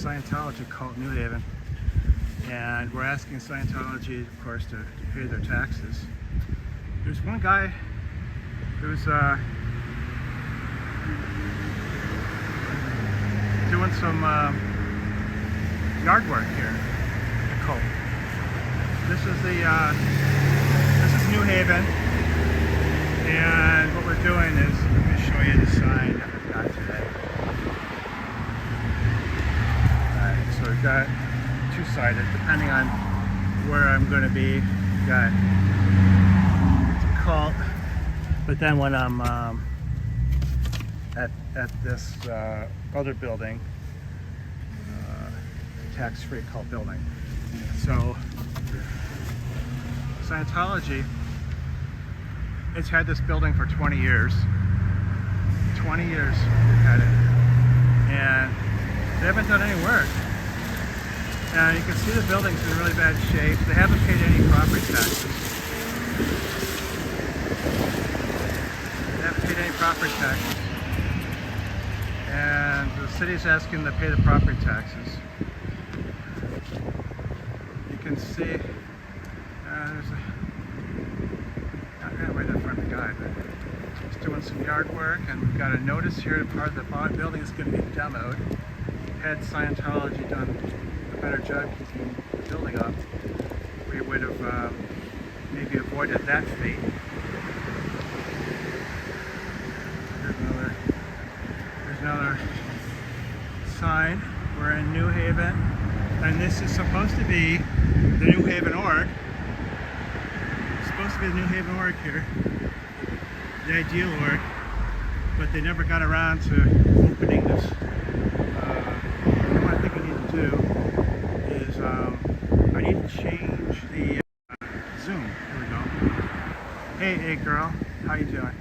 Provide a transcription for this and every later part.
Scientology cult New Haven, and we're asking Scientology, of course, to pay their taxes. There's one guy who's doing some yard work here, the cult. This is New Haven, and what we're doing is, let me show you the sign that we've got today. Alright, so we've got two-sided, depending on where I'm going to be. We've got it's a cult, but then when I'm at this other building, tax-free cult building. So Scientology, it's had this building for 20 years. 20 years they've had it, and they haven't done any work. And you can see the building's in really bad shape. They haven't paid any property taxes. They haven't paid any property taxes. And the city's asking them to pay the property taxes. You can see there's not right in front of the guy, but he's doing some yard work, and we've got a notice here that part of the building is going to be demoed. Had Scientology done a better job keeping the building up, we would have maybe avoided that fate. There's another sign. We're in New Haven, and this is supposed to be the New Haven org. It's supposed to be the New Haven org here, the ideal org, but they never got around to opening this. What I think I need to do is I need to change the zoom. Here we go. Hey girl, how you doing?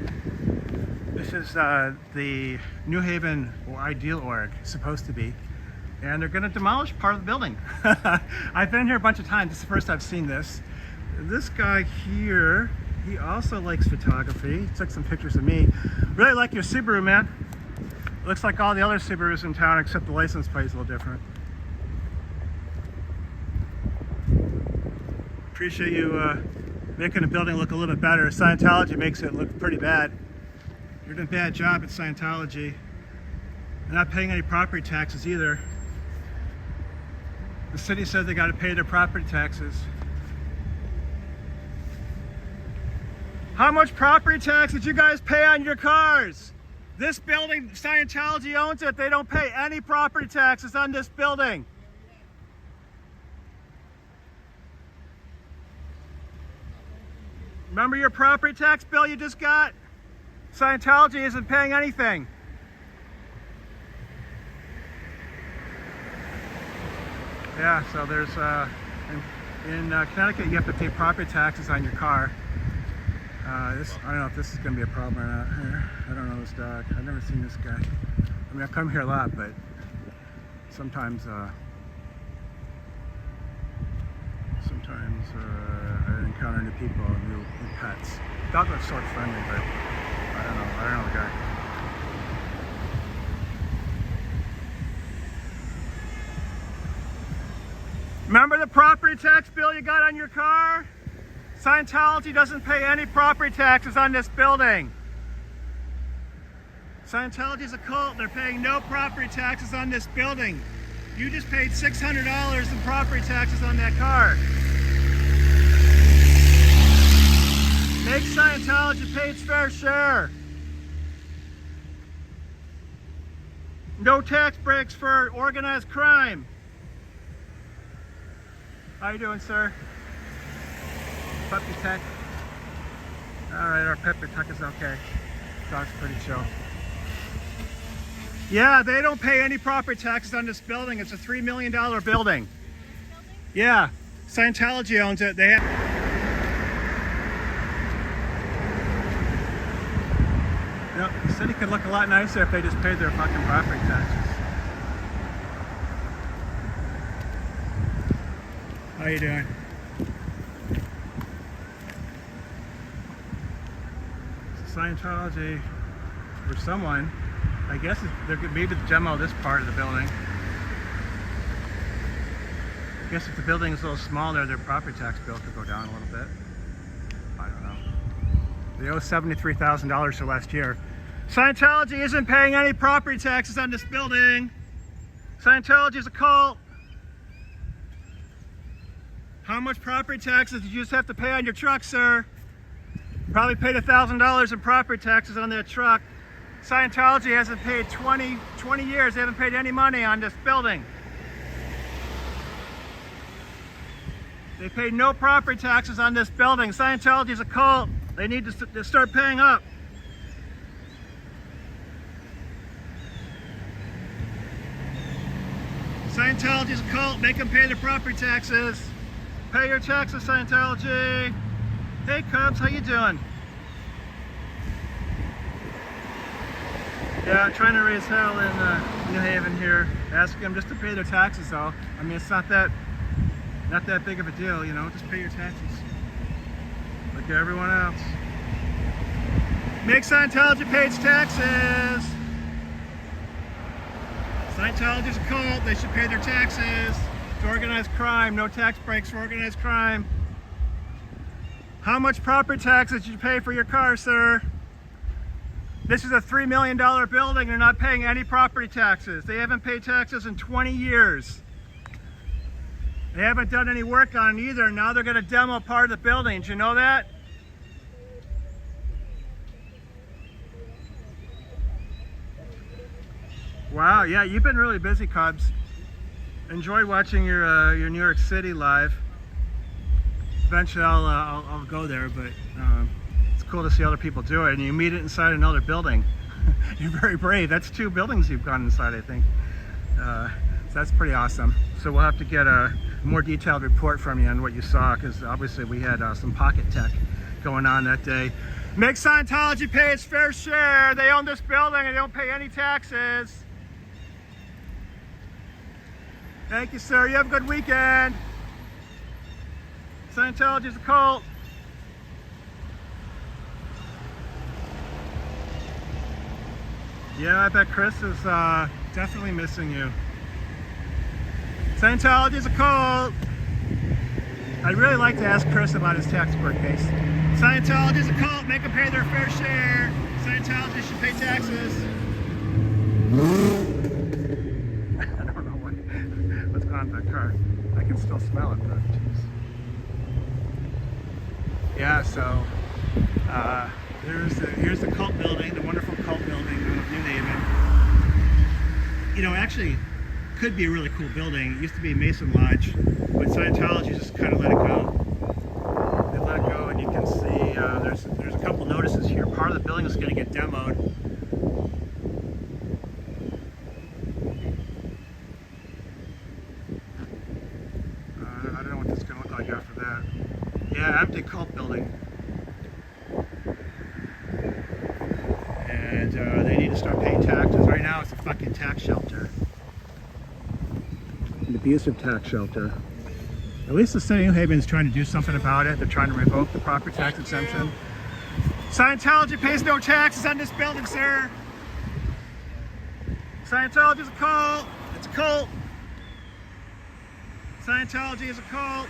This is the New Haven ideal org, supposed to be, and they're going to demolish part of the building. I've been here a bunch of times. This is the first I've seen this. This guy here, he also likes photography. He took some pictures of me. Really like your Subaru, man. Looks like all the other Subarus in town, except the license plate is a little different. Appreciate you making the building look a little bit better. Scientology makes it look pretty bad. You're doing a bad job at Scientology. They're not paying any property taxes either. The city says they got to pay their property taxes. How much property tax did you guys pay on your cars? This building, Scientology owns it. They don't pay any property taxes on this building. Remember your property tax bill you just got? Scientology isn't paying anything. Yeah, so there's, in Connecticut, you have to pay property taxes on your car. I don't know if this is going to be a problem or not. I don't know this dog. I've never seen this guy. I mean, I come here a lot, but sometimes I encounter new people, new pets. Dogs are sort of friendly, but I don't know the guy. Remember the property tax bill you got on your car? Scientology doesn't pay any property taxes on this building. Scientology is a cult. They're paying no property taxes on this building. You just paid $600 in property taxes on that car. Make Scientology pay its fair share. No tax breaks for organized crime. How you doing, sir? Puppy tech. Alright, our puppy tech is okay. Dog's pretty chill. Yeah, they don't pay any property taxes on this building. It's a $3 million building. Yeah, Scientology owns it. They have... Yep, the city could look a lot nicer if they just paid their fucking property taxes. How you doing? Scientology, or someone, I guess they're maybe to demo this part of the building. I guess if the building is a little smaller, their property tax bill could go down a little bit. I don't know. They owe $73,000 for last year. Scientology isn't paying any property taxes on this building. Scientology is a cult. How much property taxes did you just have to pay on your truck, sir? Probably paid $1,000 in property taxes on that truck. Scientology hasn't paid 20 years. They haven't paid any money on this building. They paid no property taxes on this building. Scientology is a cult. They need to start paying up. Scientology is a cult. Make them pay their property taxes. Pay your taxes, Scientology. Hey, Cubs, how you doing? Yeah, I'm trying to raise hell in New Haven here. Asking them just to pay their taxes, though. I mean, it's not that big of a deal, you know. Just pay your taxes, like everyone else. Make Scientology pay its taxes. Scientology is a cult. They should pay their taxes. It's organized crime. No tax breaks for organized crime. How much property taxes did you pay for your car, sir? This is a $3 million building. They're not paying any property taxes. They haven't paid taxes in 20 years. They haven't done any work on it either. Now they're going to demo part of the building. Did you know that? Wow, yeah, you've been really busy, Cubs. Enjoyed watching your New York City live. Eventually I'll go there, but it's cool to see other people do it. And you meet it inside another building. You're very brave. That's 2 buildings you've gone inside, I think. So that's pretty awesome. So we'll have to get a more detailed report from you on what you saw, because obviously we had some pocket tech going on that day. Make Scientology pay its fair share. They own this building and they don't pay any taxes. Thank you, sir. You have a good weekend. Scientology is a cult. Yeah, I bet Chris is definitely missing you. Scientology is a cult. I'd really like to ask Chris about his tax court case. Scientology is a cult. Make them pay their fair share. Scientology should pay taxes. I don't know what's on that car. I can still smell it, but geez. Yeah, so here's the cult building, the wonderful cult building of New Haven. You know, actually, could be a really cool building. It used to be a Mason Lodge, but Scientology just kind of let it go. They let it go, and you can see there's a couple notices here. Part of the building is going to get demoed. I don't know what this is going to look like after that. Yeah, empty cult building. And they need to start paying taxes. Right now it's a fucking tax shelter. An abusive tax shelter. At least the city of New Haven is trying to do something about it. They're trying to revoke the property tax exemption. Scientology pays no taxes on this building, sir. Scientology is a cult. It's a cult. Scientology is a cult.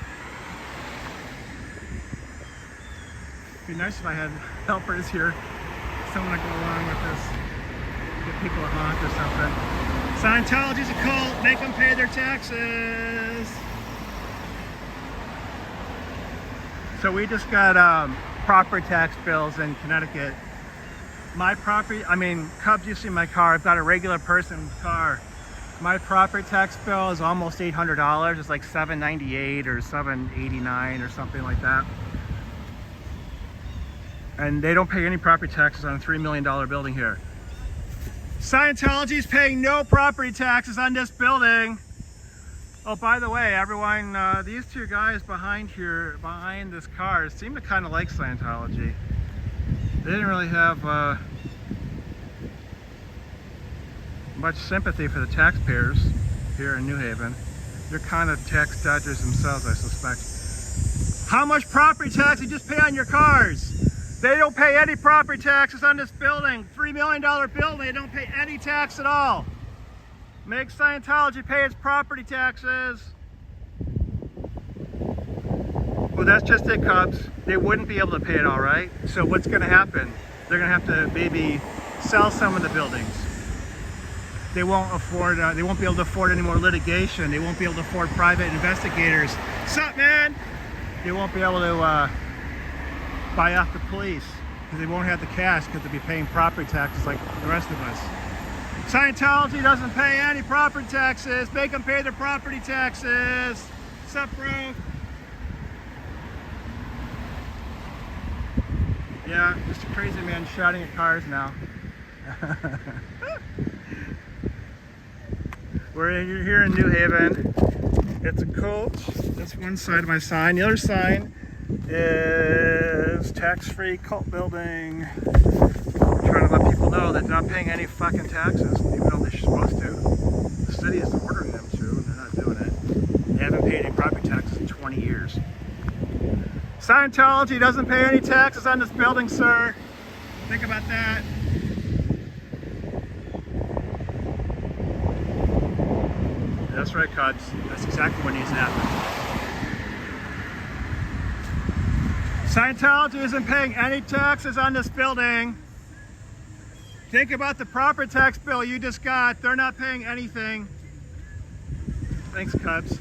It'd be nice if I had helpers here. Someone to go along with this. Get people a honk or something. Scientology's a cult. Make them pay their taxes. So we just got property tax bills in Connecticut. My property, I mean, Cubs, you see my car. I've got a regular person's car. My property tax bill is almost $800. It's like $798 or $789 or something like that. And they don't pay any property taxes on a $3 million building here. Scientology is paying no property taxes on this building. Oh, by the way, everyone, these 2 guys behind this car, seem to kind of like Scientology. They didn't really have much sympathy for the taxpayers here in New Haven. They're kind of tax dodgers themselves, I suspect. How much property tax you just pay on your cars? They don't pay any property taxes on this building. $3 million building, they don't pay any tax at all. Make Scientology pay its property taxes. Well, that's just it, Cubs. They wouldn't be able to pay it all, right? So what's going to happen? They're going to have to maybe sell some of the buildings. They won't afford. They won't be able to afford any more litigation. They won't be able to afford private investigators. Sup, man? They won't be able to buy off the police because they won't have the cash because they'll be paying property taxes like the rest of us. Scientology doesn't pay any property taxes. Make them pay their property taxes. Sup, bro? Yeah, just a crazy man shouting at cars now. We're here in New Haven. It's a cult. That's one side of my sign. The other sign is tax-free cult building. I'm trying to let people know that they're not paying any fucking taxes, even though they're supposed to. The city is ordering them to, and they're not doing it. They haven't paid any property taxes in 20 years. Scientology doesn't pay any taxes on this building, sir. Think about that. That's right, Cuds. That's exactly what needs to happen. Scientology isn't paying any taxes on this building. Think about the property tax bill you just got. They're not paying anything. Thanks, Cubs.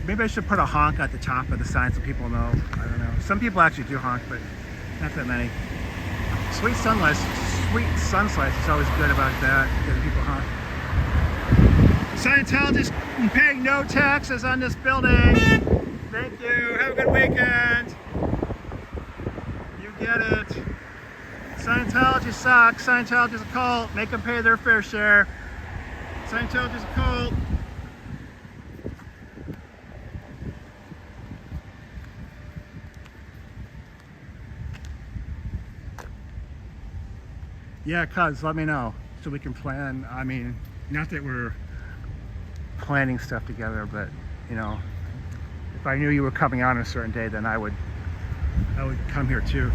Maybe I should put a honk at the top of the sign so people know. I don't know. Some people actually do honk, but not that many. Sweet sunlight is always good about that, getting people honk. Scientologists paying no taxes on this building. Thank you. Have a good weekend. You get it. Scientology sucks. Scientology's a cult. Make them pay their fair share. Scientology's a cult. Yeah, Cuz, let me know so we can plan. I mean, not that we're planning stuff together, but you know, if I knew you were coming on a certain day, then I would come here too.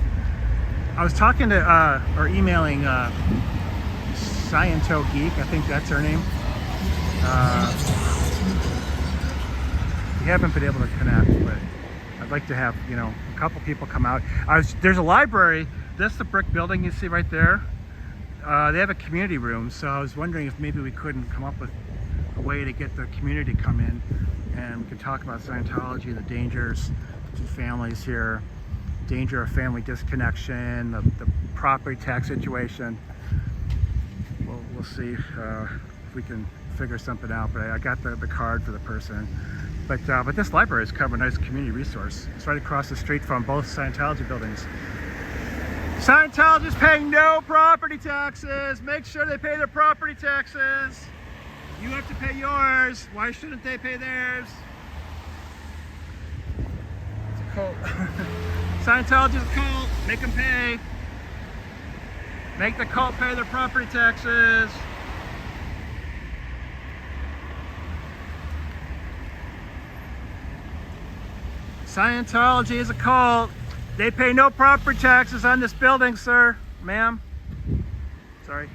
I was talking to or emailing Sciento Geek, I think that's her name. We haven't been able to connect, but I'd like to have, you know, a couple people come out. There's a library. That's the brick building you see right there. They have a community room, so I was wondering if maybe we couldn't come up with a way to get the community to come in and we could talk about Scientology, the dangers to families here, danger of family disconnection, the property tax situation. We'll see if we can figure something out, but I got the card for the person. But this library is kind of a nice community resource. It's right across the street from both Scientology buildings. Scientology is paying no property taxes. Make sure they pay their property taxes. You have to pay yours. Why shouldn't they pay theirs? It's a cult. Scientology is a cult. Make them pay. Make the cult pay their property taxes. Scientology is a cult. They pay no property taxes on this building, sir, ma'am. Sorry.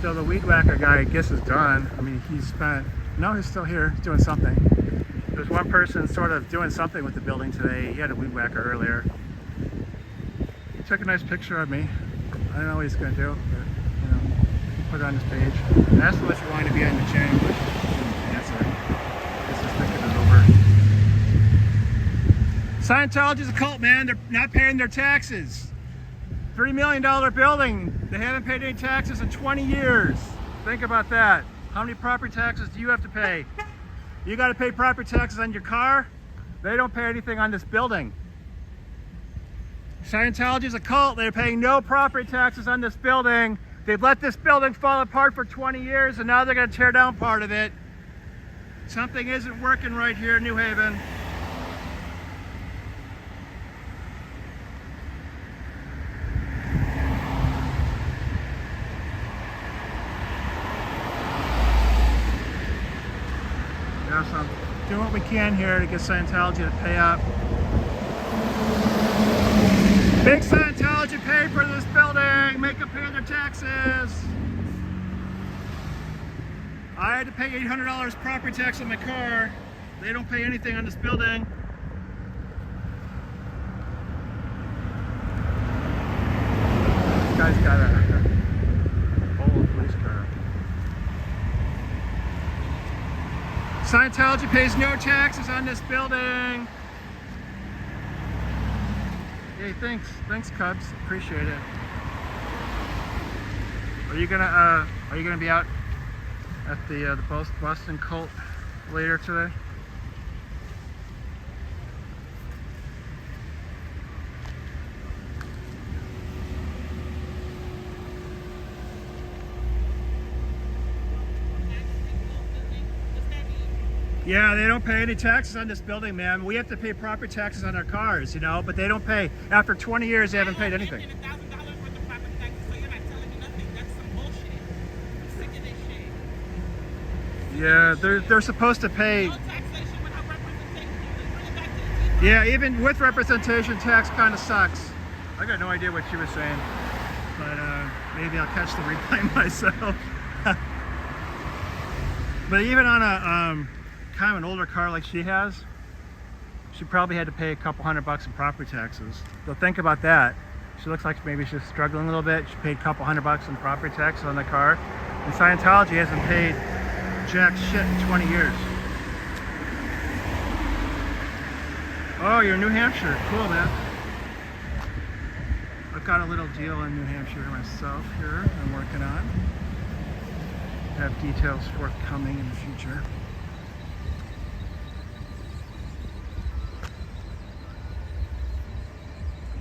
So the weed whacker guy, I guess, is done. I mean, he's still here, he's doing something. There's one person sort of doing something with the building today. He had a weed whacker earlier. He took a nice picture of me. I don't know what he's going to do, but, you know, he put it on his page. I asked him if he wanted to be on the channel, but he didn't answer. Scientology is a cult, man. They're not paying their taxes. $3 million building. They haven't paid any taxes in 20 years. Think about that. How many property taxes do you have to pay? You got to pay property taxes on your car. They don't pay anything on this building. Scientology is a cult. They're paying no property taxes on this building. They've let this building fall apart for 20 years, and now they're going to tear down part of it. Something isn't working right here in New Haven. Yeah, so I'm doing what we can here to get Scientology to pay up. Make Scientology pay for this building. Make them pay their taxes. I had to pay $800 property tax on my car. They don't pay anything on this building. This guy's got a old police car. Scientology pays no taxes on this building. Hey, thanks, Cubs. Appreciate it. Are you gonna be out at the Boston Cult later today? Yeah, they don't pay any taxes on this building, man. We have to pay property taxes on our cars, you know, but they don't pay. After 20 years, they haven't paid anything. $1,000 worth of property taxes, so you're not telling me nothing. That's some bullshit. I'm sick of this shit. Yeah, they're supposed to pay. No taxation without representation. Bring it back to the people. Yeah, even with representation, tax kind of sucks. I got no idea what she was saying, but maybe I'll catch the replay myself. But even on a kind of an older car like she has, she probably had to pay a couple $100 in property taxes. So think about that. She looks like maybe she's struggling a little bit. She paid a couple $100 in property taxes on the car. And Scientology hasn't paid jack shit in 20 years. Oh, you're in New Hampshire. Cool, man. I've got a little deal in New Hampshire myself here I'm working on. Have details forthcoming in the future.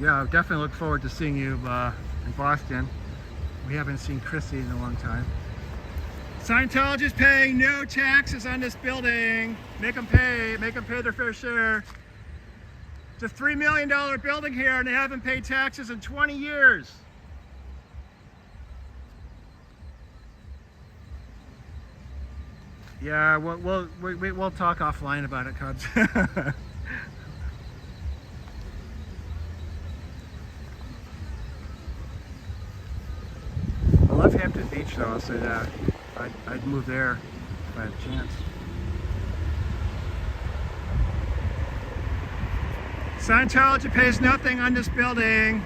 Yeah, I definitely look forward to seeing you in Boston. We haven't seen Chrissy in a long time. Scientology is paying no taxes on this building. Make them pay their fair share. It's a $3 million building here and they haven't paid taxes in 20 years. Yeah, we'll talk offline about it, Cubs. I love Hampton Beach, though. I'll say that. I'd move there if I had a chance. Scientology pays nothing on this building.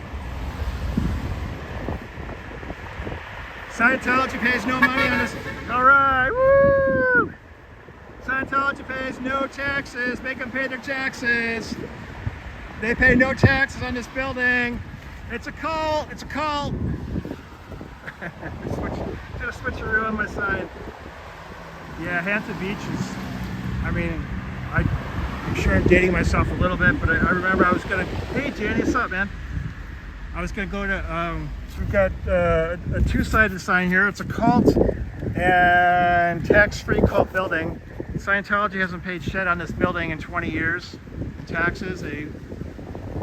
Scientology pays no money on this. All right, woo! Scientology pays no taxes. Make them pay their taxes. They pay no taxes on this building. It's a cult. It's a cult. Did a switcheroo on my side. Yeah, Hampton Beach is. I mean, I'm sure I'm dating myself a little bit, but I remember I was gonna. Hey, Danny, what's up, man? I was gonna go to. We've got a two-sided sign here. It's a cult and tax-free cult building. Scientology hasn't paid shit on this building in 20 years in taxes.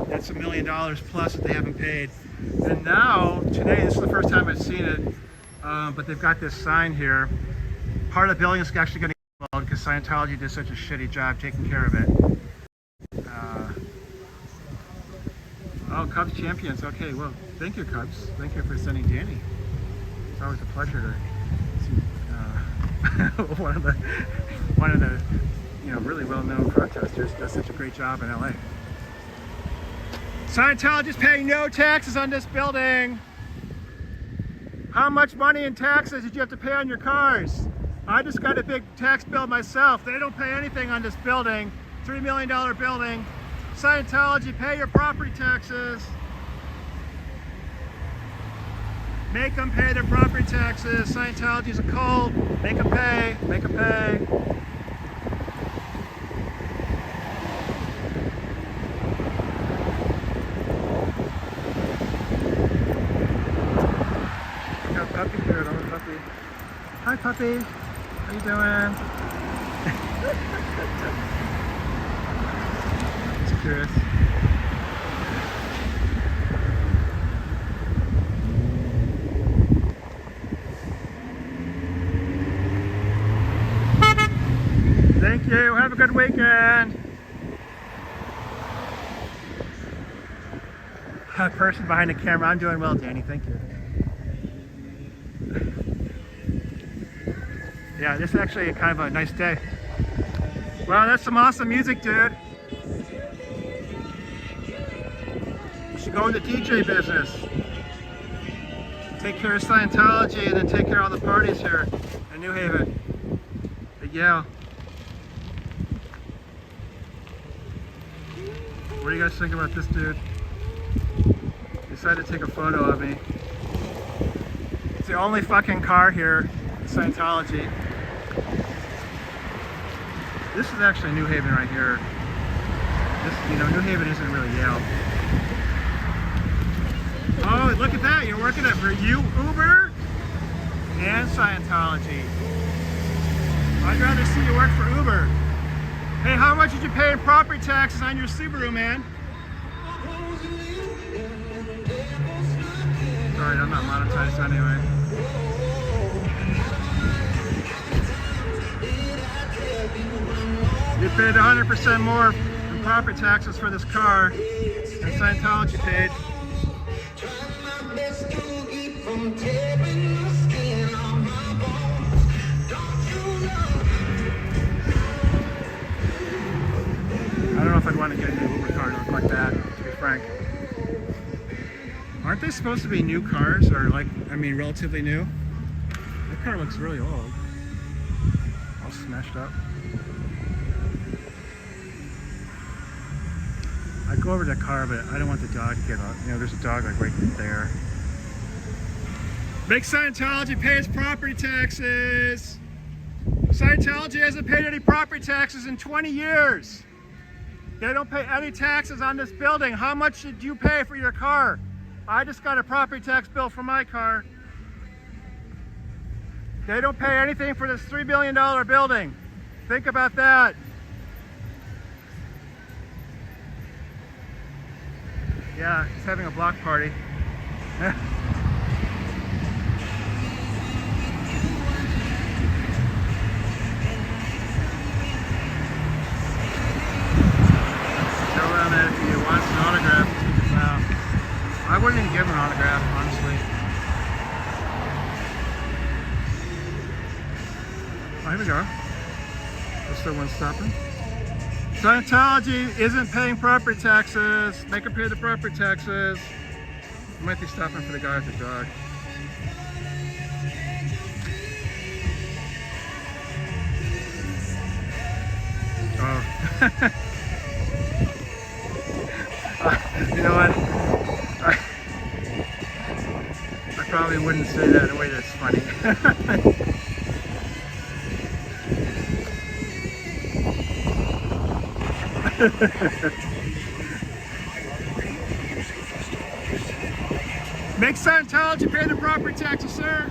That's $1 million plus that they haven't paid. And now, today, this is the first time I've seen it, but they've got this sign here. Part of the building is actually going to get demoed because Scientology did such a shitty job taking care of it. Oh, Cubs champions. Okay, well, thank you, Cubs. Thank you for sending Danny. It's always a pleasure to see one of the really well-known protesters does such a great job in LA. Scientology is paying no taxes on this building. How much money in taxes did you have to pay on your cars? I just got a big tax bill myself. They don't pay anything on this building. $3 million building. Scientology, pay your property taxes. Make them pay their property taxes. Scientology is a cult. Make them pay. Make them pay. I got a puppy here. Another puppy. Hi, puppy. How you doing? It's curious. Thank you. Have a good weekend. person behind the camera. I'm doing well, Danny. Thank you. Yeah, this is actually kind of a nice day. Wow, that's some awesome music, dude. You should go in the DJ business. Take care of Scientology and then take care of all the parties here in New Haven. But yeah. What do you guys think about this dude? He decided to take a photo of me. It's the only fucking car here in Scientology. This is actually New Haven right here. This, New Haven isn't really Yale. Oh, look at that! You're working at for Uber and Scientology. I'd rather see you work for Uber. Hey, how much did you pay in property taxes on your Subaru, man? Sorry, I'm not monetized anyway. You paid 100% more in property taxes for this car than Scientology paid. I don't know if I'd want to get a new Uber car to look like that, to be frank. Aren't they supposed to be new cars, or relatively new? That car looks really old. All smashed up. I'd go over to that car, but I don't want the dog to get up. There's a dog like right there. Make Scientology pay its property taxes. Scientology hasn't paid any property taxes in 20 years. They don't pay any taxes on this building. How much did you pay for your car? I just got a property tax bill for my car. They don't pay anything for this $3 billion building. Think about that. Yeah, he's having a block party. If he wants an autograph, I wouldn't even give him an autograph, honestly. Oh, here we go. There's still one stopping. Scientology isn't paying property taxes. Make them pay the property taxes. I might be stopping for the guy with the dog. Oh. You know what? I probably wouldn't say that in a way that's funny. Make Scientology pay the property taxes, sir.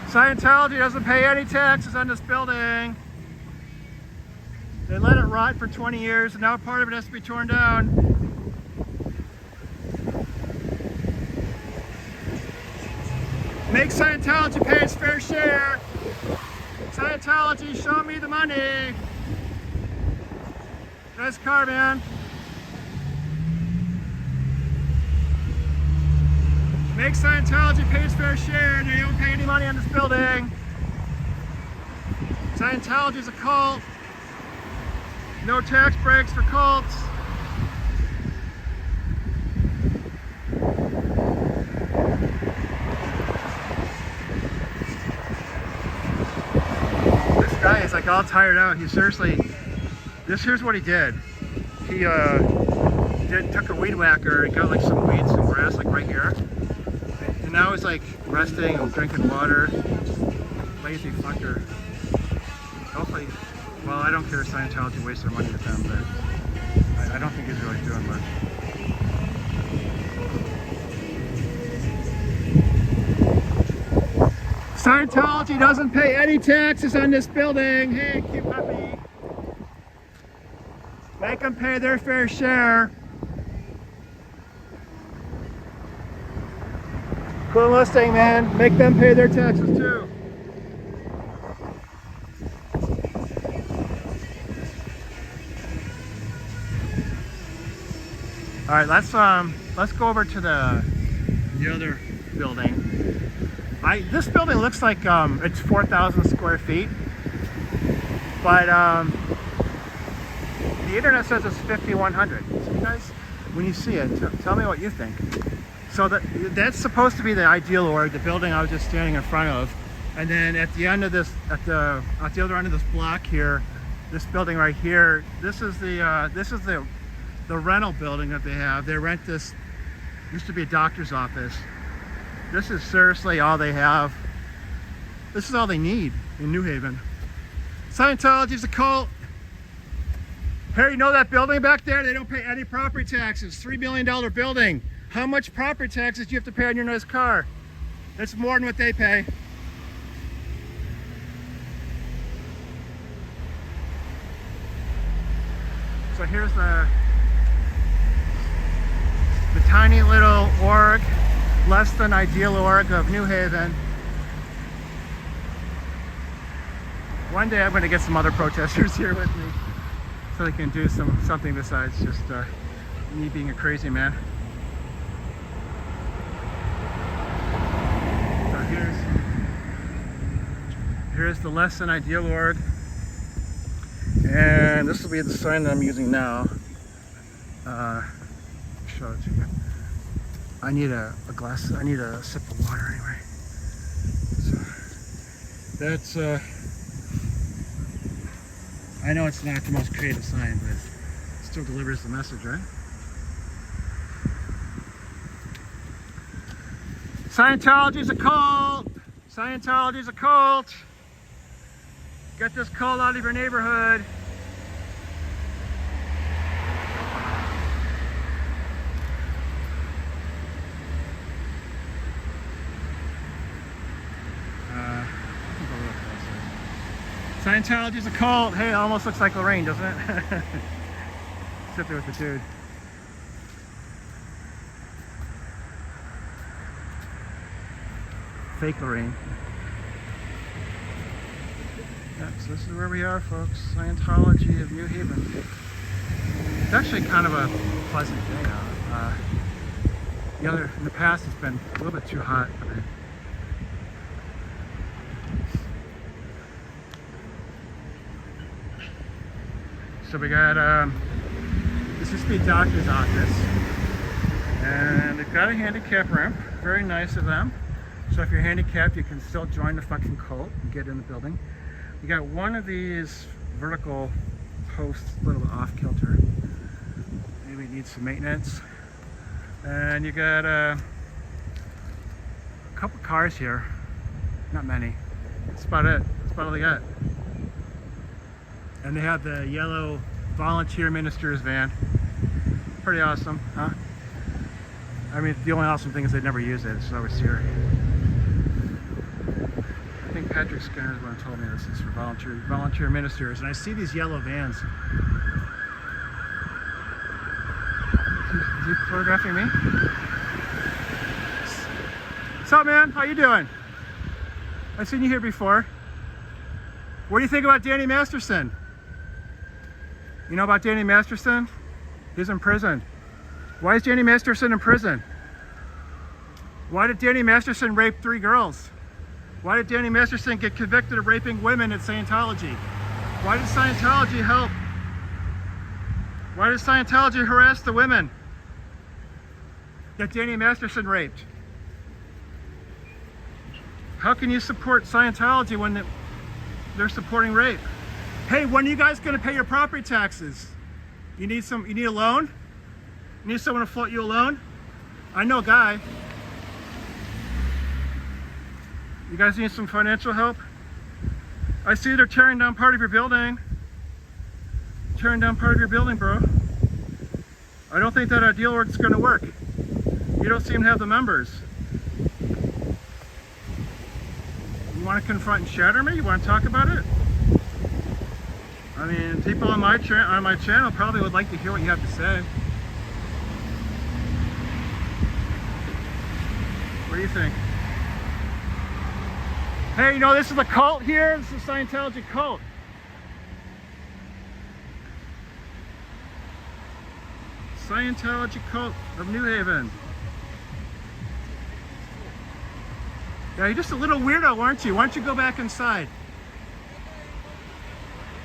Scientology doesn't pay any taxes on this building. They let it rot for 20 years and now part of it has to be torn down. Make Scientology pay its fair share. Scientology, show me the money. Nice car, man. Make Scientology pay its fair share and they don't pay any money on this building. Scientology is a cult. No tax breaks for cults. This guy is like all tired out. He seriously, here's what he did. He took a weed whacker and got like some weeds and grass like right here. And now he's like resting and drinking water. Lazy fucker. Hopefully, well, I don't care if Scientology wastes their money with them, but I don't think he's really doing much. Scientology doesn't pay any taxes on this building. Hey, cute puppy. Make them pay their fair share. Cool Mustang, man. Make them pay their taxes too. All right, let's go over to the other building. This building looks like it's 4,000 square feet, but the internet says it's 5,100. So you guys, when you see it, tell me what you think. So that's supposed to be the ideal org, the building I was just standing in front of, and then at the end of this, at the other end of this block here, this building right here, this is the rental building that they have. They rent this. Used to be a doctor's office. This is seriously all they have. This is all they need in New Haven. Scientology is a cult. Hey, you know that building back there? They don't pay any property taxes. $3 million building. How much property taxes do you have to pay on your nice car? That's more than what they pay. So here's the tiny little org, less than ideal org of New Haven. One day I'm going to get some other protesters here with me so they can do something besides just me being a crazy man. So here's the less than ideal org, and this will be the sign that I'm using now. Show it to you. I need a glass. I need a sip of water anyway. So that's I know it's not the most creative sign, but it still delivers the message, right? Scientology's a cult! Scientology's a cult! Get this cult out of your neighborhood. Scientology's a cult. Hey, it almost looks like Lorraine, doesn't it? Sit there with the dude. Fake Lorraine. Yeah, so this is where we are, folks. Scientology of New Haven. It's actually kind of a pleasant day out. In the past, it's been a little bit too hot. So we got, this used to be a doctor's office, and they've got a handicap ramp, very nice of them. So if you're handicapped, you can still join the fucking cult and get in the building. You got one of these vertical posts, a little off kilter. Maybe it needs some maintenance. And you got a couple cars here, not many. That's about it, that's about all they got. And they have the yellow volunteer minister's van. Pretty awesome, huh? I mean, the only awesome thing is they never use it. It's always here. I think Patrick Skinner is the one who told me this is for volunteer ministers. And I see these yellow vans. Is he photographing me? What's up, man? How you doing? I've seen you here before. What do you think about Danny Masterson? You know about Danny Masterson? He's in prison. Why is Danny Masterson in prison? Why did Danny Masterson rape 3 girls? Why did Danny Masterson get convicted of raping women at Scientology? Why did Scientology help? Why did Scientology harass the women that Danny Masterson raped? How can you support Scientology when they're supporting rape? Hey, when are you guys going to pay your property taxes? You need a loan? You need someone to float you a loan? I know a guy. You guys need some financial help? I see they're tearing down part of your building. Tearing down part of your building, bro. I don't think that ideal work is going to work. You don't seem to have the members. You want to confront and shatter me? You want to talk about it? I mean, people on my channel probably would like to hear what you have to say. What do you think? Hey, you know, this is a cult here. This is a Scientology cult. Scientology cult of New Haven. Yeah, you're just a little weirdo, aren't you? Why don't you go back inside?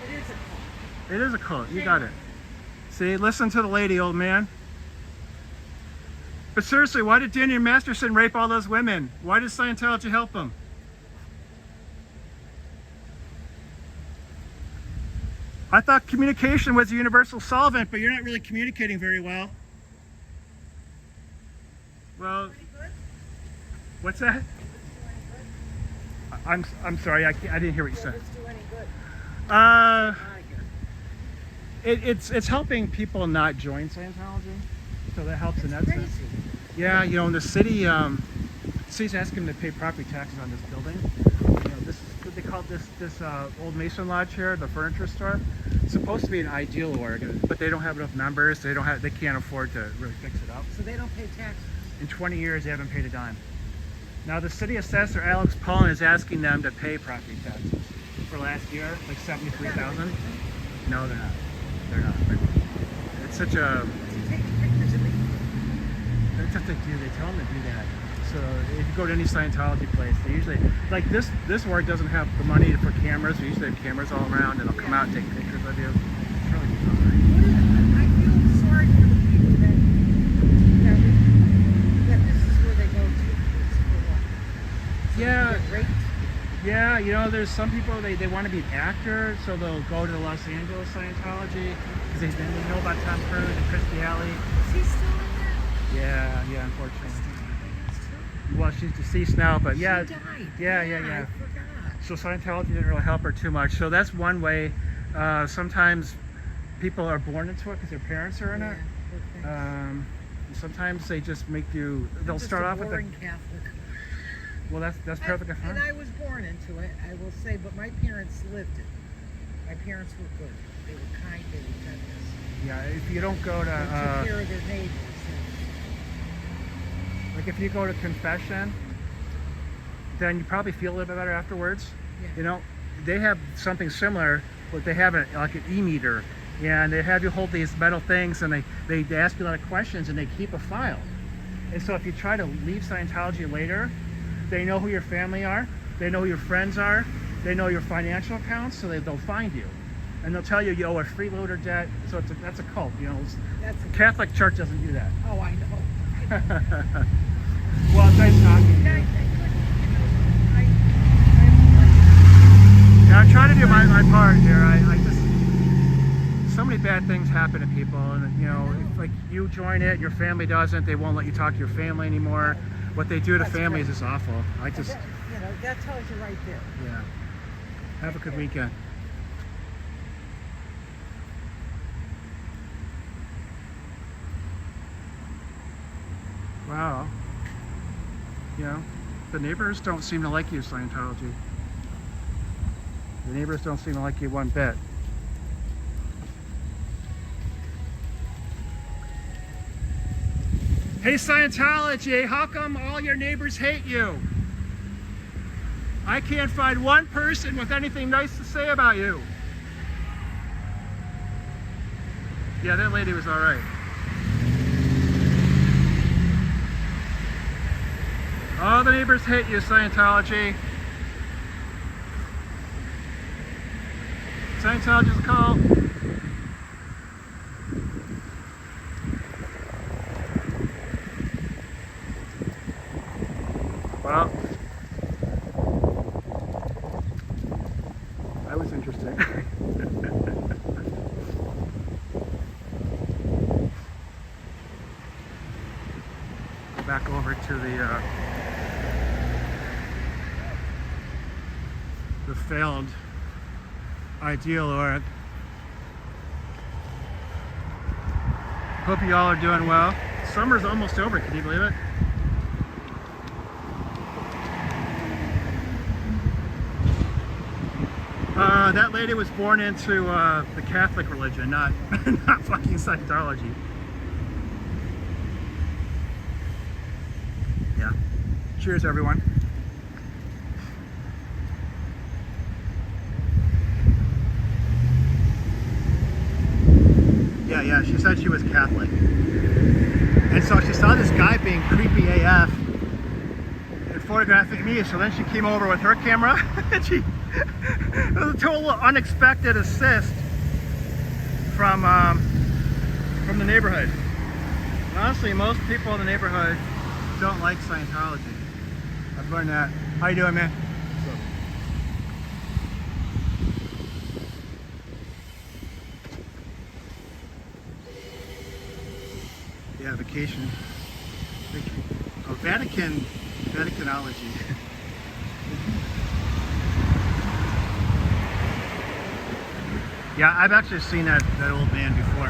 It is a cult. It is a cult. You got it. See, listen to the lady, old man. But seriously, why did Daniel Masterson rape all those women? Why did Scientology help them? I thought communication was a universal solvent, but you're not really communicating very well. Well, what's that? I'm sorry, I didn't hear what you said. It's helping people not join Scientology, so that helps in that sense. Yeah, you know, in the city, city's asking them to pay property taxes on this building. You know, this is what they call this old Mason Lodge here, the furniture store. It's supposed to be an ideal org, but they don't have enough members. They can't afford to really fix it up. So they don't pay taxes. In 20 years, they haven't paid a dime. Now, the city assessor, Alex Pullen, is asking them to pay property taxes for last year, like $73,000. No, they're not. They're not. It's such a... That's what they do. They tell them to do that. So if you go to any Scientology place, they usually, like this org doesn't have the money for cameras. They usually have cameras all around, and they'll come out and take pictures of you. It's really fun. I feel sorry for the people that this is where they go to. Yeah. Get raped. Yeah, you know, there's some people, they want to be an actor, so they'll go to the Los Angeles Scientology because they know about Tom Cruise and Christy Alley. Is he still in there? Yeah, unfortunately. Well, she's deceased now, but yeah. She died. Yeah. I forgot. So Scientology didn't really help her too much. So that's one way. Sometimes people are born into it because their parents are in it. Sometimes they just make you. They'll start off with a Catholic. Well, that's perfectly fine. And I was born into it, I will say, but my parents lived it. My parents were good. They were kind. They were generous. Yeah, if you don't go to They took care of their neighbors. like if you go to confession, then you probably feel a little bit better afterwards. Yeah. You know, they have something similar, but they have like an e-meter. Yeah, and they have you hold these metal things, and they ask you a lot of questions, and they keep a file. And so if you try to leave Scientology later, they know who your family are, they know who your friends are, they know your financial accounts, so they'll find you. And they'll tell you you owe a freeloader debt, so that's a cult, you know. The Catholic Church doesn't do that. Oh, I know. Well, it's nice talking to you. Yeah, I'm trying to do my part here. I just, so many bad things happen to people, and you know, if, like you join it, your family doesn't, they won't let you talk to your family anymore. What they do to families is awful. I just, you know, that tells you right there. yeah. Have a good weekend. Wow. You know, the neighbors don't seem to like you, Scientology. The neighbors don't seem to like you one bit. Hey Scientology, how come all your neighbors hate you? I can't find one person with anything nice to say about you. Yeah, that lady was all right. All the neighbors hate you, Scientology. Scientology's a cult. Well, that was interesting. Go back over to the failed ideal org. Hope you all are doing well. Summer's almost over, can you believe it? That lady was born into the Catholic religion, not fucking Scientology. Yeah. Cheers, everyone. Yeah. Yeah, she said she was Catholic. And so she saw this guy being creepy AF and photographing me, so then she came over with her camera and it was a total unexpected assist from the neighborhood. And honestly, most people in the neighborhood don't like Scientology. I've learned that. How you doing, man? Yeah, vacation. Oh, Vaticanology. Yeah, I've actually seen that old man before.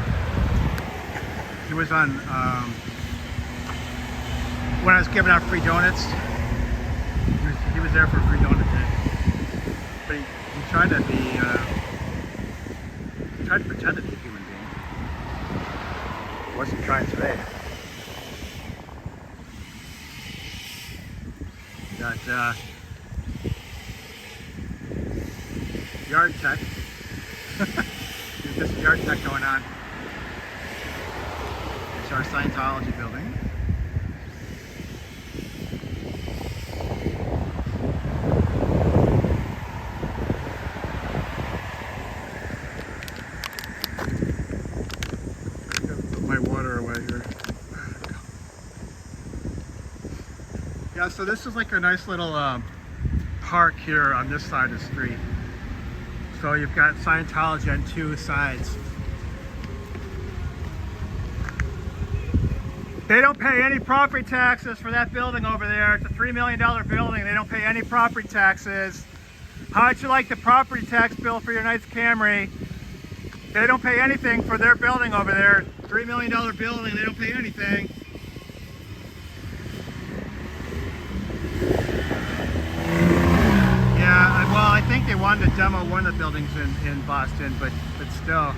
He was on, when I was giving out free donuts, he was there for a free donut day. But he tried to be, he tried to pretend to be a human being. He wasn't trying today. Got, yard tech. There's this yard tech going on. It's our Scientology building. Put my water away here. Yeah, so this is like a nice little park here on this side of the street. So you've got Scientology on two sides. They don't pay any property taxes for that building over there. It's a $3 million building. They don't pay any property taxes. How'd you like the property tax bill for your nice Camry? They don't pay anything for their building over there. $3 million building, they don't pay anything. Yeah, well, I think they wanted to demo one of the buildings in Boston, but still.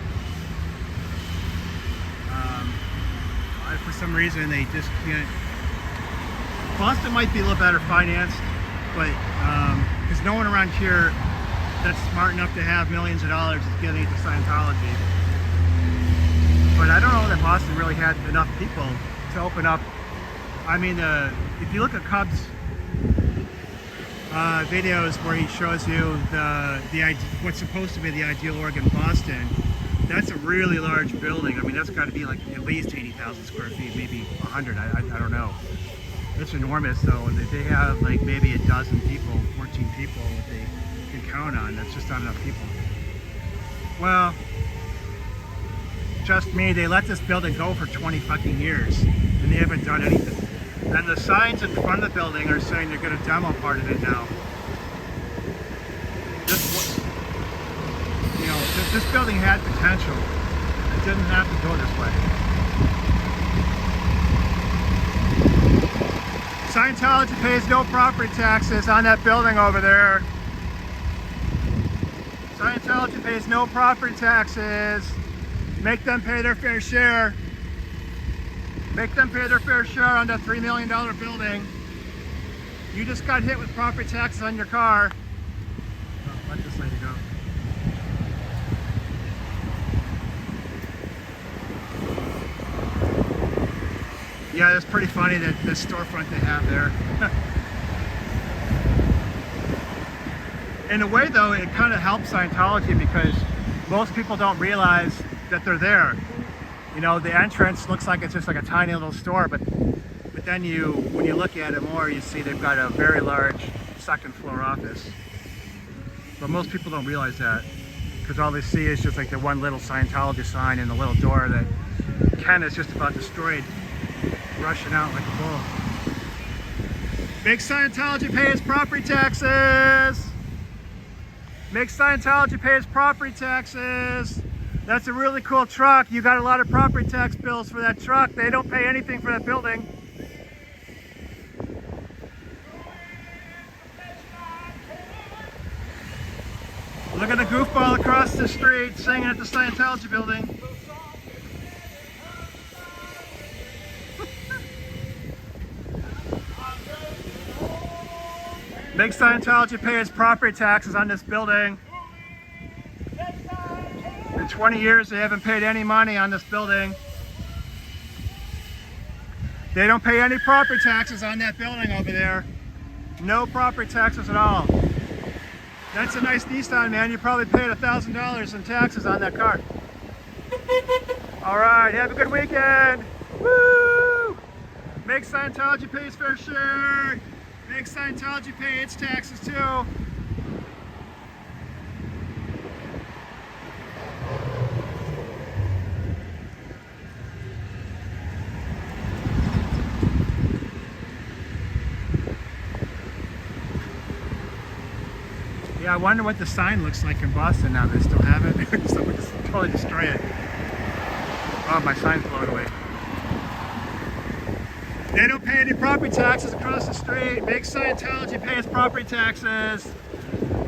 For some reason, they just can't. Boston might be a little better financed, but because no one around here that's smart enough to have millions of dollars is getting into Scientology. But I don't know that Boston really had enough people to open up. I mean, if you look at Cubs videos where he shows you what's supposed to be the ideal org in Boston, that's a really large building. I mean, that's got to be like at least 80,000 square feet, maybe 100. I don't know. It's enormous, though. And they have like maybe a dozen people, 14 people that they can count on. That's just not enough people. Well, just me. They let this building go for 20 fucking years, and they haven't done anything. And the signs in front of the building are saying they're going to demo part of it now. This building had potential. It didn't have to go this way. Scientology pays no property taxes on that building over there. Scientology pays no property taxes. Make them pay their fair share. Make them pay their fair share on that $3 million building. You just got hit with property taxes on your car. Oh, let this lady go. Yeah, it's pretty funny that this storefront they have there. In a way, though, it kind of helps Scientology because most people don't realize that they're there. You know, the entrance looks like it's just like a tiny little store, but then when you look at it more, you see they've got a very large second floor office. But most people don't realize that because all they see is just like the one little Scientology sign and the little door that Ken is just about destroyed, rushing out like a bull. Make Scientology pay its property taxes! Make Scientology pay its property taxes! That's a really cool truck. You got a lot of property tax bills for that truck. They don't pay anything for that building. Look at the goofball across the street singing at the Scientology building. Make Scientology pay its property taxes on this building. In 20 years, they haven't paid any money on this building. They don't pay any property taxes on that building over there. No property taxes at all. That's a nice Nissan, man. You probably paid $1,000 in taxes on that car. All right, have a good weekend. Woo! Make Scientology pay its fair share. Make Scientology pay its taxes too. Yeah, I wonder what the sign looks like in Boston now. They still have it. Someone just totally destroy it. Oh, my sign's blown away. They don't pay any property taxes across the street. Make Scientology pay its property taxes.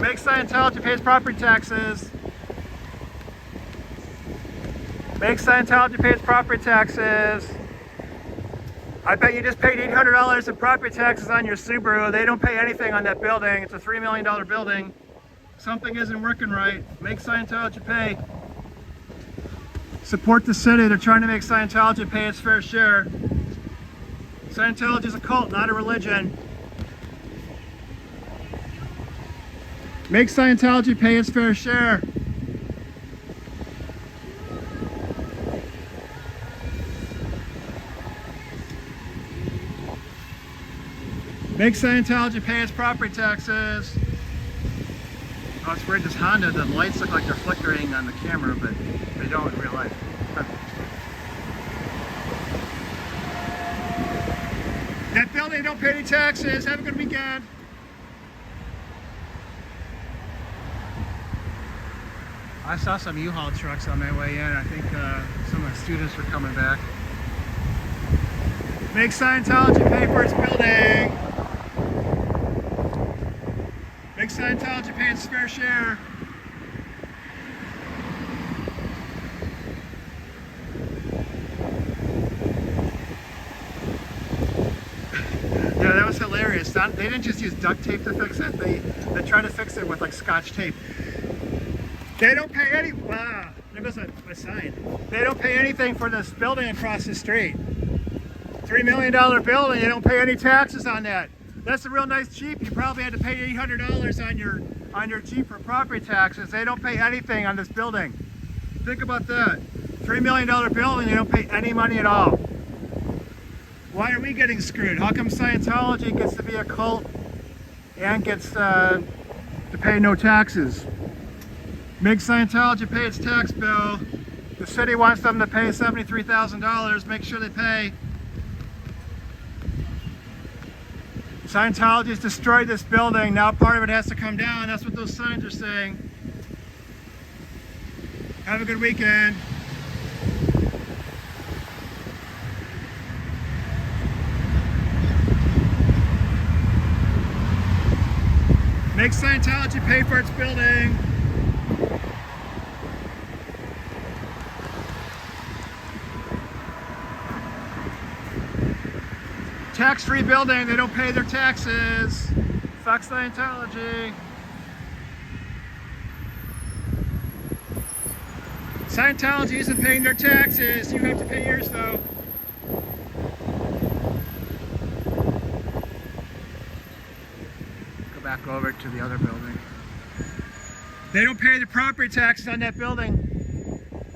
Make Scientology pay its property taxes. Make Scientology pay its property taxes. I bet you just paid $800 in property taxes on your Subaru. They don't pay anything on that building. It's a $3 million building. Something isn't working right. Make Scientology pay. Support the city. They're trying to make Scientology pay its fair share. Scientology is a cult, not a religion. Make Scientology pay its fair share. Make Scientology pay its property taxes. Oh, it's weird, this Honda, the lights look like they're flickering on the camera, but they don't in real life. That building don't pay any taxes. Have a good weekend. I saw some U-Haul trucks on my way in. I think some of the students were coming back. Make Scientology pay for its building. Make Scientology pay its fair share. Yeah, that was hilarious. They didn't just use duct tape to fix it. They tried to fix it with like Scotch tape. They don't pay any. Wow, there goes my sign. They don't pay anything for this building across the street. $3 million building. They don't pay any taxes on that. That's a real nice Jeep. You probably had to pay $800 on your Jeep for property taxes. They don't pay anything on this building. Think about that. $3 million building. They don't pay any money at all. Why are we getting screwed? How come Scientology gets to be a cult and gets to pay no taxes? Make Scientology pay its tax bill. The city wants them to pay $73,000. Make sure they pay. Scientology's destroyed this building. Now part of it has to come down. That's what those signs are saying. Have a good weekend. Make Scientology pay for its building. Tax-free building, they don't pay their taxes. Fuck Scientology. Scientology isn't paying their taxes. You have to pay yours though. Go back over to the other building. They don't pay the property taxes on that building.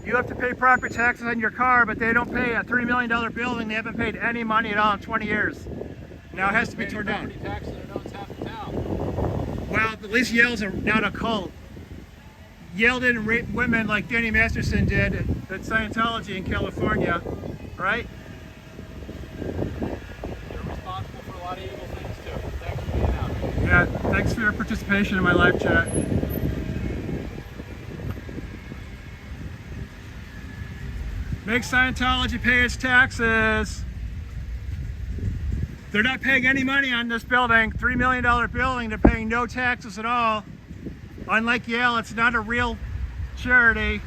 You have to pay property taxes on your car, but they don't pay a $3 million building. They haven't paid any money at all in 20 years. Now it has to be torn down. Taxes are half the town. Well, at least Yale's not a cult. Yale didn't rape women like Danny Masterson did at Scientology in California, right? They're responsible for a lot of evil things too. Thanks for being out. Yeah, thanks for your participation in my live chat. Make Scientology pay its taxes. They're not paying any money on this building. $3 million building, they're paying no taxes at all. Unlike Yale, it's not a real charity.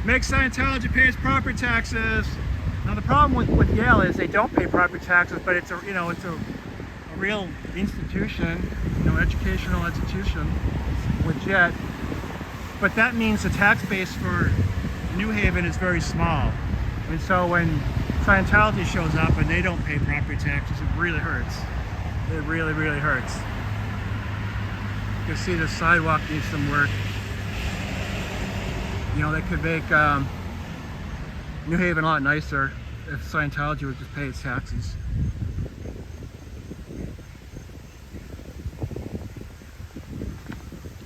Make Scientology pay its property taxes. Now the problem with Yale is they don't pay property taxes, but it's a real institution, educational institution. It's legit. but that means the tax base for New Haven is very small. And so when Scientology shows up and they don't pay property taxes, it really hurts. It really, really hurts. You can see the sidewalk needs some work. You know, they could make New Haven a lot nicer if Scientology would just pay its taxes.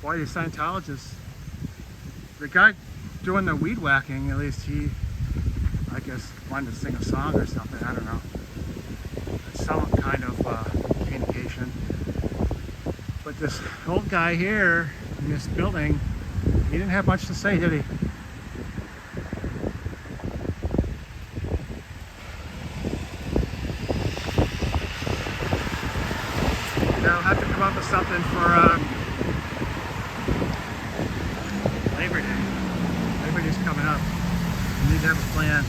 Boy, these Scientologists, the guy doing the weed whacking, at least he, I guess, wanted to sing a song or something, I don't know. It's some kind of communication. But this old guy here in this building, he didn't have much to say, did he? They'll have to come up with something for Labor Day. Labor Day's coming up. We need to have a plan.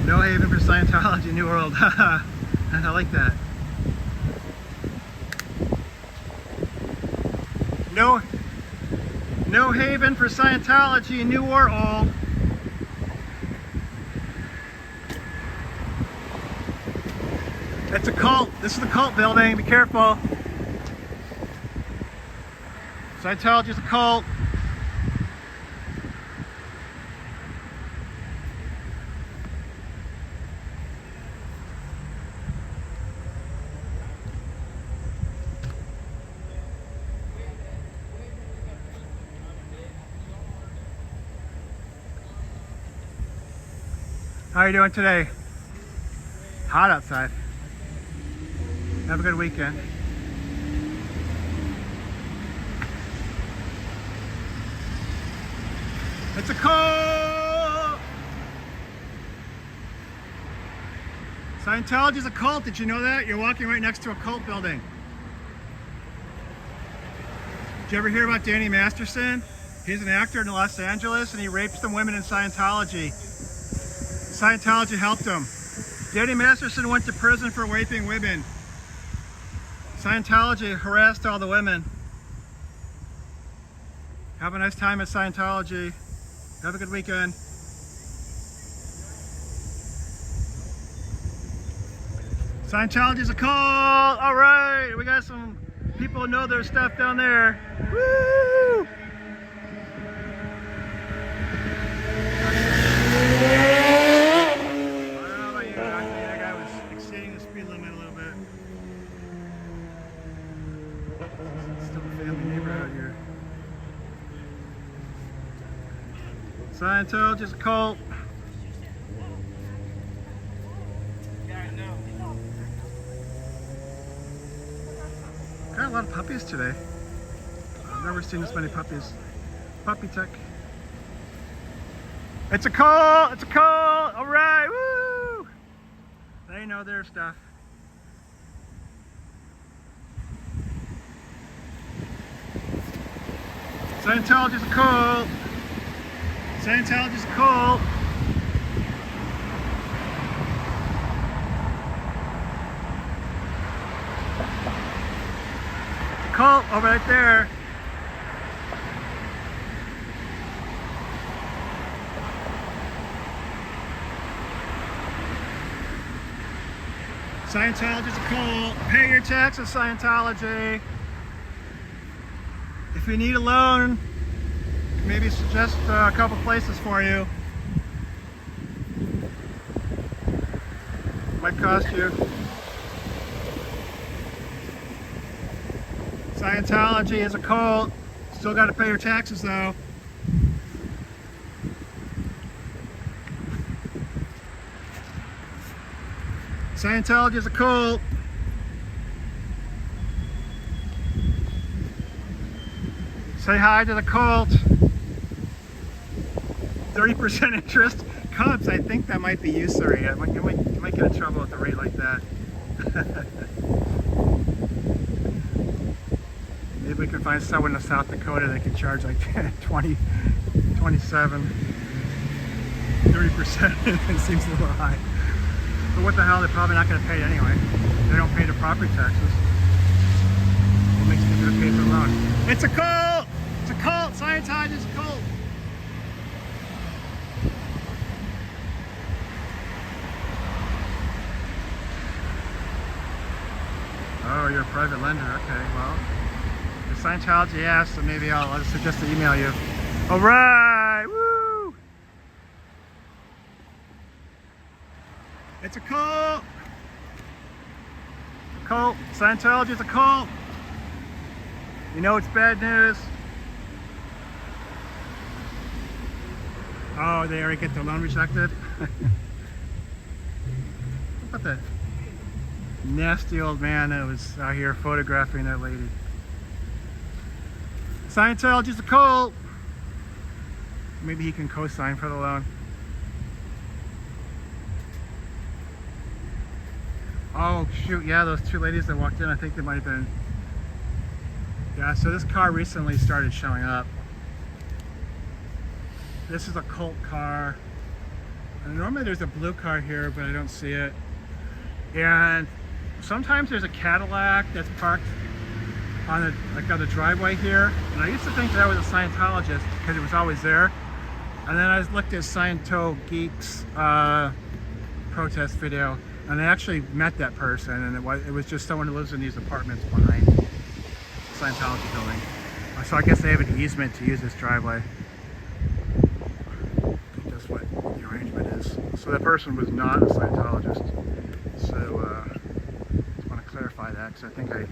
No haven for Scientology, New World. I like that. No haven for Scientology, New or Old. It's a cult. This is the cult building. Be careful. Scientology is a cult. How are you doing today? Hot outside. Have a good weekend. It's a cult! Scientology is a cult. Did you know that? You're walking right next to a cult building. Did you ever hear about Danny Masterson? He's an actor in Los Angeles and he raped some women in Scientology. Scientology helped him. Danny Masterson went to prison for raping women. Scientology harassed all the women. Have a nice time at Scientology. Have a good weekend. Scientology's a cult. All right, we got some people who know their stuff down there. Woo! That guy was exceeding the speed limit a little bit. It's still a family neighborhood here. Scientology's a cult. Got a lot of puppies today. I've never seen this many puppies. Puppy tech. It's a cult! It's a cult! Alright! Woo! They know their stuff. Scientology's a cult! Scientology's a cult! Cult over right there. Scientology's a cult. Pay your taxes, Scientology. If you need a loan, maybe suggest a couple places for you. Might cost you. Scientology is a cult. Still got to pay your taxes though. Scientology is a cult. Say hi to the cult. 30% interest. Cubs, I think that might be usury. You might get in trouble at the rate like that. Maybe we can find someone in South Dakota that can charge like 20, 27, 30%. It seems a little high. But what the hell, they're probably not going to pay it anyway. They don't pay the property taxes. We'll make Thanks, he's gonna pay for the loan. It's a cult! It's a cult! Scientology is a cult! Oh, you're a private lender. Okay, well, if Scientology asks, so maybe I'll suggest to email you. All right, woo! It's a cult. A cult. Scientology is a cult. You know it's bad news. Oh, they already get the loan rejected. What the? Nasty old man that was out here photographing that lady. Scientology's a cult. Maybe he can co-sign for the loan. Oh shoot, yeah, those two ladies that walked in, I think they might have been. Yeah, so this car recently started showing up. This is a cult car. And normally there's a blue car here, but I don't see it. And sometimes there's a Cadillac that's parked on the driveway here, and I used to think that was a Scientologist because it was always there. And then I looked at Sciento Geeks protest video, and I actually met that person, and it was just someone who lives in these apartments behind the Scientology building. So I guess they have an easement to use this driveway. I think that's what the arrangement is. So that person was not a Scientologist. So just want to clarify that, because I think I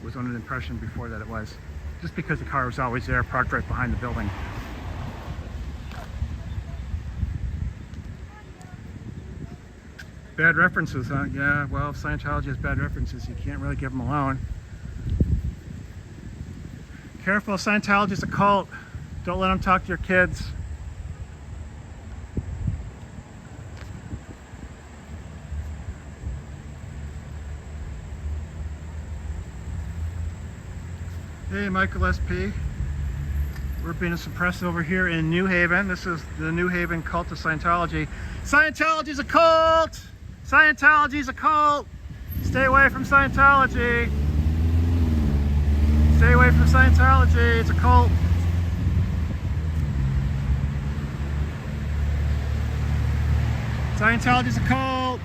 was under the impression before that it was. Just because the car was always there, parked right behind the building. Bad references, huh? Yeah, well, if Scientology has bad references, you can't really give them a loan. Careful, Scientology's a cult. Don't let them talk to your kids. Hey, Michael SP. We're being suppressed over here in New Haven. This is the New Haven cult of Scientology. Scientology's a cult! Scientology's a cult! Stay away from Scientology! Stay away from Scientology, it's a cult! Scientology's a cult!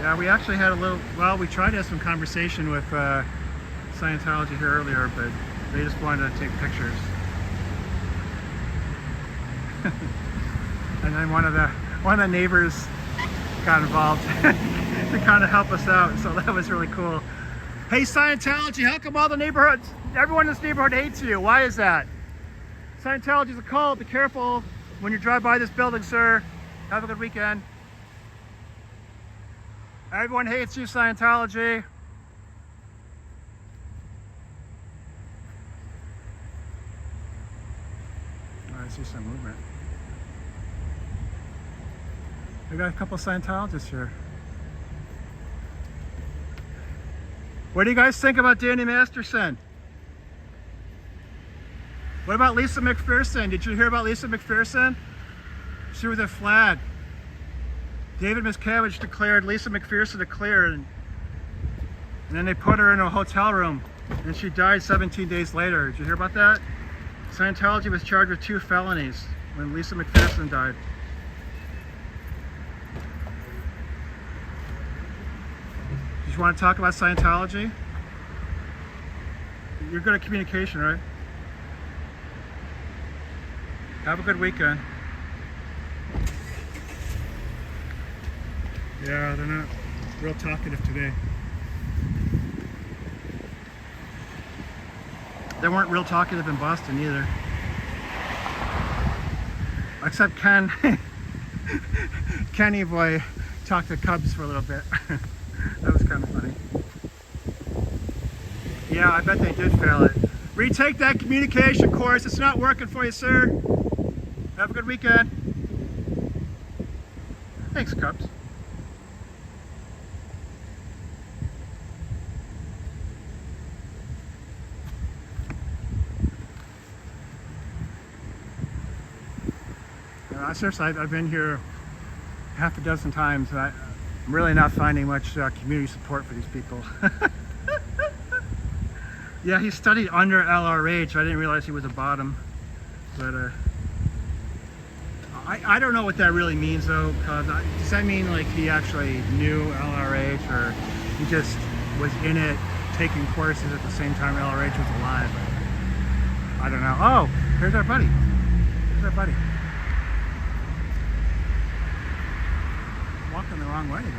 Yeah, we actually had a little, well, we tried to have some conversation with Scientology here earlier, but they just wanted to take pictures. And then one of the neighbors got involved to kind of help us out, so that was really cool. Hey, Scientology, how come all the neighborhoods, everyone in this neighborhood hates you? Why is that? Scientology's a cult. Be careful when you drive by this building, sir. Have a good weekend. Everyone hates you, Scientology. Oh, I see some movement. We got a couple Scientologists here. What do you guys think about Danny Masterson? What about Lisa McPherson? Did you hear about Lisa McPherson? She was a flag. David Miscavige declared Lisa McPherson a clear, and then they put her in a hotel room, and she died 17 days later. Did you hear about that? Scientology was charged with 2 felonies when Lisa McPherson died. Did you want to talk about Scientology? You're good at communication, right? Have a good weekend. Yeah, they're not real talkative today. They weren't real talkative in Boston either. Except Ken. Kenny boy talked to Cubs for a little bit. That was kind of funny. Yeah, I bet they did fail it. Retake that communication course. It's not working for you, sir. Have a good weekend. Thanks, Cubs. Seriously, I've been here half a dozen times. I'm really not finding much community support for these people. Yeah, he studied under LRH. I didn't realize he was a bottom. But I don't know what that really means though. Does that mean like he actually knew LRH, or he just was in it taking courses at the same time LRH was alive? I don't know. Oh, here's our buddy. Here's our buddy. Walking the wrong way though.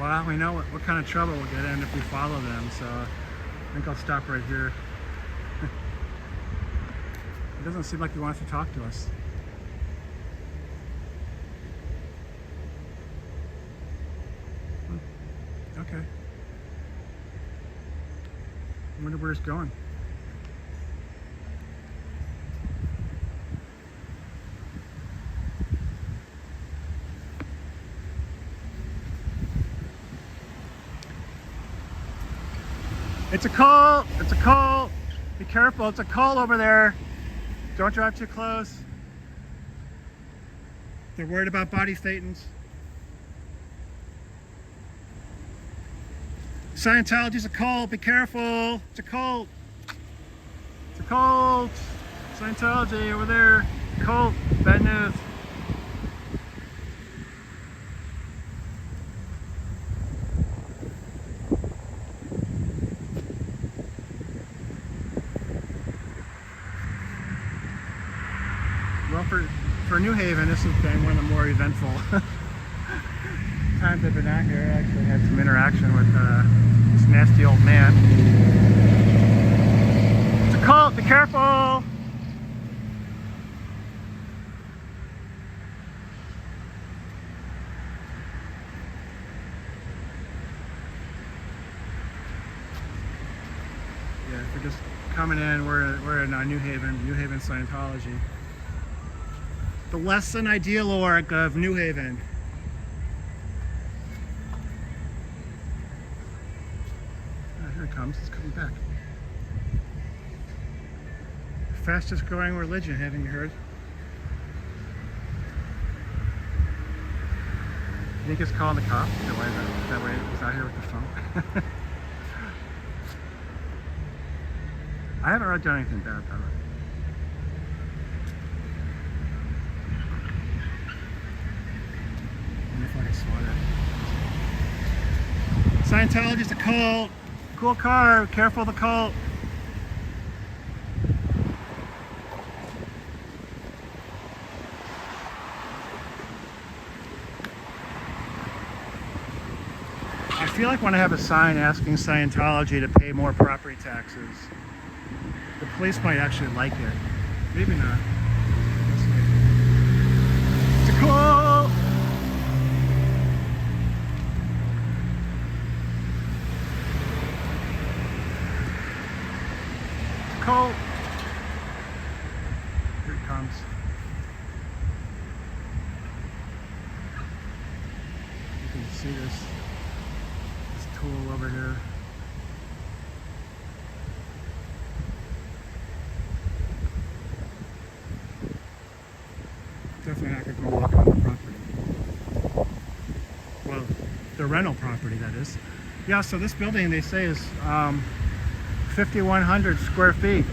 Well, we know what kind of trouble we'll get in if we follow them, so I think I'll stop right here. It doesn't seem like he wants to talk to us. Okay. I wonder where it's going. It's a call. It's a call. Be careful. It's a call over there. Don't drive too close. They're worried about body thetans. Scientology's a cult. Be careful. It's a cult. It's a cult. Scientology over there. Cult. Bad news. Well, for New Haven, this has been one of the more eventful times I've been out here. I actually had some interaction with this nasty old man. It's a cult, be careful! Yeah, if we're just coming in, we're in New Haven Scientology. The less than ideal org of New Haven. Oh, here it comes. It's coming back. Fastest growing religion, haven't you heard? You think it's calling the cops? That way it was out here with the phone. I haven't really done anything bad though. Scientology's a cult. Cool car. Careful of the cult. I feel like when I have a sign asking Scientology to pay more property taxes, the police might actually like it. Maybe not. It's a cult. Cult. Here it comes. You can see this tool over here. Definitely not going to go walk on the property. Well, the rental property, that is. Yeah, so this building, they say, is 5,100 square feet.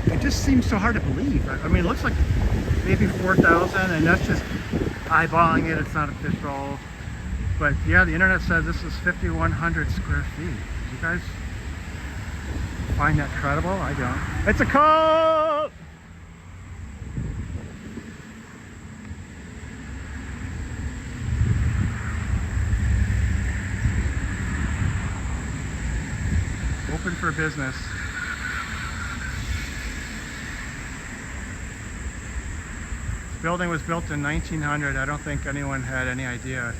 It just seems so hard to believe. I mean, it looks like maybe 4,000, and that's just eyeballing it. It's not official. But yeah, the internet says this is 5,100 square feet. You guys find that credible? I don't. It's a cult! Open for business. This building was built in 1900. I don't think anyone had any idea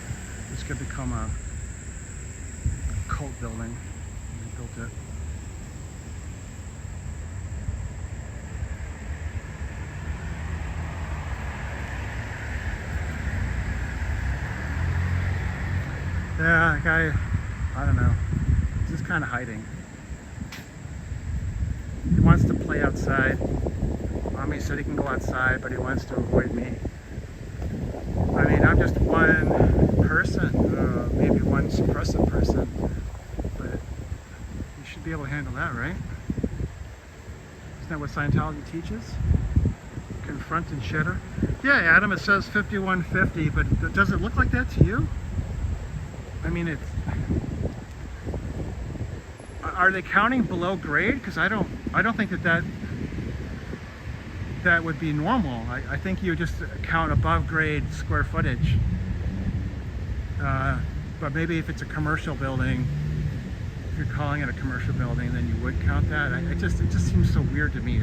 this could become a cult building. They built it. Yeah, the guy I don't know. He's just kind of hiding. He wants to play outside. Mommy said he can go outside, but he wants to avoid me. I mean, I'm just one person, maybe one suppressive person, but you should be able to handle that, right? Isn't that what Scientology teaches? Confront and shatter. Yeah, Adam, it says 5150, but does it look like that to you? I mean, it's... Are they counting below grade? Because I don't think that would be normal. I think you just count above grade square footage. But maybe if it's a commercial building, if you're calling it a commercial building, then you would count that. It just seems so weird to me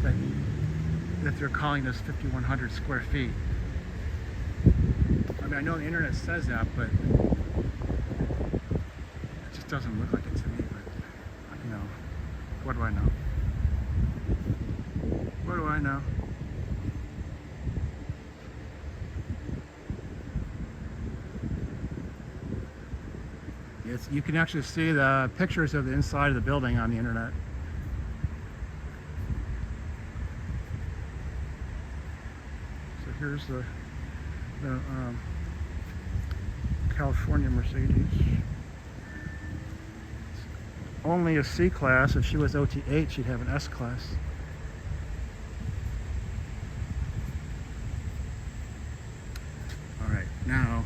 that they're calling this 5,100 square feet. I mean, I know the internet says that, but it just doesn't look like it to me. But you know, what do I know? What do I know? You can actually see the pictures of the inside of the building on the internet. So here's the California Mercedes. It's only a C class. If she was OT8, she'd have an S class. All right, now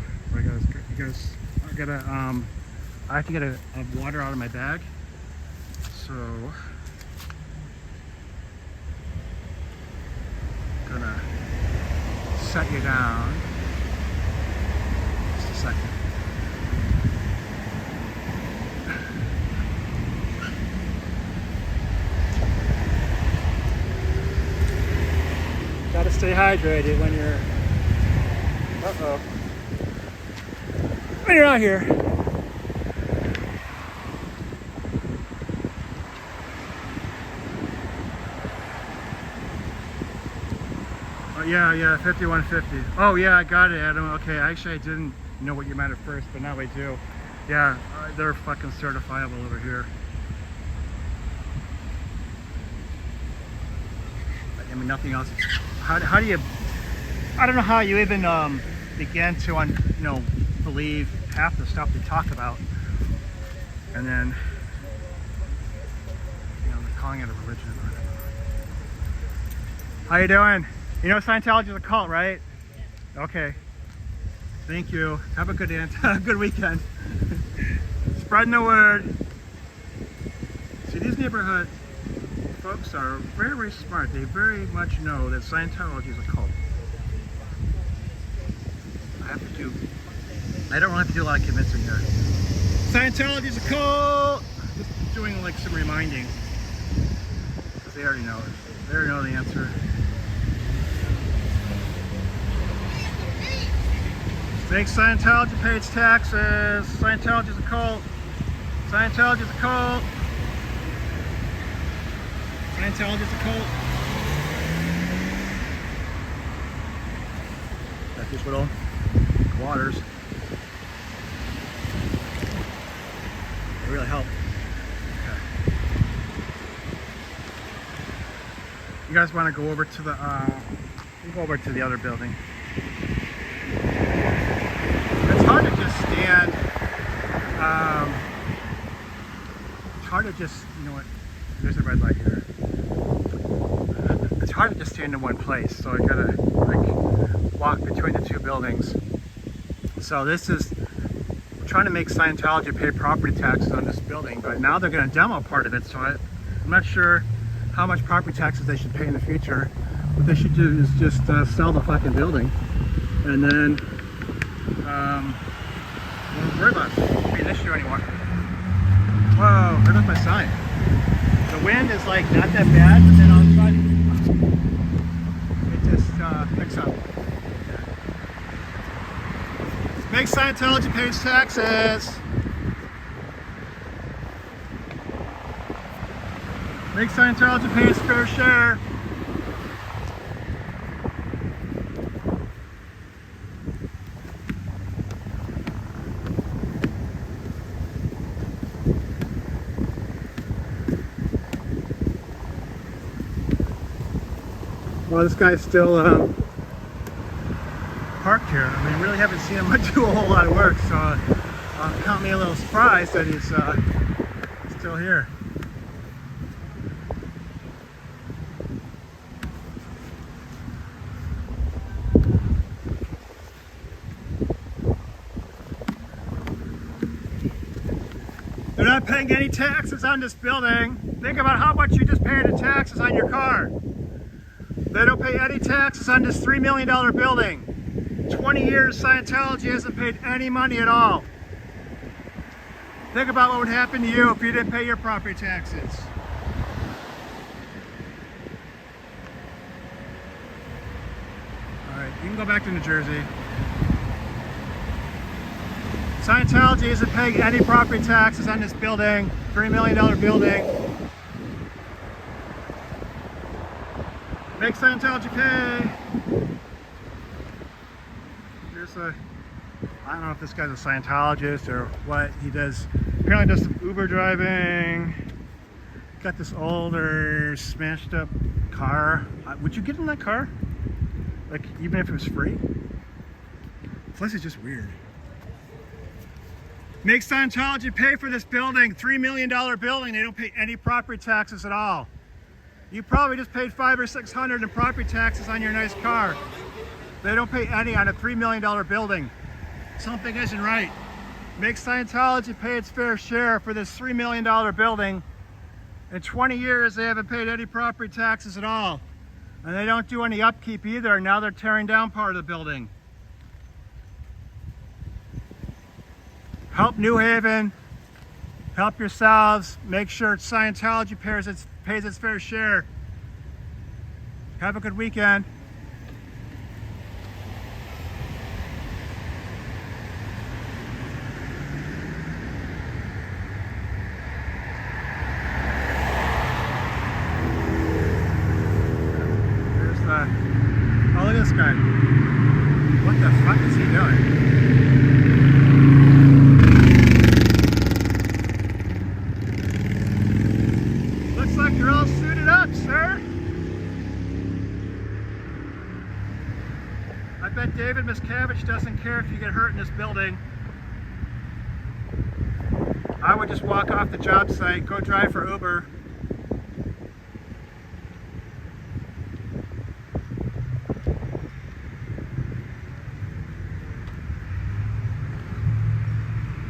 I have to get a water out of my bag. So gonna set you down. Just a second. Gotta stay hydrated when you're when you're out here. Yeah, 5150. Oh yeah, I got it, Adam. Okay, actually I didn't know what you meant at first, but now I do. Yeah, they're fucking certifiable over here. I mean, nothing else. How do you? I don't know how you even begin to believe half the stuff they talk about, and then they're calling it a religion. How you doing? You know Scientology is a cult, right? Okay. Thank you. Have a good day. Good weekend. Spreading the word. See, these neighborhood folks are very, very smart. They very much know that Scientology is a cult. I don't really have to do a lot of convincing here. Scientology is a cult! Just doing like some reminding. Because they already know it. They already know the answer. Make Scientology pay its taxes. Scientology is a cult. Scientology is a cult. Scientology is a cult. Got these little waters. They really help. Okay. You guys want to go over to the other building. It's hard to just stand. It's hard to just, you know what? There's a red light here. It's hard to just stand in one place, so I gotta like walk between the two buildings. So this is trying to make Scientology pay property taxes on this building, but now they're going to demo part of it. So I'm not sure how much property taxes they should pay in the future. What they should do is just sell the fucking building, and then won't worry about it. It won't be an issue anymore. Whoa, there goes my sign. The wind is like not that bad, but then all of a sudden it just picks up. Make Scientology pay its taxes. Make Scientology pay its fair share. Well, this guy's still parked here. I mean, really haven't seen him do a whole lot of work, so count me a little surprised that he's still here. They're not paying any taxes on this building. Think about how much you just paid in taxes on your car. They don't pay any taxes on this $3 million building. 20 years Scientology hasn't paid any money at all. Think about what would happen to you if you didn't pay your property taxes. Alright, you can go back to New Jersey. Scientology isn't paying any property taxes on this building, $3 million building. Make Scientology pay. Here's a, I don't know if this guy's a Scientologist or what. He does, apparently does some Uber driving. Got this older, smashed up car. Would you get in that car? Like, even if it was free? This place is just weird. Make Scientology pay for this building, $3 million building. They don't pay any property taxes at all. You probably just paid $500 or $600 in property taxes on your nice car. They don't pay any on a $3 million building. Something isn't right. Make Scientology pay its fair share for this $3 million building. In 20 years, they haven't paid any property taxes at all. And they don't do any upkeep either. Now they're tearing down part of the building. Help New Haven, help yourselves, make sure Scientology pays its fair share. Have a good weekend. Oh, look at this guy. What the fuck is he doing? You're all suited up, sir. I bet David Miscavige doesn't care if you get hurt in this building. I would just walk off the job site, go drive for Uber.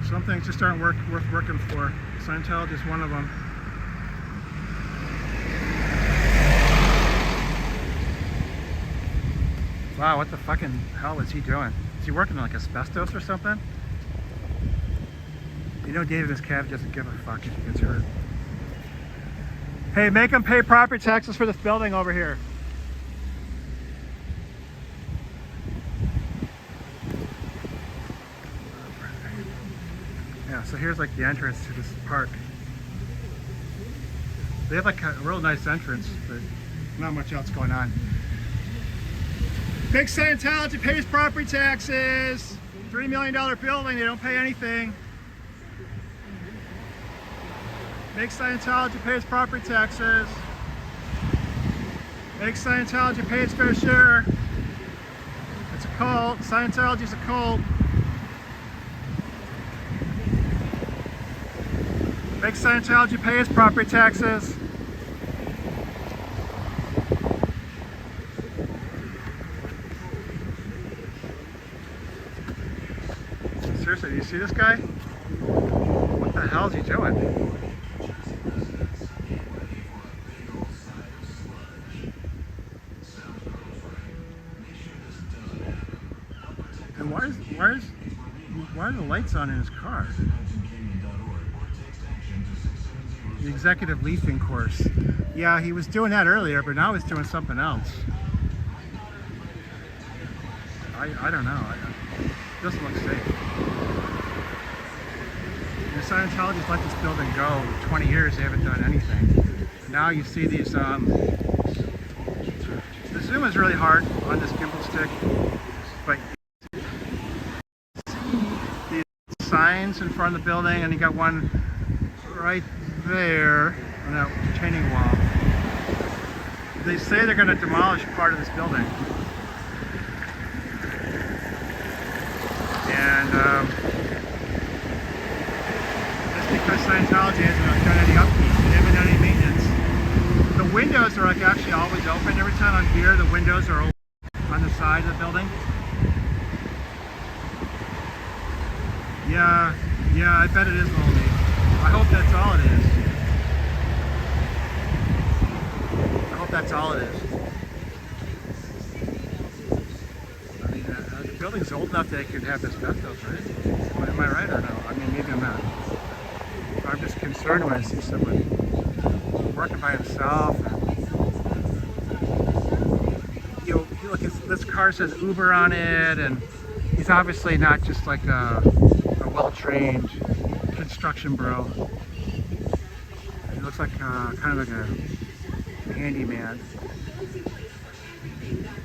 Some things just aren't worth working for. Scientology is one of them. Wow, what the fucking hell is he doing? Is he working on like asbestos or something? You know David Miscavige doesn't give a fuck if he gets hurt. Hey, make him pay property taxes for this building over here. Yeah, so here's like the entrance to this park. They have like a real nice entrance, but not much else going on. Big Scientology pays property taxes. $3 million building, they don't pay anything. Big Scientology pays property taxes. Big Scientology pays fair share. It's a cult. Scientology's a cult. Big Scientology pays property taxes. Seriously, do you see this guy? What the hell is he doing? And why are the lights on in his car? The executive leasing course. Yeah, he was doing that earlier, but now he's doing something else. I don't know. It doesn't look safe. The Scientology's let this building go. 20 years, they haven't done anything. Now you see these, the zoom is really hard on this gimbal stick, but these signs in front of the building, and you got one right there on that retaining wall. They say they're going to demolish part of this building. And that's because Scientology hasn't done any upkeep. They haven't done any maintenance. The windows are like actually always open. Every time I'm here, the windows are open on the side of the building. Yeah, I bet it is moldy. I hope that's all it is. I hope that's all it is. I mean, the building's old enough that it could have asbestos, right? Am I right or no? I mean, maybe I'm not. I'm just concerned when I see someone working by himself. Look, this car says Uber on it, and he's obviously not just like a well-trained construction bro. He looks like kind of like a handyman.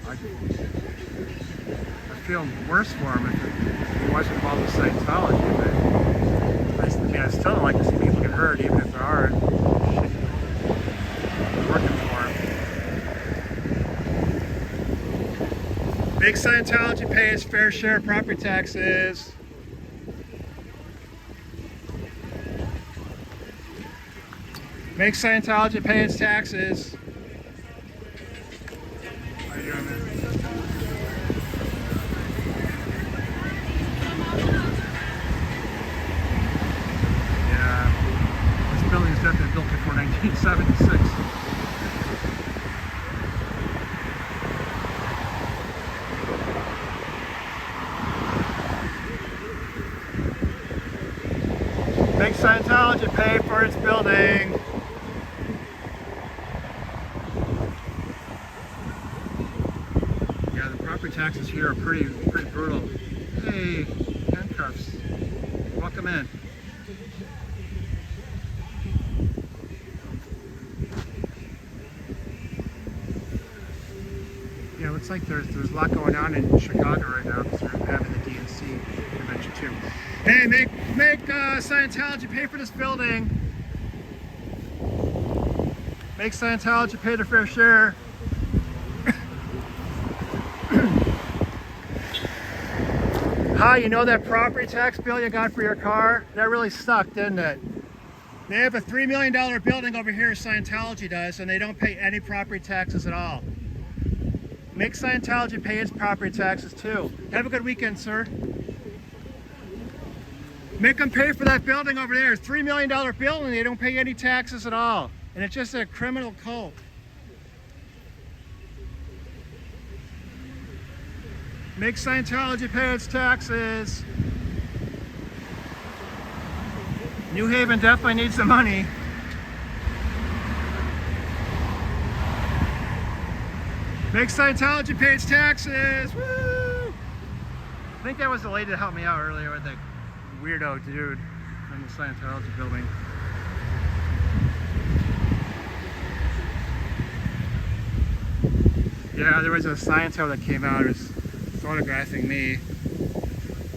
I feel worse for him if he wasn't involved with Scientology, but I still don't like to see people get hurt, even if there are working for him. Make Scientology pay its fair share of property taxes. Make Scientology pay its taxes. How you doing, man? Yeah, this building is definitely built before 1976. Make Scientology pay for its building. Yeah, the property taxes here are pretty brutal. Hey, handcuffs. Welcome in. Yeah, it looks like there's a lot going on in Chicago right now because we're having the DNC convention too. Hey, make Scientology pay for this building. Make Scientology pay their fair share. Hi, you know that property tax bill you got for your car? That really sucked, didn't it? They have a $3 million building over here, Scientology does, and they don't pay any property taxes at all. Make Scientology pay its property taxes too. Have a good weekend, sir. Make them pay for that building over there. It's a $3 million building. They don't pay any taxes at all. And it's just a criminal cult. Make Scientology pay its taxes. New Haven definitely needs the money. Make Scientology pay its taxes. Woo! I think that was the lady that helped me out earlier with the weirdo dude in the Scientology building. Yeah, there was a Scientist that came out who was photographing me.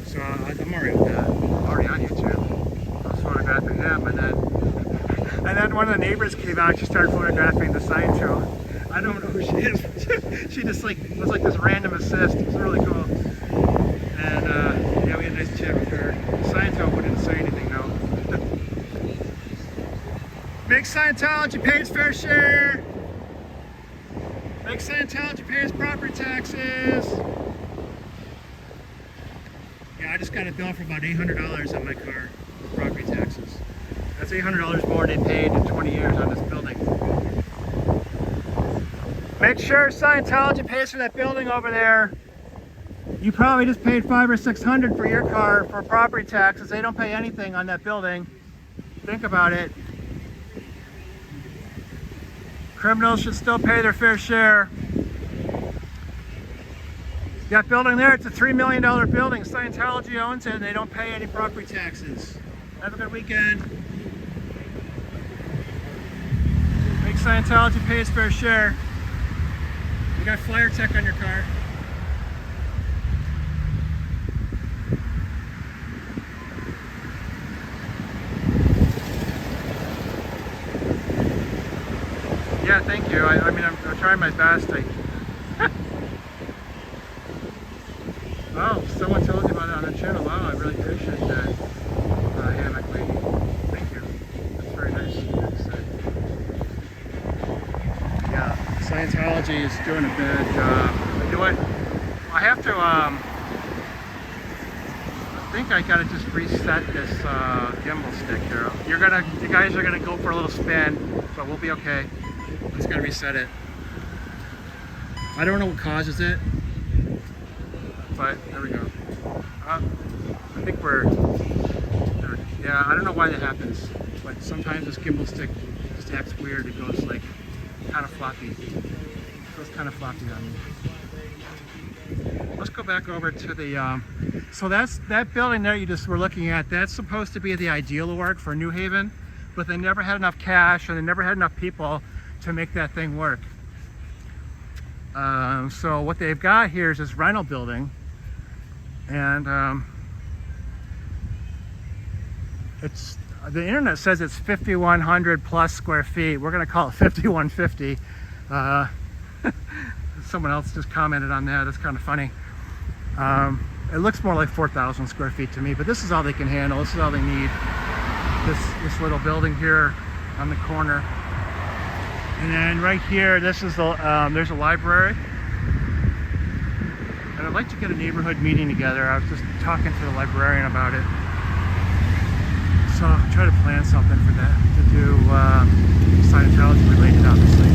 So I'm already with that. I'm already on YouTube. I was photographing him, and then one of the neighbors came out and she started photographing the Scientist. I don't know who she is. She just like was like this random assist. It was really cool. And yeah, we had a nice chat with her. Scientology wouldn't say anything though. Make Scientology pay its fair share. Make Scientology pay its property taxes. Yeah, I just got a bill for about $800 on my car for property taxes. That's $800 more than they paid in 20 years on this building. Make sure Scientology pays for that building over there. You probably just paid $500 or $600 for your car for property taxes. They don't pay anything on that building. Think about it. Criminals should still pay their fair share. That building there, it's a $3 million building. Scientology owns it and they don't pay any property taxes. Have a good weekend. Make Scientology pay its fair share. You got flyer tech on your car. Yes, thank you. I mean, I'm trying my best. Oh, someone told you about it on the channel. Wow, I really appreciate that. Hammock lady. Thank you. That's very nice. Yeah, Scientology is doing a bad job. You know what? I have to, I think I gotta just reset this gimbal stick here. You guys are gonna go for a little spin, but we'll be okay. I'm just gonna reset it. I don't know what causes it, but there we go. I think we're, yeah, I don't know why that happens, but sometimes this gimbal stick just acts weird. It goes like kind of floppy. It goes kind of floppy on me. Let's go back over to the, so that's that building there you just were looking at. That's supposed to be the ideal org for New Haven, but they never had enough cash and they never had enough people to make that thing work. So what they've got here is this rental building, and it's, the internet says it's 5,100 plus square feet. We're going to call it 5,150. Someone else just commented on that. It's kind of funny. It looks more like 4,000 square feet to me, but this is all they can handle. This is all they need. This little building here on the corner. And then right here, this is the, there's a library. And I'd like to get a neighborhood meeting together. I was just talking to the librarian about it. So I'll try to plan something for that, to do Scientology related, obviously.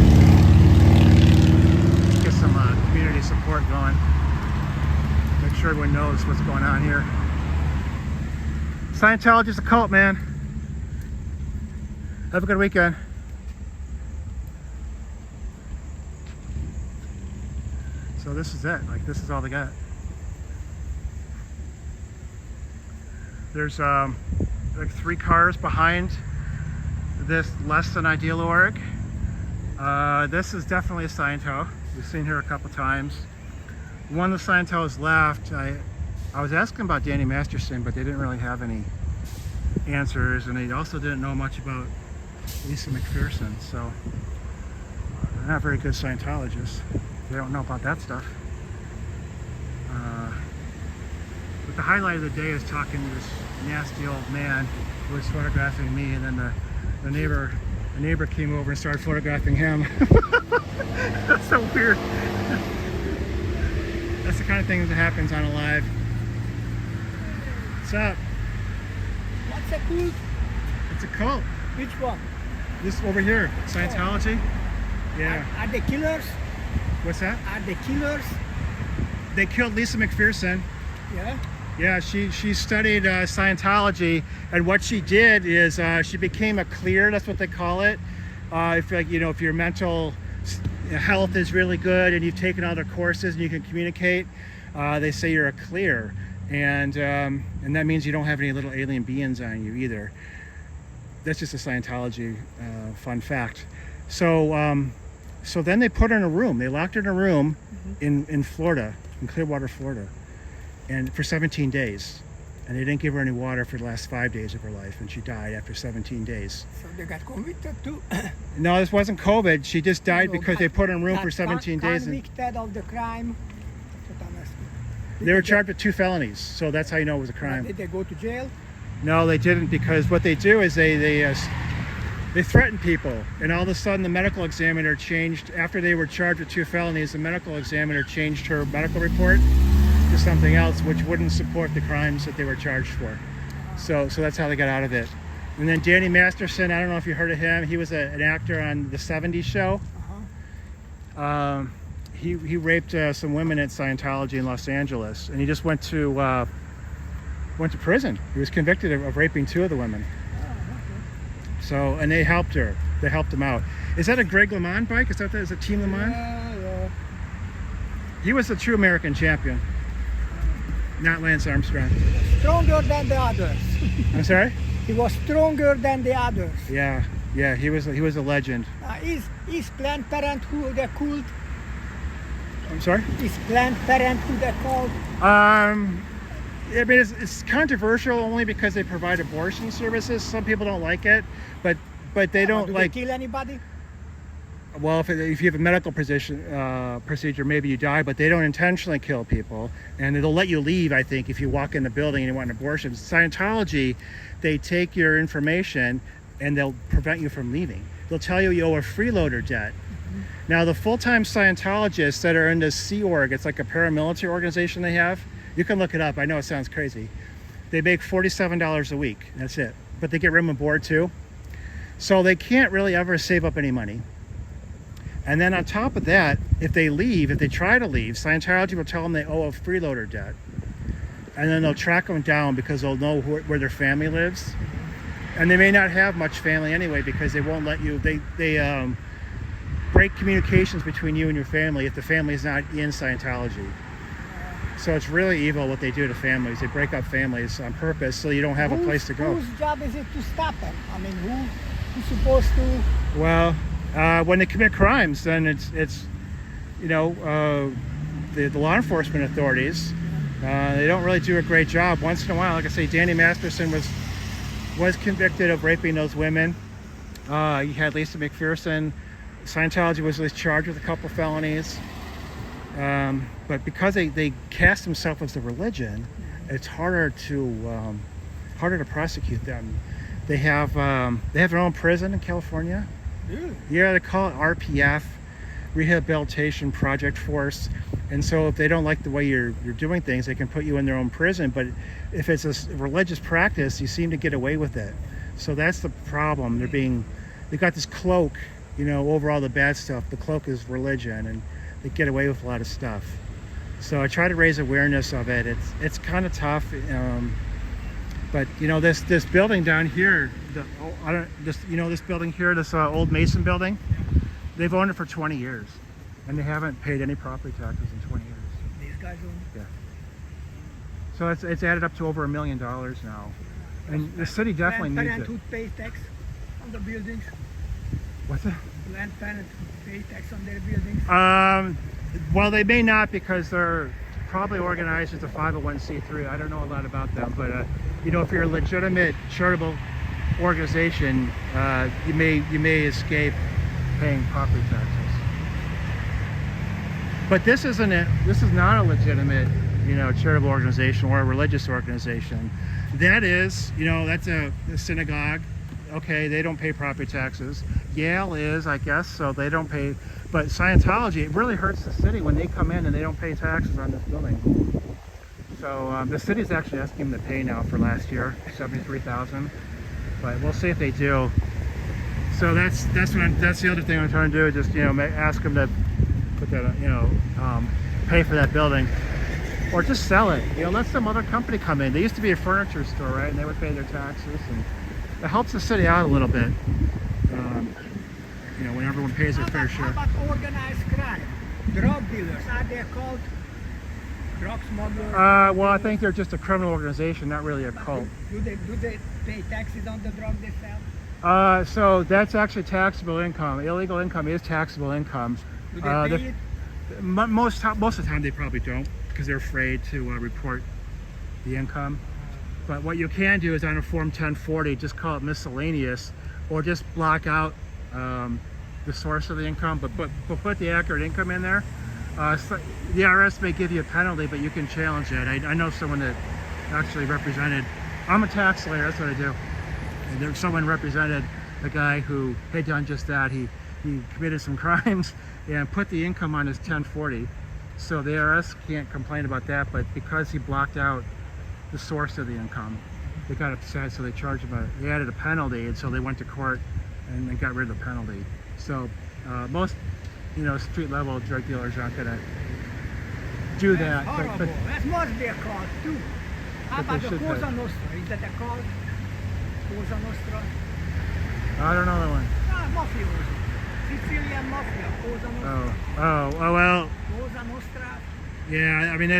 Get some community support going. Make sure everyone knows what's going on here. Scientology is a cult, man. Have a good weekend. So this is it. Like, this is all they got. There's like 3 cars behind this less than ideal org. This is definitely a Sciento. We've seen her a couple times. One of the Scientos left. I was asking about Danny Masterson, but they didn't really have any answers, and they also didn't know much about Lisa McPherson, so they're not very good Scientologists. They don't know about that stuff. But the highlight of the day is talking to this nasty old man who was photographing me, and then the neighbor came over and started photographing him. That's so weird. That's the kind of thing that happens on a live. What's up? What's a cult? It's a cult. Which one? This over here, Scientology. Yeah. Are they killers? What's that? Are they killers? They killed Lisa McPherson. Yeah. Yeah, she studied Scientology, and what she did is she became a clear. That's what they call it. If if your mental health is really good and you've taken all their courses and you can communicate, they say you're a clear, and that means you don't have any little alien beings on you either. That's just a Scientology fun fact. So so then they put her in a room. They locked her in a room in Florida, in Clearwater, Florida, and for 17 days. And they didn't give her any water for the last 5 days of her life, and she died after 17 days. So they got convicted too. No, this wasn't COVID. She just died because they put her in a room for 17 days. Convicted of the crime. They were charged with 2 felonies, so that's how you know it was a crime. Did they go to jail? No, they didn't, because what they do is they threaten people, and all of a sudden the medical examiner changed. After they were charged with 2 felonies, the medical examiner changed her medical report to something else which wouldn't support the crimes that they were charged for. So that's how they got out of it. And then Danny Masterson, I don't know if you heard of him. He was an actor on the 70s show. He raped some women at Scientology in Los Angeles, and he just went to prison. He was convicted of raping 2 of the women. So, and they helped her. They helped him out. Is that a Greg LeMond bike? Is a Team LeMond? Yeah. He was a true American champion, not Lance Armstrong. Stronger than the others. I'm sorry? He was stronger than the others. Yeah, he was a legend. Is Planned Parenthood a cult? I'm sorry? Is Planned Parenthood a cult? I mean, it's controversial only because they provide abortion services. Some people don't like it, but they don't Do like. they kill anybody? well, if you have a medical procedure, maybe you die, but they don't intentionally kill people, and they'll let you leave, I think, if you walk in the building and you want an abortion. Scientology, they take your information and they'll prevent you from leaving. They'll tell you owe a freeloader debt. Now, the full-time Scientologists that are in this Sea Org, it's like a paramilitary organization they have. You can look it up. I know it sounds crazy. They make $47 a week. That's it. But they get room and board too. So they can't really ever save up any money. And then on top of that, if they try to leave, Scientology will tell them they owe a freeloader debt. And then they'll track them down because they'll know where their family lives. And they may not have much family anyway because they won't let you, they break communications between you and your family if the family is not in Scientology. So it's really evil what they do to families. They break up families on purpose so you don't have a place to go. Whose job is it to stop them? I mean, who's supposed to? Well, when they commit crimes, then it's the law enforcement authorities. They don't really do a great job. Once in a while, like I say, Danny Masterson was convicted of raping those women. You had Lisa McPherson. Scientology was at least charged with a couple felonies. But because they cast themselves as a religion, it's harder to prosecute them. They have their own prison in California. Really? Yeah, they call it RPF, Rehabilitation Project Force. And so if they don't like the way you're doing things, they can put you in their own prison. But if it's a religious practice, you seem to get away with it. So that's the problem. They've got this cloak, over all the bad stuff. The cloak is religion, and they get away with a lot of stuff. So I try to raise awareness of it. It's kind of tough, but this building down here, this building here, this old Mason building, they've owned it for 20 years, and they haven't paid any property taxes in 20 years. These guys own. Yeah. So it's added up to over $1 million now, and the city definitely Planned needs it. Parenthood pays tax on the buildings. What's that? Planned Parenthood pays tax on their buildings. Well, they may not because they're probably organized as a 501c3. I don't know a lot about them, but if you're a legitimate charitable organization, you may escape paying property taxes. But this is not a legitimate, charitable organization or a religious organization. That is, that's a synagogue. Okay, they don't pay property taxes. Yale is, I guess, so they don't pay. But Scientology, it really hurts the city when they come in and they don't pay taxes on this building. So the city's actually asking them to pay now for last year, $73,000. But we'll see if they do. So that's the other thing I'm trying to do. Just ask them to put that, pay for that building, or just sell it. Let some other company come in. They used to be a furniture store, right? And they would pay their taxes, and it helps the city out a little bit. When everyone pays their fair share. How about organized crime? Drug dealers, are they called drug smugglers? Well, I think they're just a criminal organization, not really a cult. Do they pay taxes on the drug they sell? So that's actually taxable income. Illegal income is taxable income. Do they pay it? Most of the time they probably don't because they're afraid to report the income. But what you can do is on a Form 1040, just call it miscellaneous, or just block out the source of the income, but put the accurate income in there. So the IRS may give you a penalty, but you can challenge it. I know someone that actually represented, I'm a tax lawyer, that's what I do. And there someone represented a guy who had done just that. He committed some crimes and put the income on his 1040. So the IRS can't complain about that, but because he blocked out the source of the income, they got upset, so they charged him they added a penalty, and so they went to court and they got rid of the penalty. So most street level drug dealers aren't gonna do that. That's horrible. That must be a cause too. How about the Cosa Nostra? Is that a cause? Cosa Nostra? I don't know that one. Mafiosi. Sicilian mafia. Cosa Nostra. Oh well. Cosa Nostra. Yeah, I mean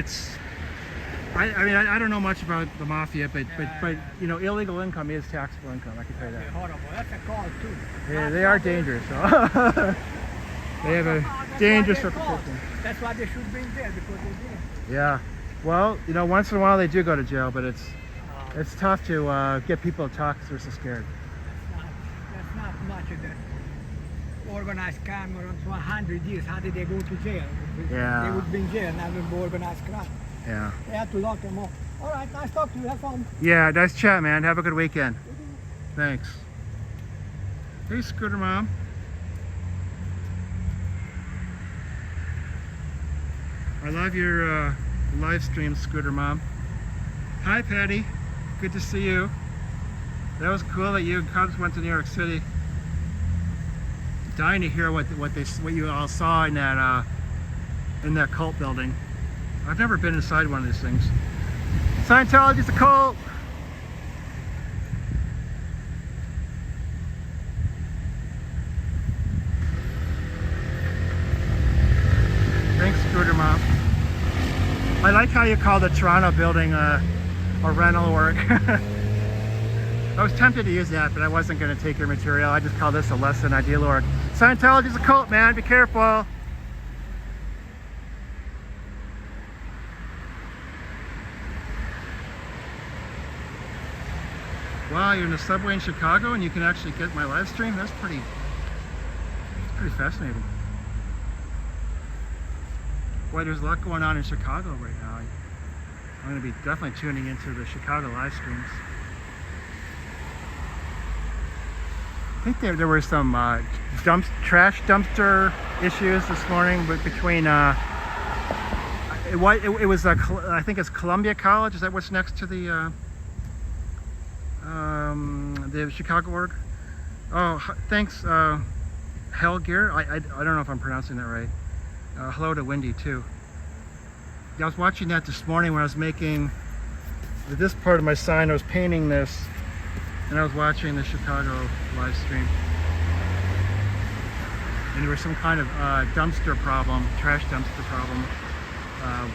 I don't know much about the mafia, but illegal income is taxable income. I can tell you that. Horrible. That's a cause too. Yeah, they are dangerous. So. They have a dangerous reputation. That's why they should be in jail, because they're there. Yeah. Well, once in a while they do go to jail, but it's tough to get people to talk because they're so scared. That's not much of that. organized crime around 100 years. How did they go to jail? Yeah. They would be in jail, never be organized crime. Yeah. They had to lock them up. All right, nice talk to you. Have fun. Yeah, nice chat, man. Have a good weekend. Thanks. Hey, Scooter Mom. I love your live stream, Scooter Mom. Hi, Patty. Good to see you. That was cool that you and Cubs went to New York City. Dying to hear what you all saw in that cult building. I've never been inside one of these things. Scientology's a cult. Thanks, Scooter Mom. I like how you call the Toronto building a rental work. I was tempted to use that, but I wasn't going to take your material. I just call this a less than ideal org. Scientology's a cult, man. Be careful. Wow, you're in the subway in Chicago and you can actually get my live stream? That's pretty fascinating. Boy, there's a lot going on in Chicago right now. I'm going to be definitely tuning into the Chicago live streams. I think there were some trash dumpster issues this morning between it was I think it's Columbia College. Is that what's next to the Chicago org? Oh, thanks, Helgear. I don't know if I'm pronouncing that right. Hello to Wendy too. Yeah, I was watching that this morning when I was making this part of my sign. I was painting this, and I was watching the Chicago live stream. And there was some kind of dumpster problem, trash dumpster problem. I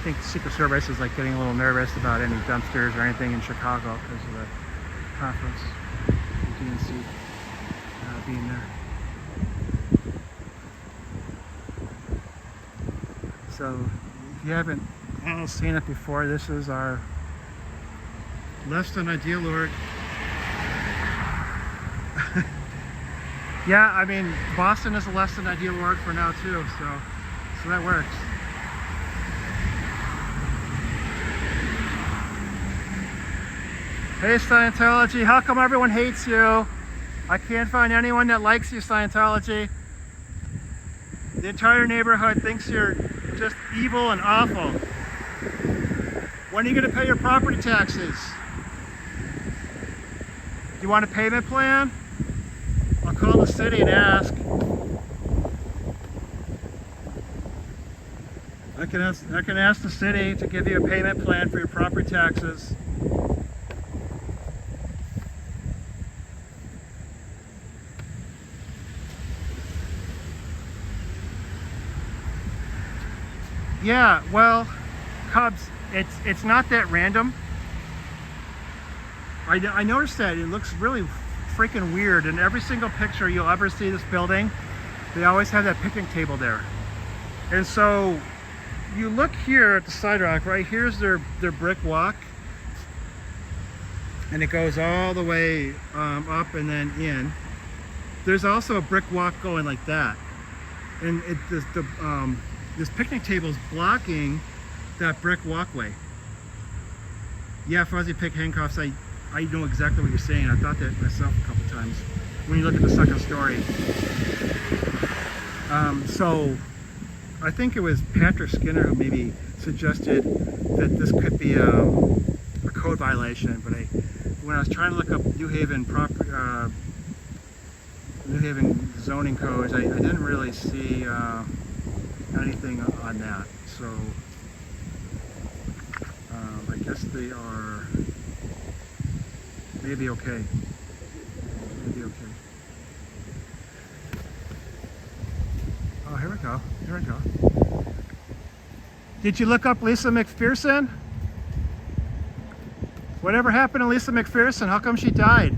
think Secret Service is like getting a little nervous about any dumpsters or anything in Chicago because of the conference, the DNC being there. So if you haven't seen it before, this is our less than ideal org. Yeah, I mean, Boston is a less than ideal org for now too, so that works. Hey Scientology, how come everyone hates you? I can't find anyone that likes you, Scientology. The entire neighborhood thinks you're just evil and awful. When are you going to pay your property taxes? You want a payment plan? I'll call the city and ask. I can ask the city to give you a payment plan for your property taxes. Yeah, well, Cubs, it's not that random. I noticed that it looks really freaking weird. In every single picture you'll ever see this building, they always have that picnic table there. And so you look here at the sidewalk, right? Here's their brick walk, and it goes all the way up and then in. There's also a brick walk going like that, and this picnic table is blocking that brick walkway. Yeah, Fuzzy Pig Handcuffs, I know exactly what you're saying. I thought that myself a couple times when you look at the second story. So I think it was Patrick Skinner who maybe suggested that this could be a code violation, but when I was trying to look up New Haven zoning codes, I didn't really see anything on that, so I guess they are maybe okay. Maybe okay. Oh, here we go. Here we go. Did you look up Lisa McPherson? Whatever happened to Lisa McPherson? How come she died?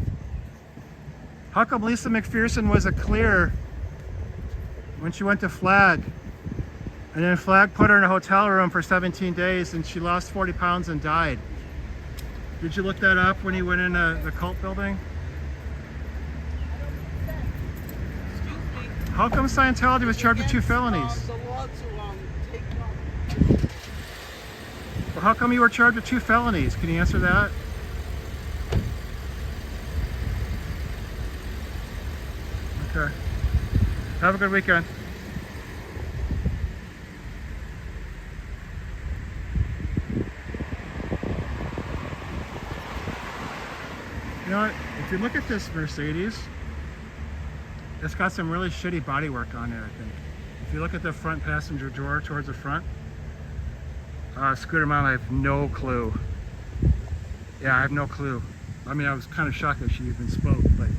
How come Lisa McPherson was a clear when she went to Flag? And then Flag put her in a hotel room for 17 days and she lost 40 pounds and died. Did you look that up when you went in the cult building? How come Scientology was charged with 2 felonies? The law to take Well, how come you were charged with 2 felonies? Can you answer that? Okay. Have a good weekend. You know what? If you look at this Mercedes, it's got some really shitty bodywork on it, I think. If you look at the front passenger door towards the front, Scooter Mom, I have no clue. Yeah, I have no clue. I mean, I was kind of shocked that she even spoke, but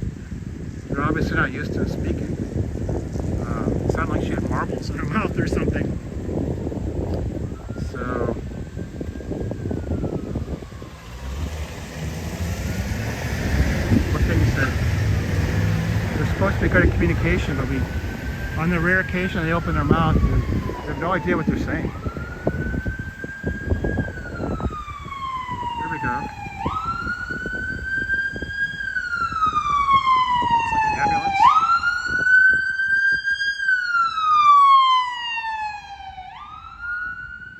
they're obviously not used to speaking. It sounded like she had marbles in her mouth or something. So, what can you say? They're supposed to be good at communication, but on the rare occasion they open their mouth, they have no idea what they're saying. Here we go. It's like an ambulance.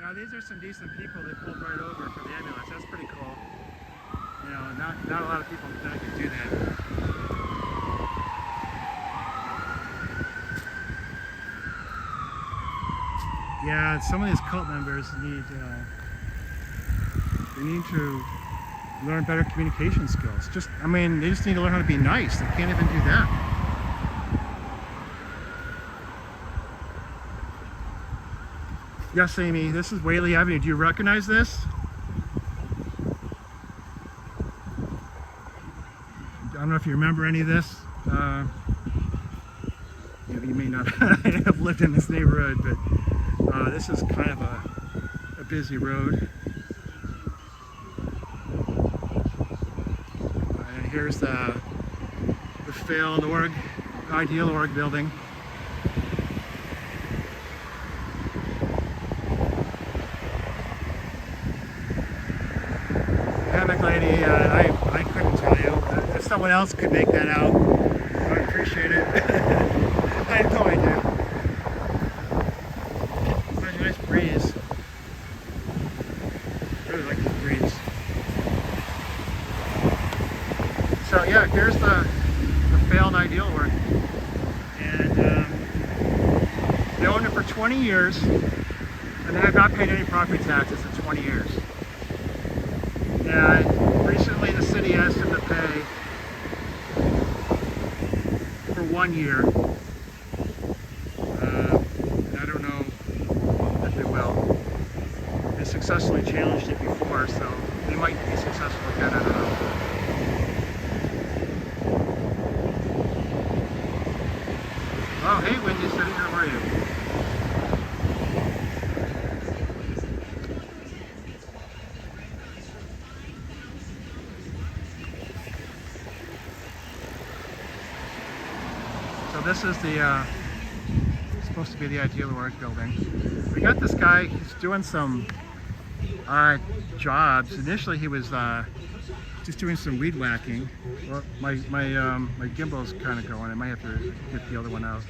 Now these are some decent people. They pulled right over for the ambulance. That's pretty cool. You know, not a lot of people that can do that. Yeah, some of these cult members need to learn better communication skills. I mean, they just need to learn how to be nice. They can't even do that. Yes, Amy, this is Whaley Avenue. Do you recognize this? I don't know if you remember any of this. You may not have lived in this neighborhood, but this is kind of a busy road. And here's the failed org, ideal org building. Hammock lady, I couldn't tell you. If someone else could make that out, I'd appreciate it. I have no idea. Nice breeze. Really like this breeze. So yeah, here's the failed ideal work, and they owned it for 20 years, and they have not paid any property taxes in 20 years. And recently, the city asked them to pay for 1 year. Successfully challenged it before, so they might be successful again. I don't know. Oh, hey, Wendy, City, how are you? So this is the supposed to be the ideal work building. We got this guy. He's doing some jobs. Initially he was just doing some weed whacking. Well, my gimbal's kind of going. I might have to get the other one out.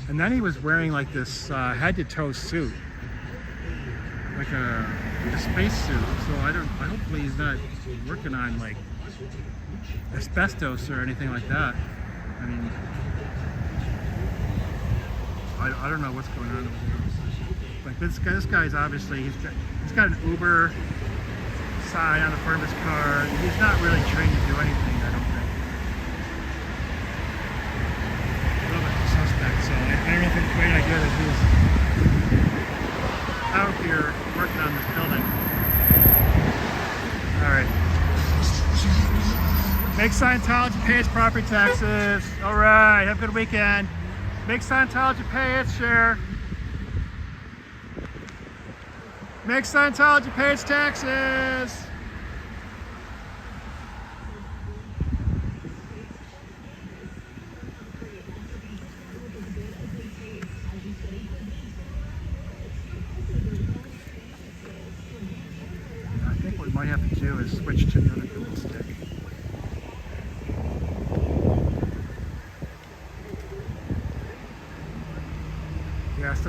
And then he was wearing like this head-to-toe suit, like a space suit. So hopefully he's not working on like asbestos or anything like that. I mean, I don't know what's going on over there. But this guy's obviously, he's got an Uber sign on the front of his car. He's not really trained to do anything, I don't think. A little bit suspect, so I don't know if it's a great idea that he's out here working on this building. Alright. Make Scientology pay its property taxes. Alright, have a good weekend. Make Scientology pay its share. Make Scientology pay its taxes. I think what we might have to do is switch to the other dual stick.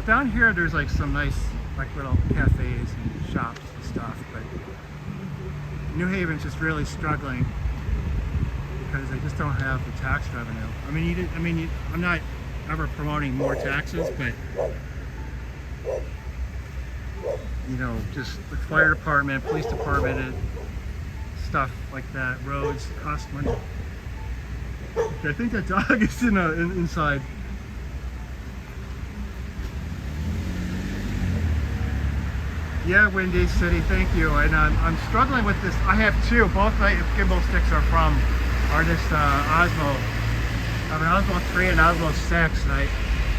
down here there's like some nice like little cafes and shops and stuff, but New Haven's just really struggling because they just don't have the tax revenue. I'm not ever promoting more taxes, but you know, just the fire department, police department, stuff like that, roads cost money. Okay, I think that dog is inside. Yeah, Windy City, thank you. And I'm struggling with this. I have two. Both my gimbal sticks are from artist Osmo. I have an Osmo 3 and Osmo 6. And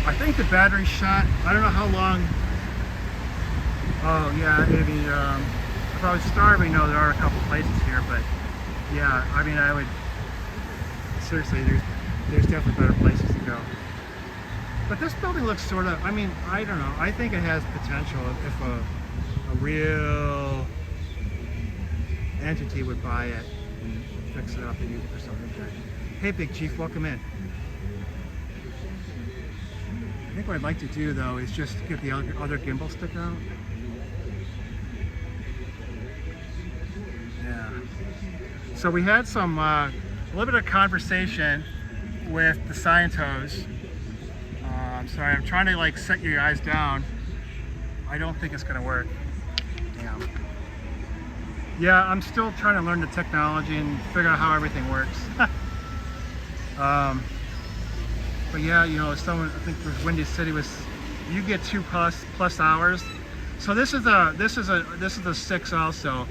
I think the battery's shot. I don't know how long. Oh yeah, maybe. If I was starving, no, there are a couple places here, but yeah, I mean, I would seriously. There's definitely better places to go. But this building looks sort of. I mean, I don't know. I think it has potential if a real entity would buy it and fix it up and use it for something good. Hey, Big Chief, welcome in. I think what I'd like to do though is just get the other gimbal stick out. Yeah. So we had some a little bit of conversation with the scientos. I'm sorry, I'm trying to like set you guys down. I don't think it's gonna work. Yeah, I'm still trying to learn the technology and figure out how everything works. But yeah, you know, I think with Windy City you get 2+ hours. So this is a 6 also,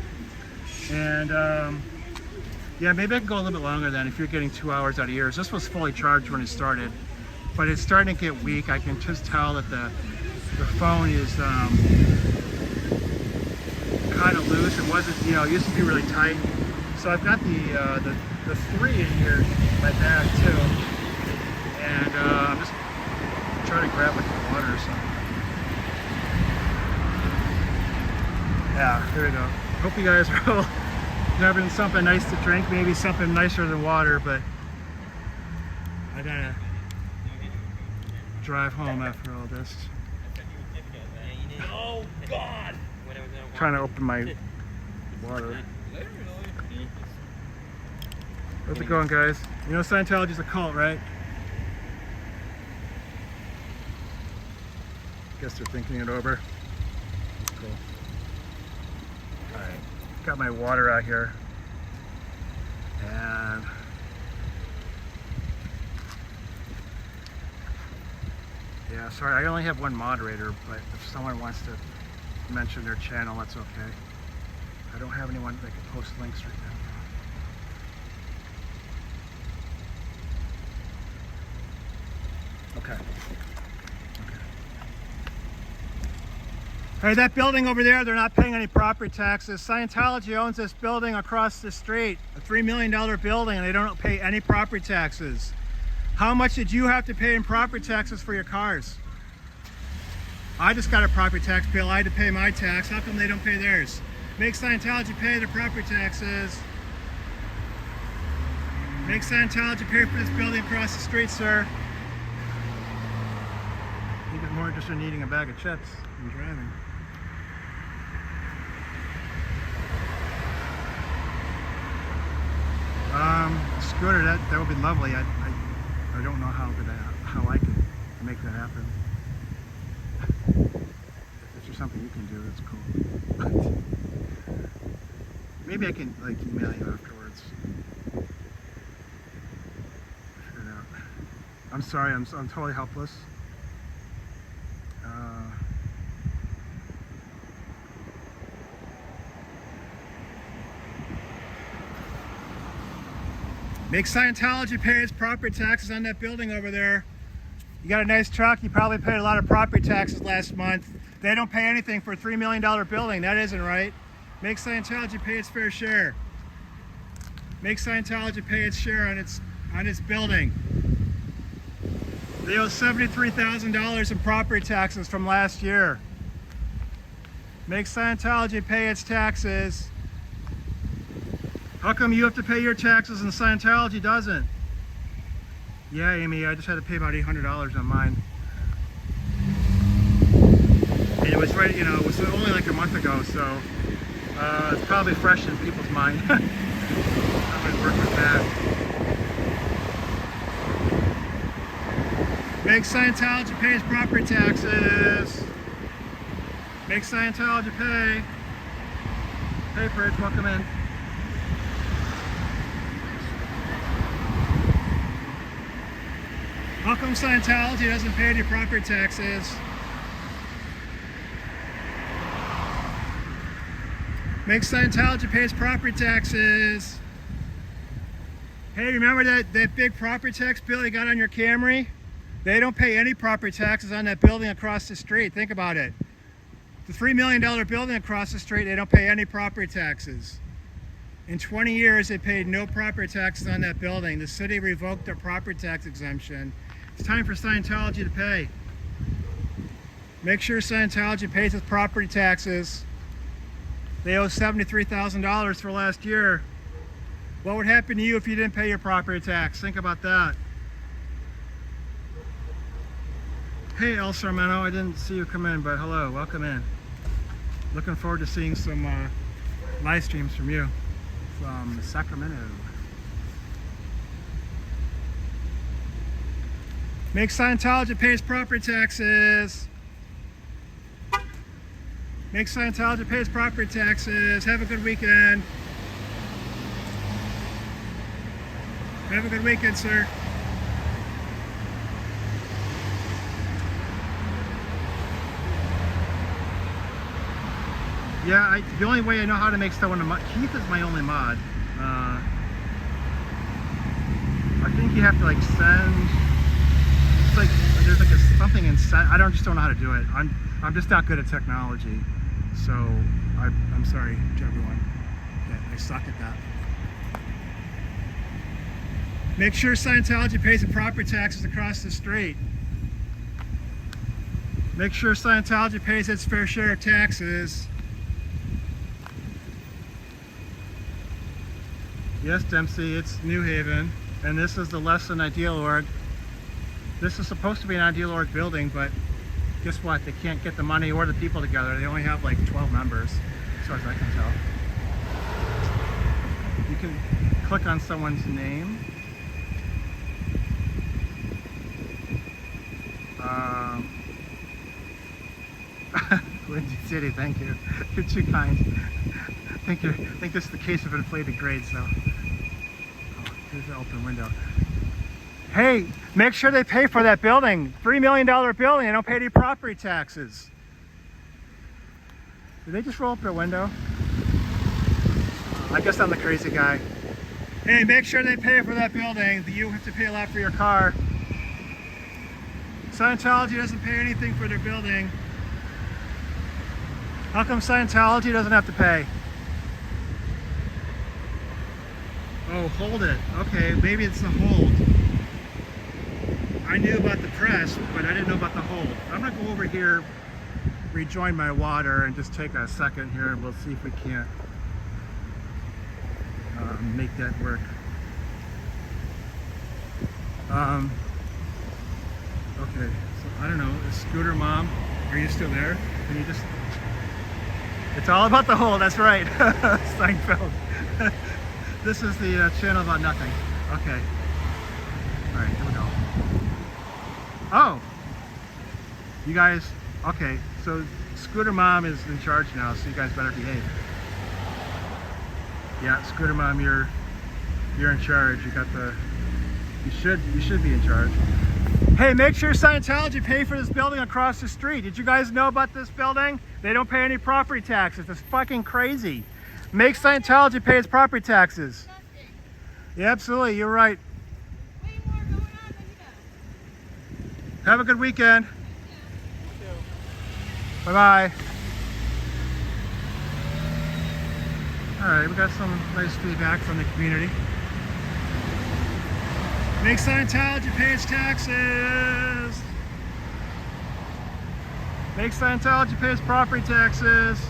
and yeah, maybe I can go a little bit longer then if you're getting 2 hours out of yours. This was fully charged when it started, but it's starting to get weak. I can just tell that the phone is kind of loose. It wasn't, you know, it used to be really tight. So I've got the 3 in here in my bag too, and I'm just trying to grab like the water or something. Yeah, there we go. Hope you guys are all having something nice to drink, maybe something nicer than water, but I gotta drive home after all this. Oh God! Trying to open my water. How's it going, guys? You know Scientology's a cult, right? Guess they're thinking it over. Cool. Alright. Got my water out here. And yeah, sorry, I only have one moderator, but if someone wants to mention their channel, that's okay. I don't have anyone that can post links right now. Okay. Hey, that building over there, they're not paying any property taxes. Scientology owns this building across the street, a $3 million building, and they don't pay any property taxes. How much did you have to pay in property taxes for your cars? I just got a property tax bill. I had to pay my tax. How come they don't pay theirs? Make Scientology pay their property taxes. Make Scientology pay for this building across the street, sir. You get more interested in eating a bag of chips than driving. Scooter, that would be lovely. I don't know how I can make that happen. If there's something you can do, that's cool. Maybe I can like email you afterwards. Figure it out. I'm sorry, I'm totally helpless. Make Scientology pay its property taxes on that building over there. You got a nice truck, you probably paid a lot of property taxes last month. They don't pay anything for a $3 million building. That isn't right. Make Scientology pay its fair share. Make Scientology pay its share on its building. They owe $73,000 in property taxes from last year. Make Scientology pay its taxes. How come you have to pay your taxes and Scientology doesn't? Yeah, Amy, I just had to pay about $800 on mine. And it was right, you know, it was only like a month ago, so it's probably fresh in people's mind. How I work with that. Make Scientology pay its property taxes. Make Scientology pay. Hey, Fred, welcome in. How come Scientology doesn't pay any property taxes? Make Scientology pay its property taxes. Hey, remember that big property tax bill you got on your Camry? They don't pay any property taxes on that building across the street. Think about it. The $3 million building across the street, they don't pay any property taxes. In 20 years, they paid no property taxes on that building. The city revoked their property tax exemption. It's time for Scientology to pay. Make sure Scientology pays its property taxes. They owe $73,000 for last year. What would happen to you if you didn't pay your property tax? Think about that. Hey, El Sarmento, I didn't see you come in, but hello, welcome in. Looking forward to seeing some live streams from you from Sacramento. Make Scientology pay its property taxes. Make Scientology pay its property taxes. Have a good weekend. Have a good weekend, sir. Yeah, the only way I know how to make someone a mod, Keith is my only mod. I think you have to like send. It's like there's like something in send. I just don't know how to do it. I'm just not good at technology, so I'm sorry to everyone that I suck at that. Make sure Scientology pays the property taxes across the street. Make sure Scientology pays its fair share of taxes. Yes, Dempsey, it's New Haven, and this is the Less Than Ideal Org. This is supposed to be an Ideal Org building, but guess what? They can't get the money or the people together. They only have like 12 members, as far as I can tell. You can click on someone's name. Windy City, thank you. You're too kind. I think this is the case of inflated grades, though. Oh, here's the open window. Hey, make sure they pay for that building. $3 million building, they don't pay any property taxes. Did they just roll up their window? I guess I'm the crazy guy. Hey, make sure they pay for that building. You have to pay a lot for your car. Scientology doesn't pay anything for their building. How come Scientology doesn't have to pay? Oh, hold it. Okay, maybe it's the hold. I knew about the press, but I didn't know about the hold. I'm gonna go over here, rejoin my water, and just take a second here, and we'll see if we can't make that work. Okay, so I don't know, Scooter Mom, are you still there? Can you just... It's all about the hold, that's right. Seinfeld. This is the channel about nothing. Okay. Alright, here we go. Oh! You guys, okay, so Scooter Mom is in charge now, so you guys better behave. Yeah, Scooter Mom, you're in charge. You got the... You should be in charge. Hey, make sure Scientology pay for this building across the street. Did you guys know about this building? They don't pay any property taxes. It's fucking crazy. Make Scientology pay its property taxes. Yeah, absolutely. You're right. Way more going on than you know. Have a good weekend. Bye-bye. All right, we got some nice feedback from the community. Make Scientology pay its taxes. Make Scientology pay its property taxes.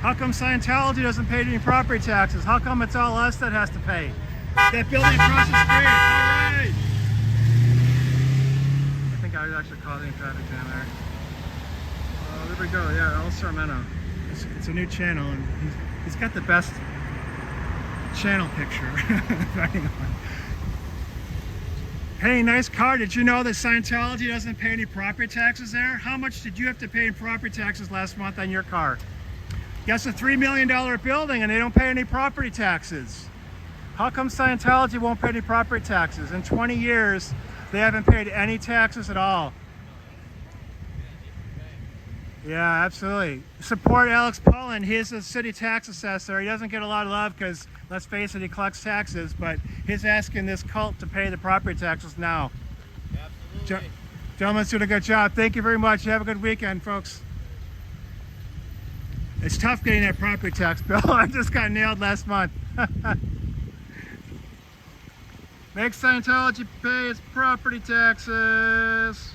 How come Scientology doesn't pay any property taxes? How come it's all us that has to pay? That building across the street. All right. I think I was actually causing a traffic jam there. Oh, there we go. Yeah, El Sarmento. It's a new channel, and he's got the best channel picture. Hey, nice car. Did you know that Scientology doesn't pay any property taxes there? How much did you have to pay in property taxes last month on your car? Yes, a $3 million building, and they don't pay any property taxes. How come Scientology won't pay any property taxes? In 20 years, they haven't paid any taxes at all. Yeah, absolutely. Support Alex Pullen. He's a city tax assessor. He doesn't get a lot of love because, let's face it, he collects taxes, but he's asking this cult to pay the property taxes now. Absolutely. Gentlemen's doing a good job. Thank you very much. You have a good weekend, folks. It's tough getting that property tax bill. I just got nailed last month. Make Scientology pay its property taxes.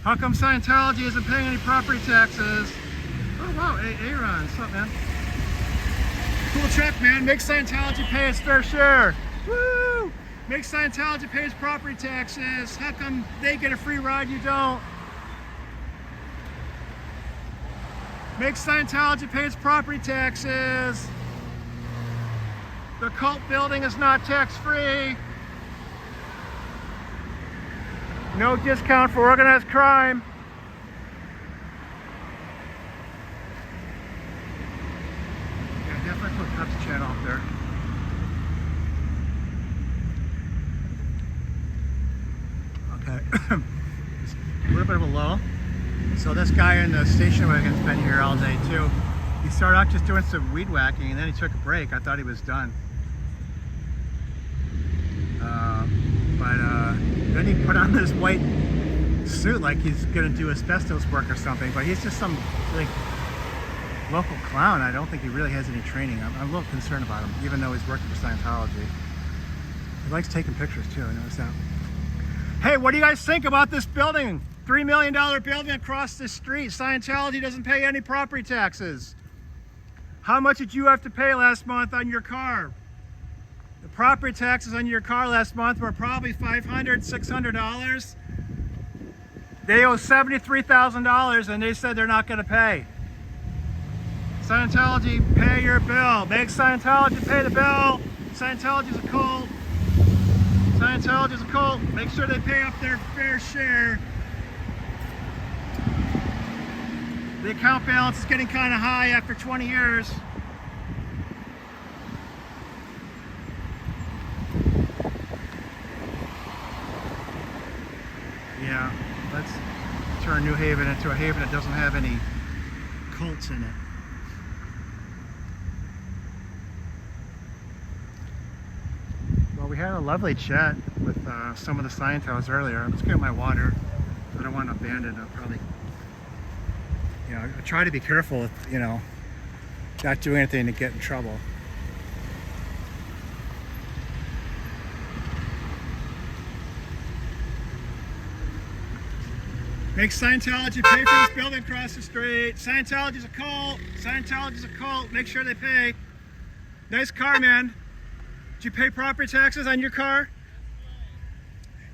How come Scientology isn't paying any property taxes? Oh wow, Aaron, what's up, man? Cool truck, man. Make Scientology pay its fair share. Woo! Make Scientology pay its property taxes. How come they get a free ride, you don't? Make Scientology pay its property taxes. The cult building is not tax-free. No discount for organized crime. Yeah, definitely put Pep's channel up there. Okay. A little bit of a lull. So this guy in the station wagon's been here all day too. He started out just doing some weed whacking, and then he took a break. I thought he was done. Then he put on this white suit like he's gonna do asbestos work or something, but he's just some like local clown. I don't think he really has any training. I'm a little concerned about him, even though he's working for Scientology. He likes taking pictures too, I noticed that. Hey, what do you guys think about this building? $3 million building across the street. Scientology doesn't pay any property taxes. How much did you have to pay last month on your car? The property taxes on your car last month were probably $500, $600. They owe $73,000 and they said they're not going to pay. Scientology, pay your bill. Make Scientology pay the bill. Scientology's a cult. Scientology's a cult. Make sure they pay up their fair share. The account balance is getting kind of high after 20 years. Yeah, let's turn New Haven into a haven that doesn't have any cults in it. Well, we had a lovely chat with some of the scientos earlier. Let's get my water. I don't want to abandon it. I'll probably, I try to be careful with, not doing anything to get in trouble. Make Scientology pay for this building across the street. Scientology's a cult. Scientology's a cult. Make sure they pay. Nice car, man. Did you pay property taxes on your car?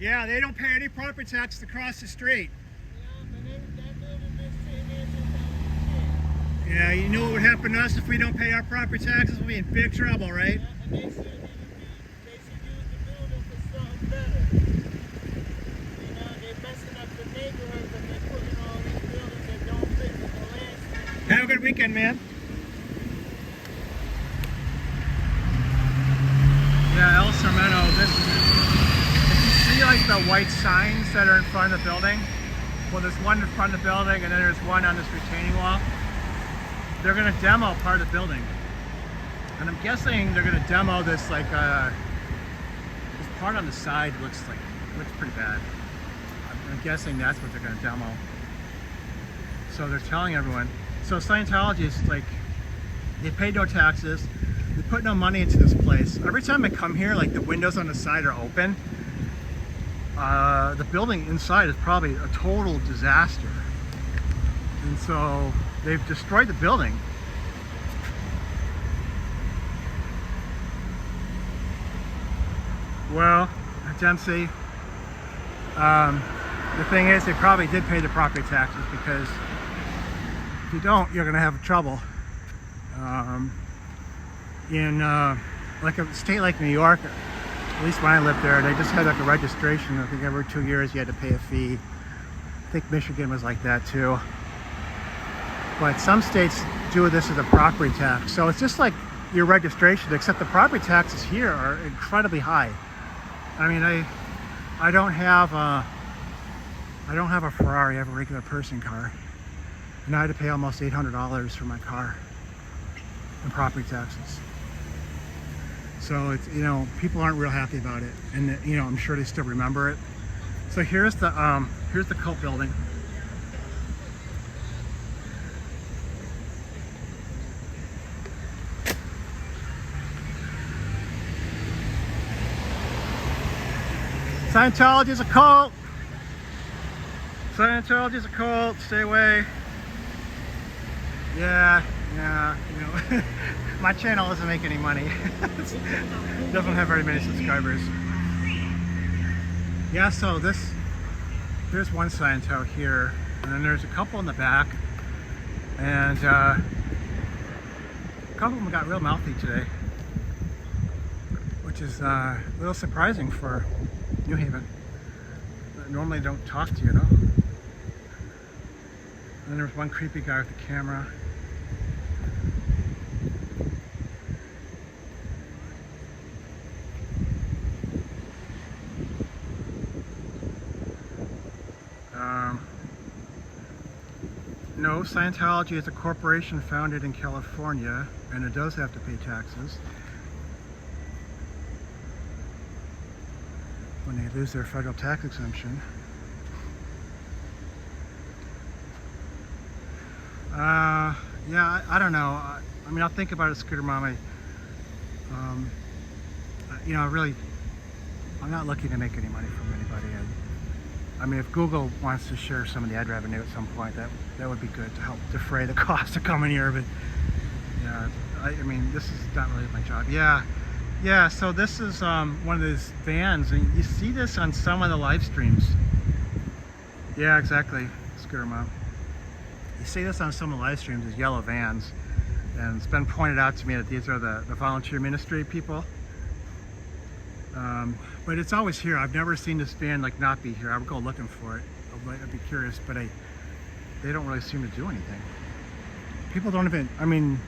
Yeah, they don't pay any property taxes across the street. Yeah, you know what would happen to us if we don't pay our property taxes? We'll be in big trouble, right? They should use the building for something better. They're messing up the neighborhoods and they're putting all these buildings that don't fit with the landscape. Have a good weekend, man. Yeah, El Sarmento, if you see like the white signs that are in front of the building, well, there's one in front of the building and then there's one on this retaining wall. They're going to demo part of the building. And I'm guessing they're going to demo this this part on the side looks pretty bad. I'm guessing that's what they're going to demo. So they're telling everyone. So Scientology is they pay no taxes. They put no money into this place. Every time I come here, the windows on the side are open. The building inside is probably a total disaster. And so they've destroyed the building. Well, Dempsey, the thing is they probably did pay the property taxes because If you don't, you're going to have trouble. In like a state like New York, at least when I lived there, they just had like a registration. I think every 2 years you had to pay a fee. I think Michigan was like that too. But some states do this as a property tax. So it's just like your registration, except the property taxes here are incredibly high. I mean, I don't have a Ferrari. I have a regular person car, and I had to pay almost $800 for my car in property taxes. So it's, you know, people aren't real happy about it, and you know, I'm sure they still remember it. So here's the cult building. Scientology is a cult. Scientology is a cult. Stay away. Yeah, you know, my channel doesn't make any money. Doesn't have very many subscribers. Yeah, so here's one Scientology here, and then there's a couple in the back, and a couple of them got real mouthy today, which is a little surprising for New Haven. Normally they don't talk to you, no? And there was one creepy guy with the camera. No, Scientology is a corporation founded in California, and it does have to pay taxes when they lose their federal tax exemption. Yeah, I don't know. I mean, I'll think about it, Scooter Mama. You know, really, I'm not looking to make any money from anybody. I mean, if Google wants to share some of the ad revenue at some point, that would be good to help defray the cost of coming here. But yeah, I mean, this is not really my job. Yeah. So this is one of those vans, and you see this on some of the live streams. Yeah, exactly, Scooter Mom. You see this on some of the live streams, these yellow vans, and it's been pointed out to me that these are the volunteer ministry people. But it's always here. I've never seen this van like not be here. I would go looking for it. I'd be curious, but they don't really seem to do anything. People don't even, I mean,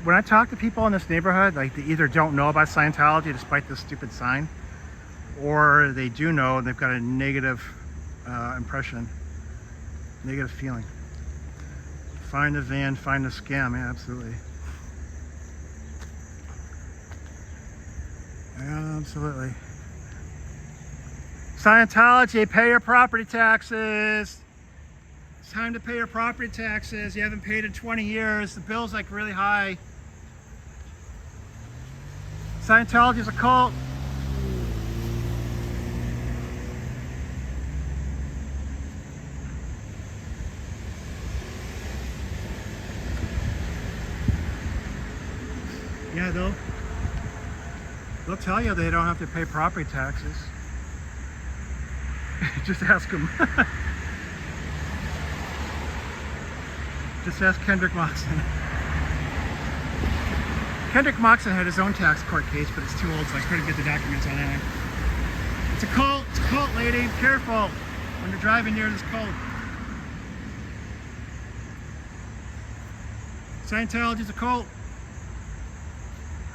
when I talk to people in this neighborhood, like they either don't know about Scientology despite this stupid sign, or they do know and they've got a negative impression, negative feeling. Find the van, find the scam. Yeah, absolutely. Absolutely. Scientology, pay your property taxes. It's time to pay your property taxes. You haven't paid in 20 years. The bill's like really high. Scientology is a cult. Yeah, they'll tell you they don't have to pay property taxes. Just ask them. Just ask Kendrick Moxon. Kendrick Moxon had his own tax court case, but it's too old, so I couldn't get the documents on that. It's a cult. It's a cult, lady. Careful when you're driving near this cult. Scientology's a cult.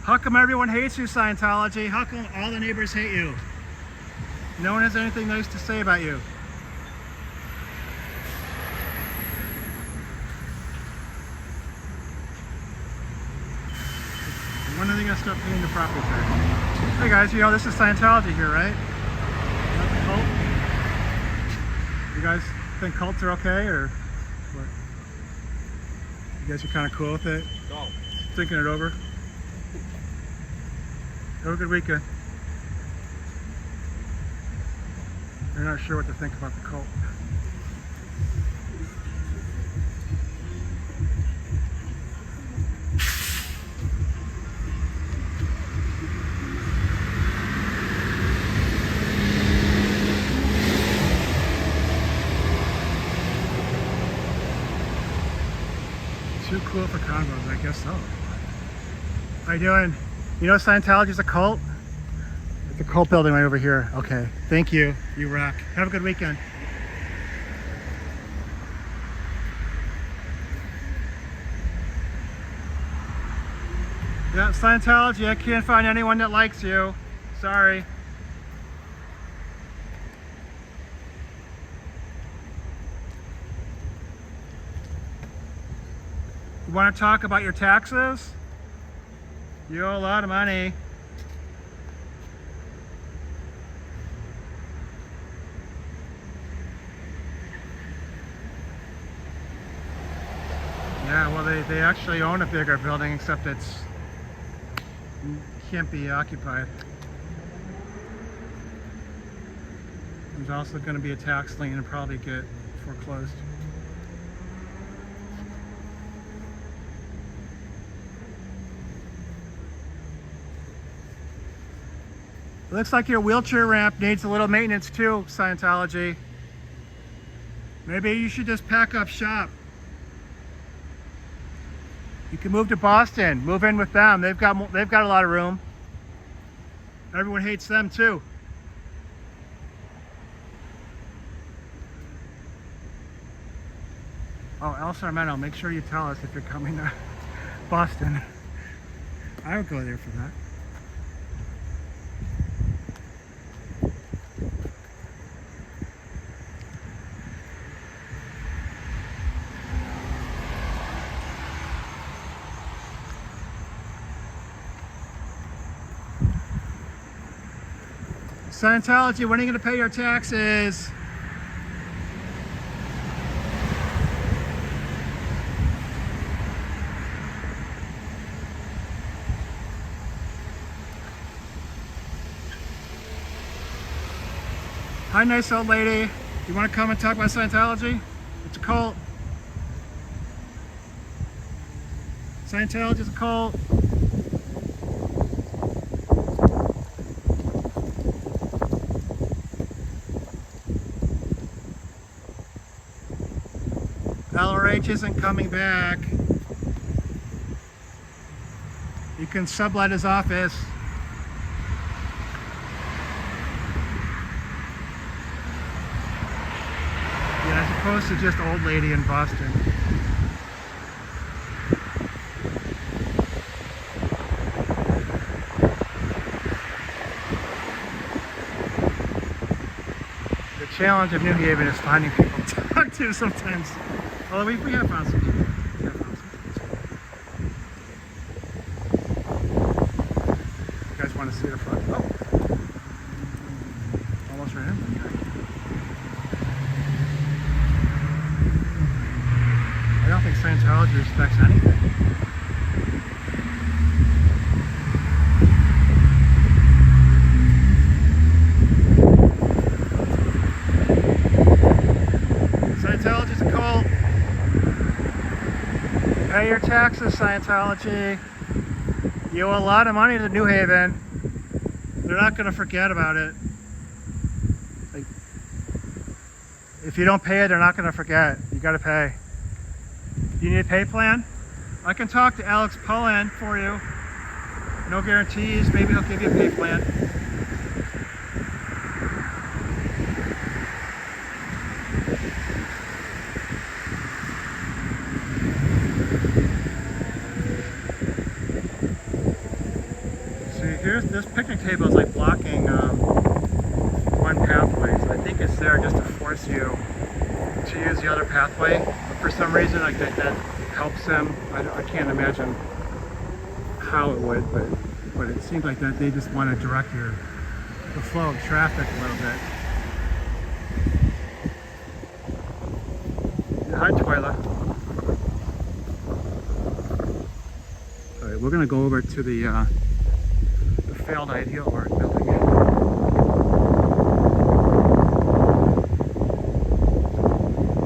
How come everyone hates you, Scientology? How come all the neighbors hate you? No one has anything nice to say about you. When are they going to start paying the property tax? Hey guys, you know this is Scientology here, right? That's a cult? You guys think cults are okay, or what? You guys are kind of cool with it? Go. Thinking it over? Have a good weekend. They're not sure what to think about the cult. cool for convos, I guess so. How you doing? You know Scientology's a cult? It's a cult building right over here. Okay, thank you. You rock. Have a good weekend. Yeah, Scientology, I can't find anyone that likes you. Sorry. You want to talk about your taxes? You owe a lot of money. Yeah, well, they actually own a bigger building, except it's can't be occupied. There's also going to be a tax lien and probably get foreclosed. It looks like your wheelchair ramp needs a little maintenance too, Scientology. Maybe you should just pack up shop. You can move to Boston, move in with them. They've got a lot of room. Everyone hates them too. Oh, El Sarmento, make sure you tell us if you're coming to Boston. I would go there for that. Scientology, when are you going to pay your taxes? Hi, nice old lady. You want to come and talk about Scientology? It's a cult. Scientology's a cult. LRH isn't coming back. You can sublet his office. Yeah, as opposed to just old lady in Boston. The challenge of New Haven is finding people to talk to sometimes. Although we have found some people. You guys want to see the front? Oh! Almost ran into the guy. I don't think Scientology respects anything. Scientology's a cult. Pay your taxes, Scientology. You owe a lot of money to New Haven. They're not going to forget about it. Like, if you don't pay it, they're not going to forget. You got to pay. You need a pay plan? I can talk to Alex Pullen for you. No guarantees. Maybe he'll give you a pay plan. Here's this picnic table is like blocking one pathway, so I think it's there just to force you to use the other pathway. But for some reason, like that helps them. I can't imagine how it would, but it seems like that they just want to direct the flow of traffic a little bit. Hi, Twyla. All right, we're gonna go over to the failed ideal art building.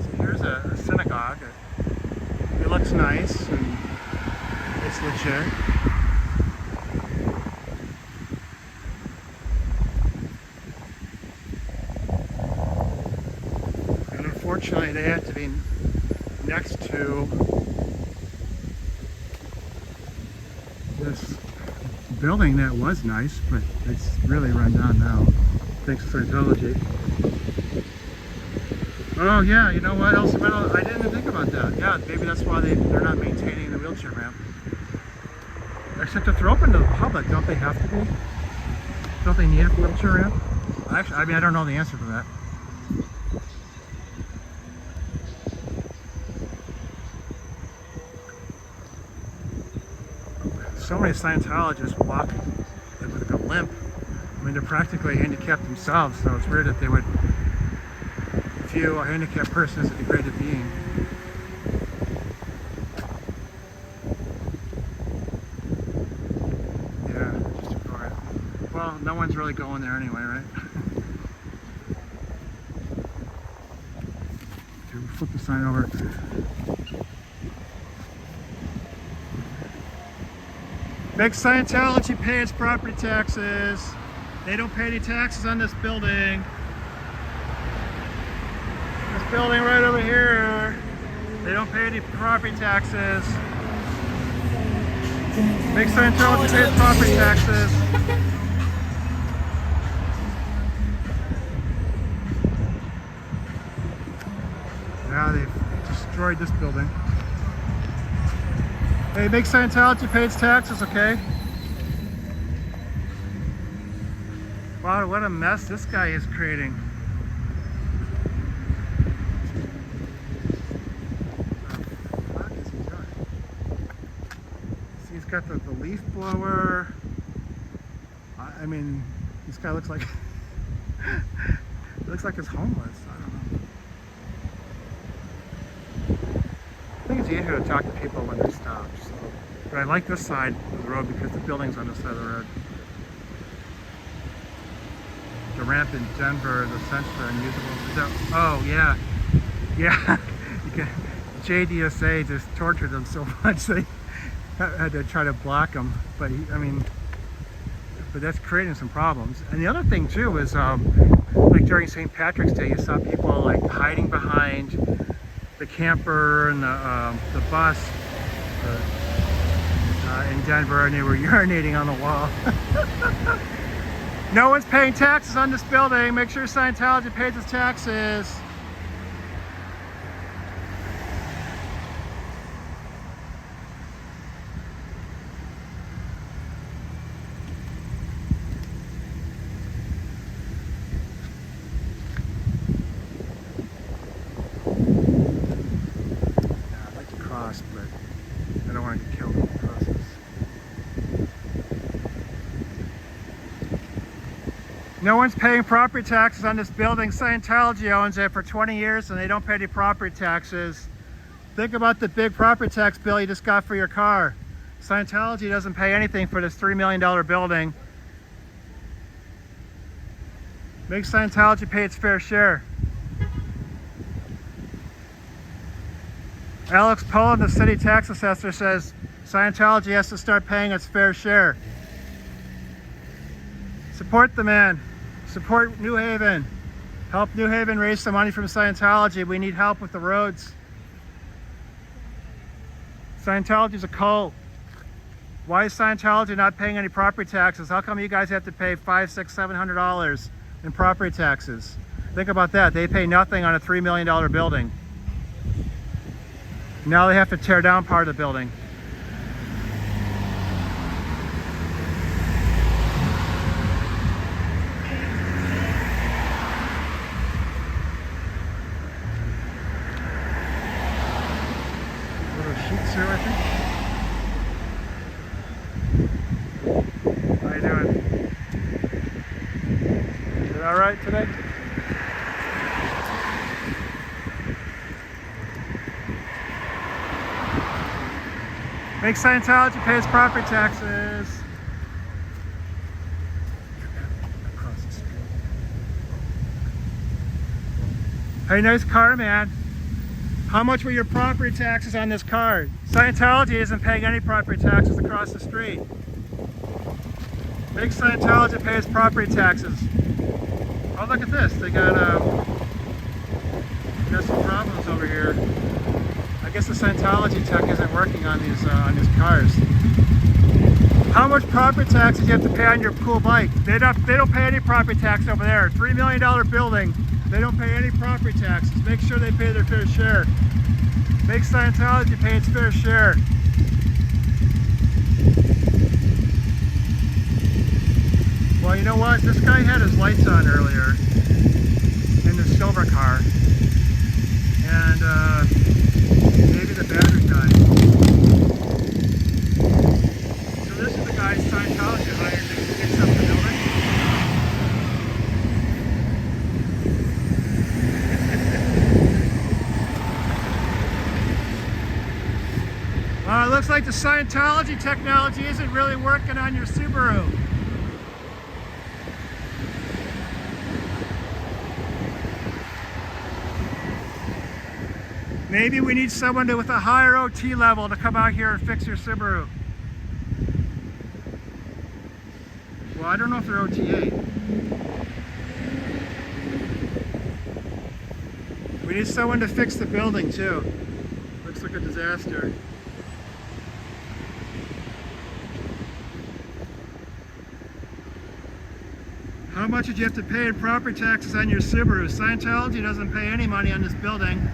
So here's a synagogue. It looks nice and it's legit. And unfortunately they have to be next to this building that was nice, but it's really run down now. Thanks to Scientology. Oh yeah, you know what else? I didn't even think about that. Yeah, maybe that's why they're not maintaining the wheelchair ramp. Except if they're open to the public, don't they have to be? Don't they need a wheelchair ramp? Actually, I mean, I don't know the answer to that. So many Scientologists walk with a limp. I mean, they're practically handicapped themselves, so it's weird that they would view a handicapped person as a degraded being. Yeah, just ignore it. Well, no one's really going there anyway, right? Okay, we'll flip the sign over. Make Scientology pay its property taxes. They don't pay any taxes on this building. This building right over here, they don't pay any property taxes. Make Scientology pay its property taxes. Now they've destroyed this building. Hey, make Scientology pay its taxes, okay? Wow, what a mess this guy is creating. What is he doing? See, he's got the leaf blower. I mean, this guy looks like looks like he's homeless. I don't know. I think it's easier to talk to people when they stop. So. But I like this side of the road because the building's on this side of the road. The ramp in Denver is essentially unusable. Oh yeah, yeah. JDSA just tortured them so much they had to try to block him. But but that's creating some problems. And the other thing too is, like during St. Patrick's Day, you saw people like hiding behind the camper and the bus in Denver, and they were urinating on the wall. No one's paying taxes on this building. Make sure Scientology pays its taxes. I'd like to cross, but I don't want to get killed in the process. No one's paying property taxes on this building. Scientology owns it for 20 years and they don't pay any property taxes. Think about the big property tax bill you just got for your car. Scientology doesn't pay anything for this $3 million building. Make Scientology pay its fair share. Alex Poland, the city tax assessor, says Scientology has to start paying its fair share. Support the man. Support New Haven. Help New Haven raise some money from Scientology. We need help with the roads. Scientology is a cult. Why is Scientology not paying any property taxes? How come you guys have to pay $500, $600, $700 in property taxes? Think about that. They pay nothing on a $3 million building. Now they have to tear down part of the building. Sheets here, I think. How you doing? Is it all right today? Make Scientology pay its property taxes. Across the street. Hey, nice car, man. How much were your property taxes on this car? Scientology isn't paying any property taxes across the street. Make Scientology pay its property taxes. Oh, look at this. They got some problems over here. I guess the Scientology tech isn't working on these cars. much property taxes you have to pay on your cool bike. They don't pay any property tax over there. $3 million building, they don't pay any property taxes. Make sure they pay their fair share. Make Scientology pay its fair share. Well, you know what? This guy had his lights on earlier in the silver car. And maybe the battery died. So this is the guy Scientology hired to fix up the building. It looks like the Scientology technology isn't really working on your Subaru. Maybe we need someone with a higher OT level to come out here and fix your Subaru. Well, I don't know if they're OT8. We need someone to fix the building too. Looks like a disaster. How much did you have to pay in property taxes on your Subaru? Scientology doesn't pay any money on this building.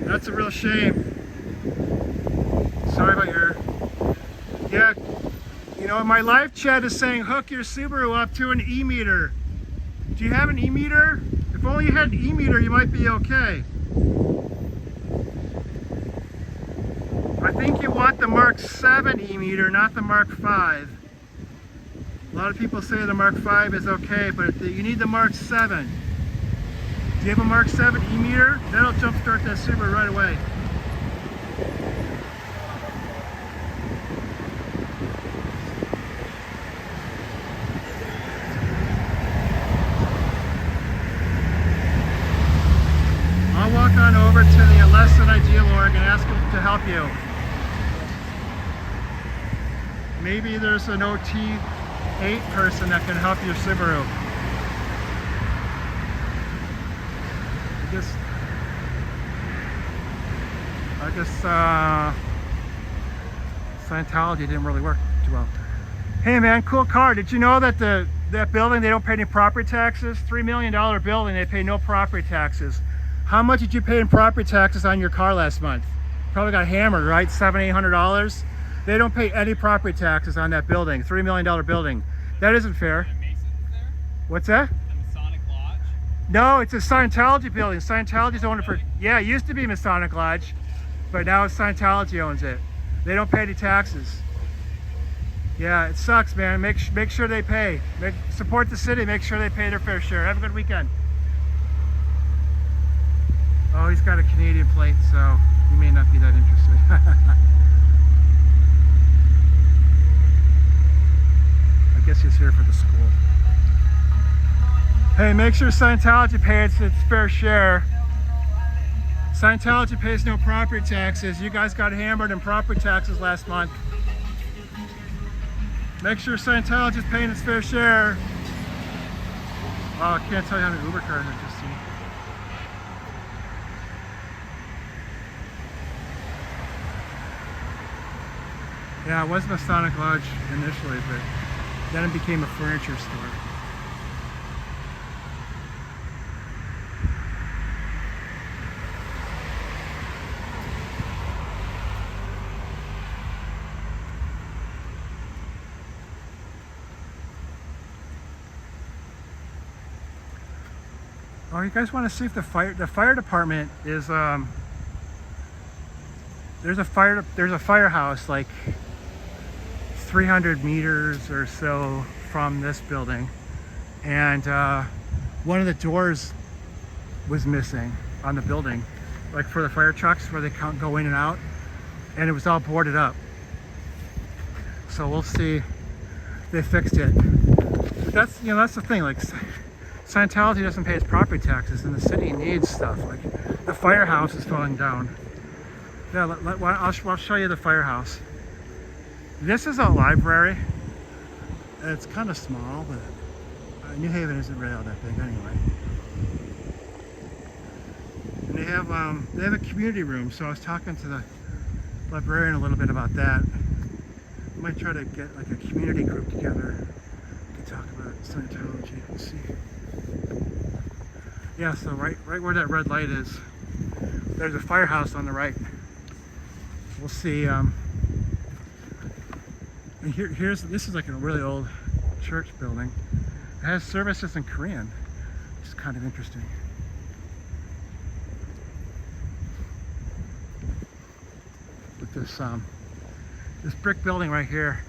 That's a real shame. Sorry about your... Yeah, you know, my live chat is saying hook your Subaru up to an e-meter. Do you have an e-meter? If only you had an e-meter, you might be okay. I think you want the Mark 7 e-meter, not the Mark 5. A lot of people say the Mark 5 is okay, but you need the Mark 7. Do you have a Mark 7 e-meter? That'll jumpstart that Subaru right away. I'll walk on over to the less than ideal org and ask them to help you. Maybe there's an OT8 person that can help your Subaru. I guess Scientology didn't really work too well. Hey man, cool car. Did you know that that building, they don't pay any property taxes? $3 million building, they pay no property taxes. How much did you pay in property taxes on your car last month? Probably got hammered, right? $700, $800. They don't pay any property taxes on that building. $3 million building. That isn't fair. What's that? The Masonic Lodge? No, it's a Scientology building. Scientology's owned it for, yeah, it used to be Masonic Lodge, but now Scientology owns it. They don't pay any taxes. Yeah, it sucks, man. Make sure they pay. Support the city. Make sure they pay their fair share. Have a good weekend. Oh, he's got a Canadian plate, so he may not be that interested. I guess he's here for the school. Hey, make sure Scientology pays its fair share. Scientology pays no property taxes. You guys got hammered in property taxes last month. Make sure Scientology is paying its fair share. Oh, I can't tell you how many Uber cars I just seen. Yeah, it was Masonic Lodge initially, but then it became a furniture store. Oh, you guys want to see if the fire department is there's a firehouse like 300 meters or so from this building, and one of the doors was missing on the building, like for the fire trucks where they can't go in and out, and it was all boarded up. So we'll see. They fixed it. But that's the thing, like Scientology doesn't pay its property taxes, and the city needs stuff. Like the firehouse is falling down. Yeah, I'll show you the firehouse. This is a library. It's kind of small, but New Haven isn't really all that big anyway. they have a community room. So I was talking to the librarian a little bit about that. I might try to get like a community group together. We could talk about Scientology. Let's see. Yeah, so right where that red light is, there's a firehouse on the right. We'll see. And this is like a really old church building. It has services in Korean, which is kind of interesting. With this brick building right here,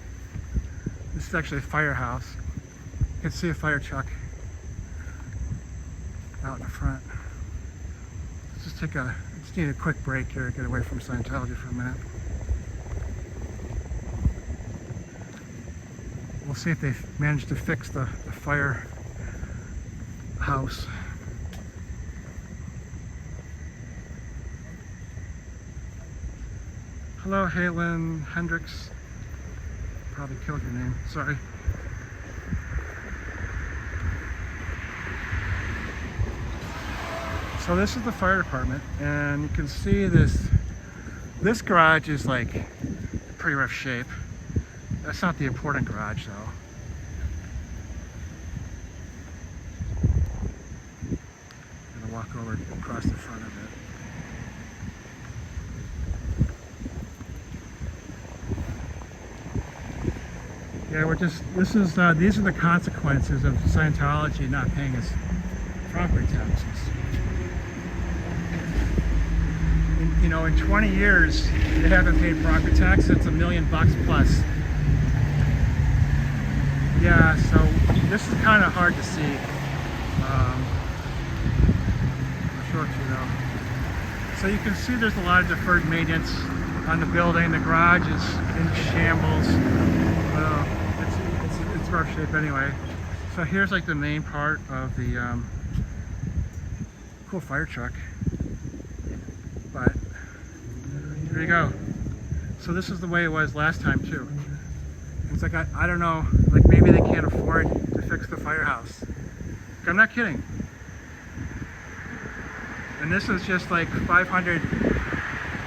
this is actually a firehouse. You can see a fire truck out in the front. Let's just just need a quick break here to get away from Scientology for a minute. We'll see if they've managed to fix the firehouse. Hello, Halen Hendricks. Probably killed your name. Sorry. So this is the fire department, and you can see this garage is like in pretty rough shape. That's not the important garage though. I'm gonna walk over across the front of it. Yeah, these are the consequences of Scientology not paying its property taxes. You know, in 20 years, they haven't paid property tax. It's $1 million plus. Yeah, so this is kind of hard to see. I'll show it to you though. So you can see there's a lot of deferred maintenance on the building. The garage is in shambles. It's rough shape anyway. So here's like the main part of the cool fire truck. But here you go. So this is the way it was last time too. It's like, I don't know, like maybe they can't afford to fix the firehouse. I'm not kidding. And this is just like 500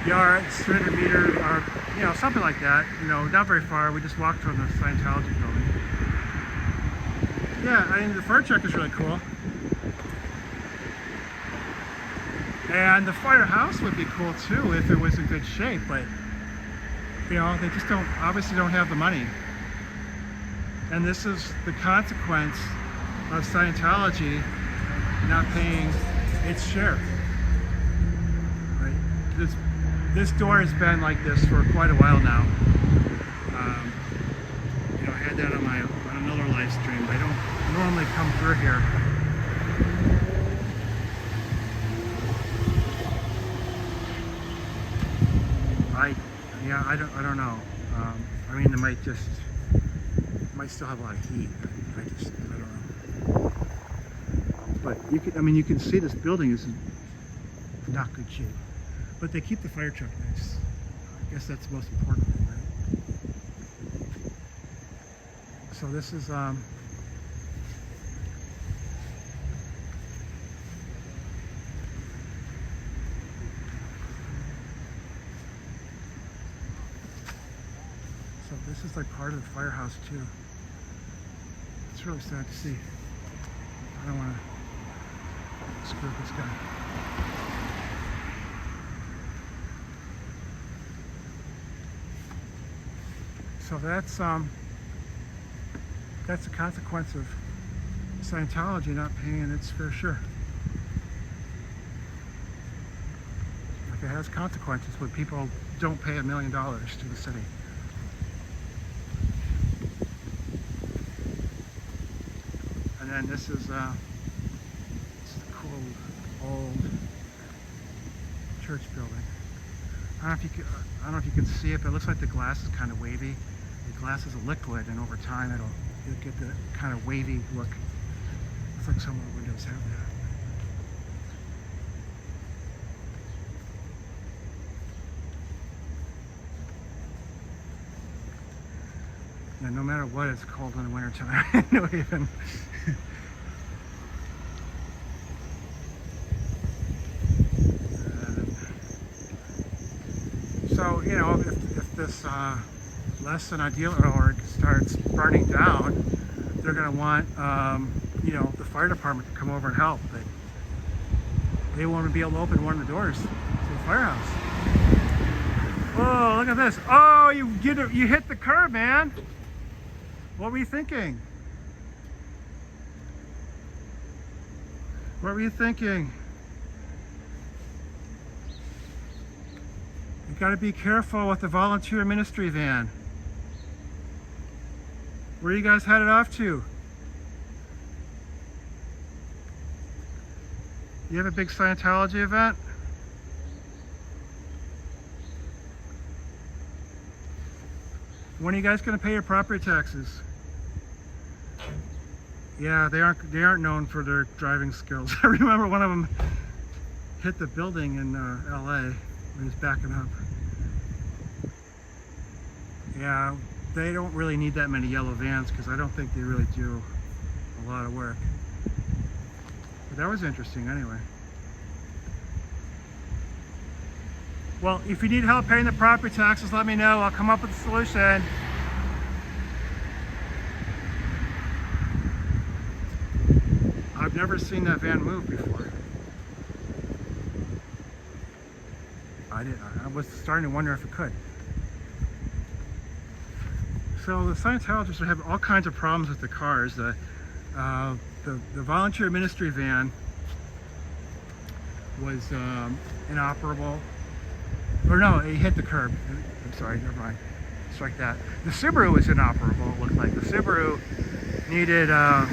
yards, 300 meters, or, you know, something like that. You know, not very far. We just walked from the Scientology building. Yeah, I mean, the fire truck is really cool. And the firehouse would be cool too if it was in good shape, but, you know, they just obviously don't have the money. And this is the consequence of Scientology not paying its share. Right? This door has been like this for quite a while now. You know, I had that on another live stream. I don't normally come through here. I don't know. I mean, it might still have a lot of heat. I don't know. But you can see this building is in not good shape. But they keep the fire truck nice. I guess that's the most important thing, right? So this is this is like part of the firehouse too. It's really sad to see. I don't want to screw this guy. So that's a consequence of Scientology not paying its fair share. Like it has consequences when people don't pay $1 million to the city. And this is a cool old church building. I don't know if you can see it, but it looks like the glass is kind of wavy. The glass is a liquid, and over time you'll get the kind of wavy look. Looks like some of the windows have that. Yeah, no matter what, it's cold in the wintertime. No, even. So, you know, if this less than ideal org starts burning down, they're going to want, you know, the fire department to come over and help. But they won't be able to open one of the doors to the firehouse. Oh, look at this. Oh, you hit the curb, man. What were you thinking? What were you thinking? You got to be careful with the volunteer ministry van. Where are you guys headed off to? You have a big Scientology event? When are you guys going to pay your property taxes? Yeah, they aren't known for their driving skills. I remember one of them hit the building in LA when he was backing up. Yeah, they don't really need that many yellow vans because I don't think they really do a lot of work. But that was interesting anyway. Well, if you need help paying the property taxes, let me know. I'll come up with a solution. I've never seen that van move before. I was starting to wonder if it could. So the Scientologists have all kinds of problems with the cars. The volunteer ministry van was inoperable. Or no, it hit the curb. I'm sorry, never mind. Strike that. The Subaru was inoperable, it looked like. The Subaru needed a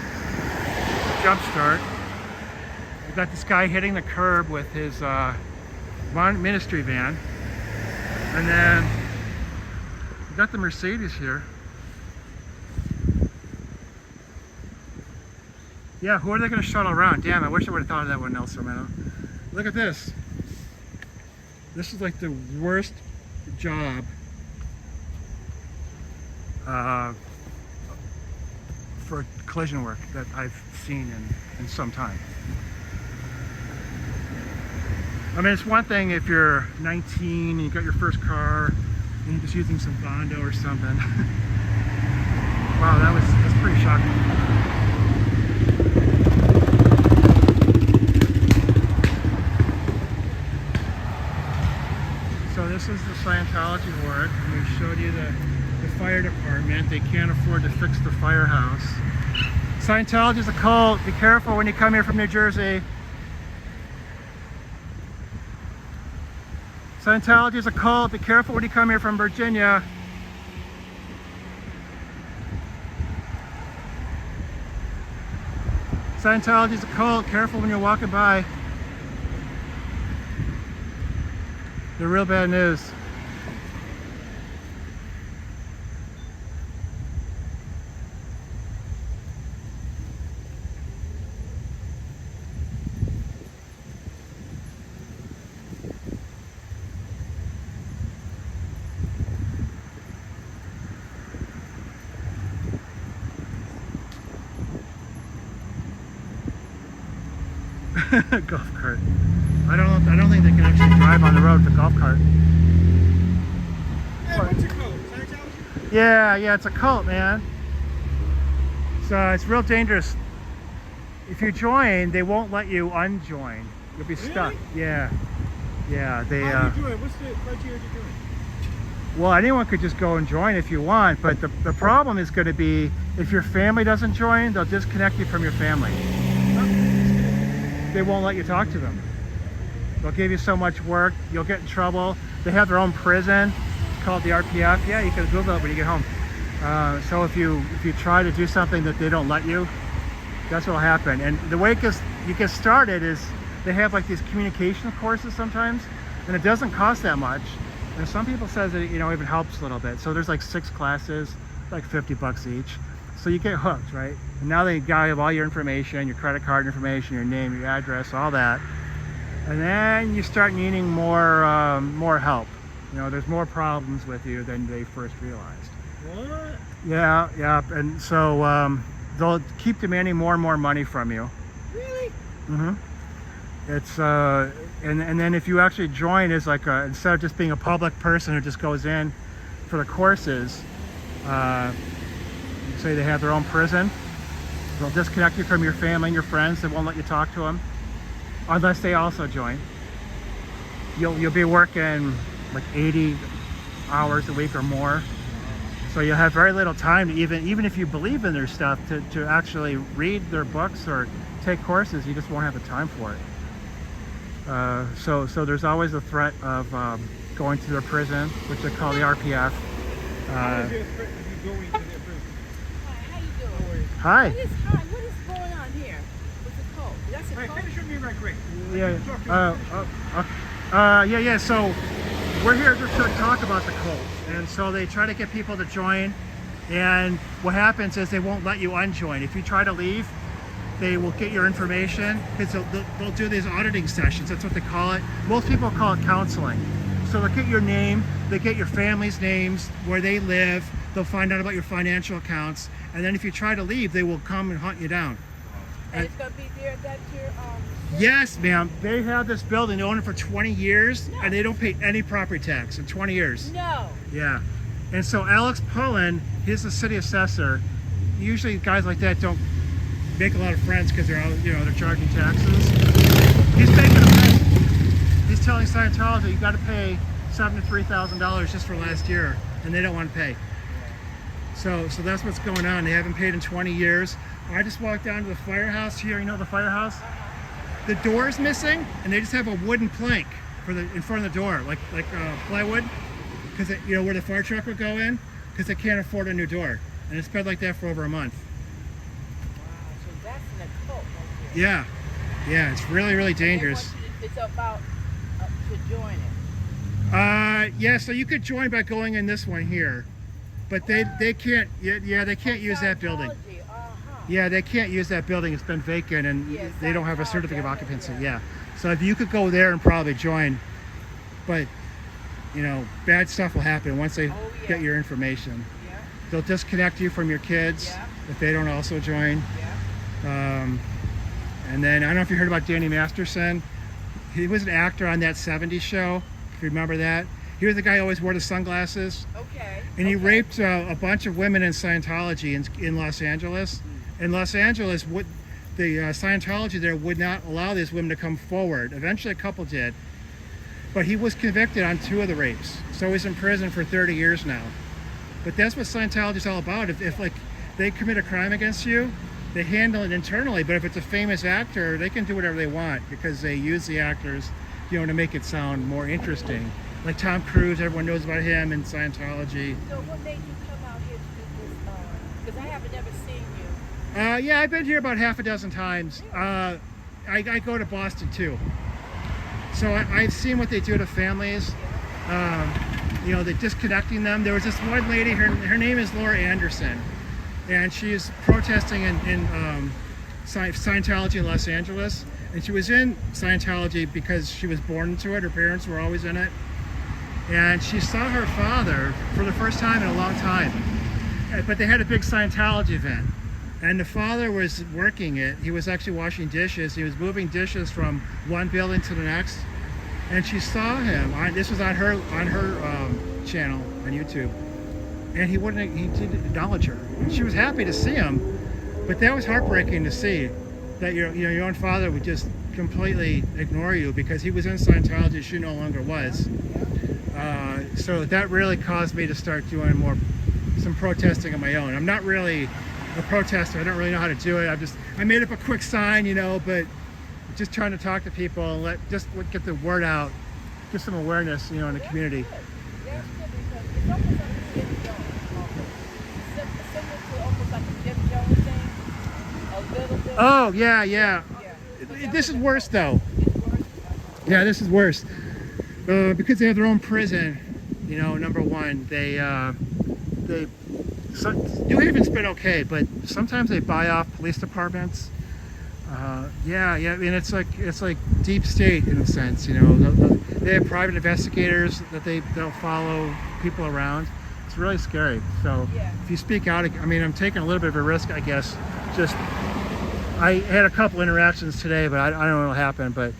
jump start. We got this guy hitting the curb with his ministry van. And then we got the Mercedes here. Yeah, who are they going to shuttle around? Damn, I wish I would have thought of that one, Nelson Romano. Look at this. This is like the worst job for collision work that I've seen in some time. I mean, it's one thing if you're 19 and you got your first car and you're just using some Bondo or something. Wow, that's pretty shocking. So this is the Scientology ward, and we showed you the fire department. They can't afford to fix the firehouse. Scientology is a cult. Be careful when you come here from New Jersey. Scientology is a cult. Be careful when you come here from Virginia. Scientology is a cult. Careful when you're walking by. The real bad news. Golf cart. I don't think they can actually drive on the road with a golf cart. Hey, what's your code? Scientology? Yeah, it's a cult, man. So it's real dangerous. If you join, they won't let you unjoin. You'll be stuck. Really? Yeah. They. How do you do it? What's the criteria to do it? Well, anyone could just go and join if you want, but the problem is going to be if your family doesn't join, they'll disconnect you from your family. They won't let you talk to them. They'll give you so much work, you'll get in trouble. They have their own prison called the RPF. Yeah, you can Google it when you get home. So if you try to do something that they don't let you, that's what will happen. And the way you get started is they have like these communication courses sometimes, and it doesn't cost that much. And some people says it, even helps a little bit. So there's like 6 classes, like $50 each. So you get hooked, right? And now they have all your information, your credit card information, your name, your address, all that. And then you start needing more help. There's more problems with you than they first realized. What? Yeah. And so they'll keep demanding more and more money from you. Really? Mm-hmm. and then if you actually join as like instead of just being a public person who just goes in for the courses, say they have their own prison, they'll disconnect you from your family and your friends. They won't let you talk to them unless they also join. You'll be working like 80 hours a week or more. So you'll have very little time to even if you believe in their stuff to actually read their books or take courses. You just won't have the time for it. So there's always a threat of going to their prison, which they call the RPF. Hi, how you doing? Hi. What is going on here with the cult? That's a cult? Finish with me right quick. Yeah. So we're here just to talk about the cult, and so they try to get people to join. And what happens is they won't let you unjoin. If you try to leave, they will get your information because they'll do these auditing sessions. That's what they call it. Most people call it counseling. So they'll get your name, they get your family's names, where they live. They'll find out about your financial accounts, and then if you try to leave, they will come and hunt you down. And it's going to be there that you're, Yes, ma'am. They have this building. They own it for 20 years, No. and they don't pay any property tax in 20 years. No. Yeah. And so Alex Pullen, he's the city assessor. Usually guys like that don't make a lot of friends because they're all, they're charging taxes. He's making a mess. He's telling Scientology you got to pay $73,000 just for last year, and they don't want to pay. So that's what's going on. They haven't paid in 20 years. I just walked down to the Firehouse here. You know the Firehouse? The door's missing, and they just have a wooden plank in front of the door, like plywood, because where the fire truck would go in, because they can't afford a new door, and it's been like that for over a month. Wow, so that's an occult right there. Yeah, it's really, really dangerous. It's about to join it. Yeah, so you could join by going in this one here, but they can't. Yeah, they can't use that building. Scientology, Yeah, they can't use that building. It's been vacant, and Yeah, they don't have a Scientology, certificate of I know, occupancy. yeah. Yeah. So if you could go there and probably join, but bad stuff will happen once they yeah. get your information. Yeah, They'll disconnect you from your kids Yeah. if they don't also join. yeah. And then I don't know if you heard about Danny Masterson. He was an actor on that 70s show. If you remember that, he was the guy who always wore the sunglasses. Okay. And he okay. raped a bunch of women in Scientology in Los Angeles. In Los Angeles, the Scientology there would not allow these women to come forward. Eventually a couple did. But he was convicted on 2 of the rapes. So he's in prison for 30 years now. But that's what Scientology is all about. If like they commit a crime against you, they handle it internally. But if it's a famous actor, they can do whatever they want because they use the actors, to make it sound more interesting. Like Tom Cruise, everyone knows about him in Scientology. So what made you come out here to do this? Because I haven't ever seen you. Yeah, I've been here about half a dozen times. I go to Boston too. So I've seen what they do to families. They're disconnecting them. There was this one lady, her name is Laura Anderson, and she's protesting in Scientology in Los Angeles. And she was in Scientology because she was born into it. Her parents were always in it. And she saw her father for the first time in a long time. But they had a big Scientology event. And the father was working it. He was actually washing dishes. He was moving dishes from one building to the next. And she saw him. This was on her channel on YouTube. And he didn't acknowledge her. And she was happy to see him. But that was heartbreaking to see that your own father would just completely ignore you because he was in Scientology. She no longer was. So that really caused me to start doing some protesting on my own. I'm not really a protester. I don't really know how to do it. I made up a quick sign, but just trying to talk to people and get the word out, get some awareness, in the community. That's good because it's almost like a Jim Jones. Similar to almost like a Jim Jones thing. A little bit. Oh, yeah. Yeah. This is worse, though. It's worse. Yeah, this is worse. Because they have their own prison, number one, New Haven's been okay, but sometimes they buy off police departments. Yeah, and it's like deep state in a sense, They have private investigators that they'll follow people around. It's really scary. So if you speak out, I'm taking a little bit of a risk, I guess. I had a couple interactions today, but I don't know what happened. But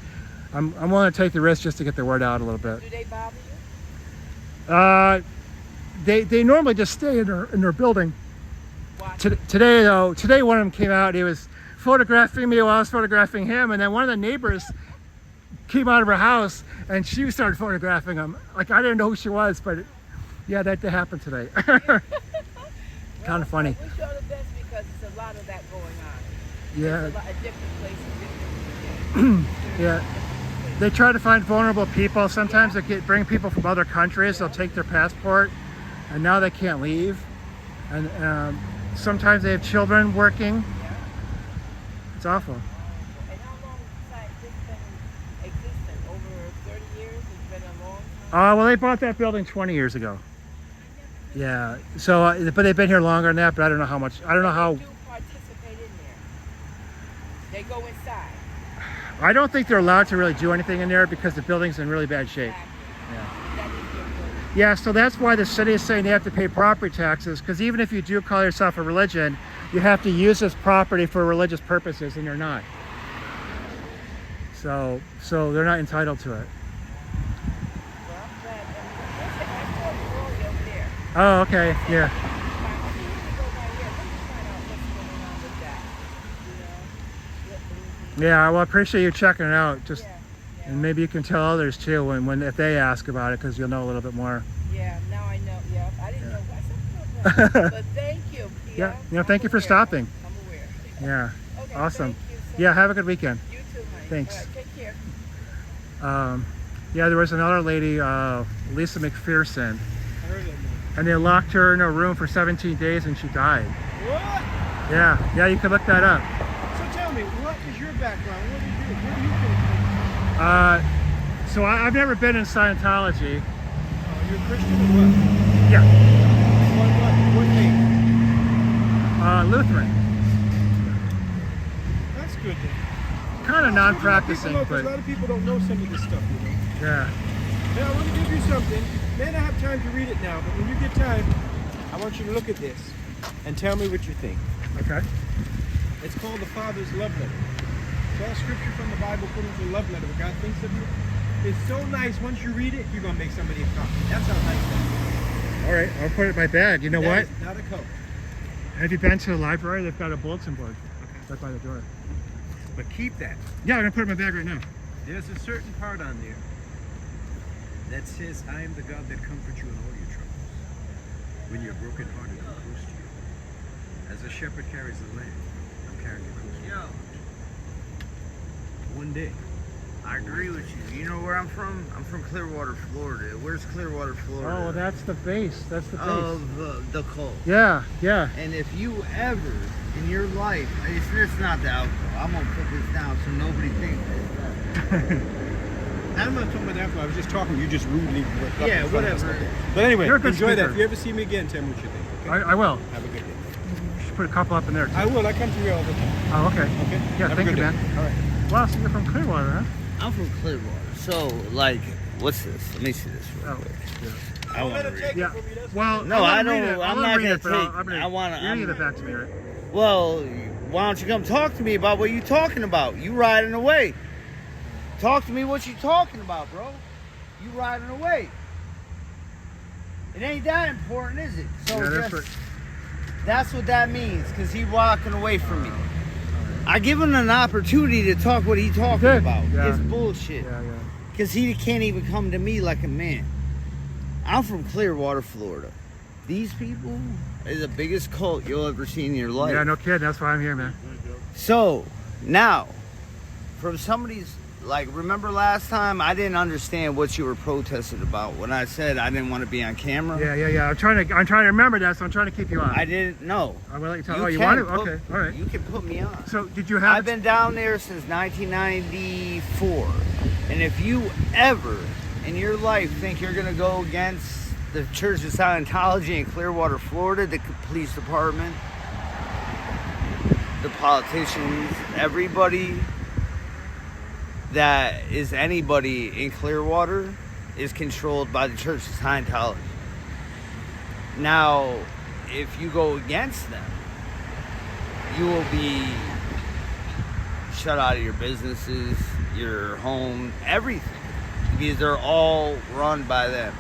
I'm willing to take the risk just to get the word out a little bit. Do they bother you? They normally just stay in their building. Why? Today though, one of them came out. He was photographing me while I was photographing him, and then one of the neighbors came out of her house and she started photographing him. Like, I didn't know who she was, but yeah, that happened today. Kind of funny. We show the best because it's a lot of that going on. Yeah. There's a lot of different places, different Yeah. They try to find vulnerable people. Sometimes they bring people from other countries. They'll take their passport, and now they can't leave. And sometimes they have children working. It's awful. And how long has this been existing? Over 30 years? It's been a long time? Well, they bought that building 20 years ago. Yeah. So, but they've been here longer than that. But I don't know how much. I don't know how. They do participate in there. They go inside. I don't think they're allowed to really do anything in there because the building's in really bad shape. Exactly. Yeah. That is your building. Yeah, so that's why the city is saying they have to pay property taxes, because even if you do call yourself a religion, you have to use this property for religious purposes, and you're not. So they're not entitled to it. Well, I'm glad. There's the airport Roy over there. Oh, okay, yeah. Let me go right here. Let me find out what's going on with that. You know? Yeah, well, I appreciate you checking it out. Just, Yeah. and maybe you can tell others too if they ask about it, because you'll know a little bit more. Yeah, now I know. Yeah, I didn't know why something. But thank you. Yeah, I'm thank you for aware. stopping. I'm aware. Yeah, Okay, awesome. Thank you so Yeah, much. have a good weekend. You too, honey. Thanks. All right, take care. Yeah, there was another lady, Lisa McPherson, I heard that name. and they locked her in a room for 17 days and she died. What? Yeah, you can look that up. So tell me, what is your background? Where do you come from? So I've never been in Scientology. Oh, you're a Christian or what? Yeah, What faith? Lutheran. That's good then. Kind of non-practicing, Because a but lot of people don't know some of this stuff, you know. yeah. Now, I want to give you something. May not have time to read it now, but when you get time, I want you to look at this and tell me what you think. Okay. It's called the Father's Love Letter. It's all scripture from the Bible put into a love letter. What God thinks of you. It's so nice. Once you read it, you're going to make somebody a copy. That's how nice that is. All right, I'll put it in my bag. You know That what? is not a code. Have you been to the library? They've got a bulletin board right by the door. But keep that. Yeah, I'm gonna put it in my bag right now. There's a certain part on there that says, I am the God that comforts you in all your troubles. When you're brokenhearted, I'm close to you. As a shepherd carries the lamb, I'm carrying you close to you. One day. I agree with you. You know where I'm from? I'm from Clearwater, Florida. Where's Clearwater, Florida? Oh, well, that's the base. That's the base. Of the cult. Yeah. And if you ever in your life, it's not the alcohol. I'm gonna put this down so nobody thinks this. I'm not talking about alcohol. I was just talking. You just rudely went up Yeah, in front of us whatever. like that. But anyway, You're a good enjoy that. speaker. If you ever see me again, tell me what you think. Okay? I will. Have a good day. You should put a couple up in there too. I will. I come to you all the time. Oh, okay. Okay? Yeah, Have a thank good you, day. man. All right. Wow, so you're from Clearwater, huh? I'm from Clearwater. So, like, what's this? Let me see this real Oh, quick. yeah. I want to read it. Yeah. Well, No, I'm I gonna read don't- it. I'm gonna not read gonna it, but take- I'm gonna, I wanna- You're gonna give it back to me, right? Well, why don't you come talk to me about what you talking about? You riding away. Talk to me what you talking about, bro. You riding away. It ain't that important, is it? So Yeah, that's just, that's what that means, because he walking away from me. I give him an opportunity to talk what he talking did, about. yeah. It's bullshit. Yeah. Because he can't even come to me like a man. I'm from Clearwater, Florida. These people are the biggest cult you'll ever see in your life. Yeah, no kidding. That's why I'm here, man. So, now, from somebody's, like, remember last time I didn't understand what you were protesting about when I said I didn't want to be on camera? Yeah. I'm trying to remember that, so I'm trying to keep you on. I didn't know. I will let you tell. You Oh, you can want to? put- Okay, all right. You can put me on. So, did you have? I've been down there since 1994. And if you ever in your life think you're going to go against the Church of Scientology in Clearwater, Florida, the police department, the politicians, everybody that is anybody in Clearwater is controlled by the Church of Scientology. Now, if you go against them, you will be shut out of your businesses. your home, everything. Because they're all run by them.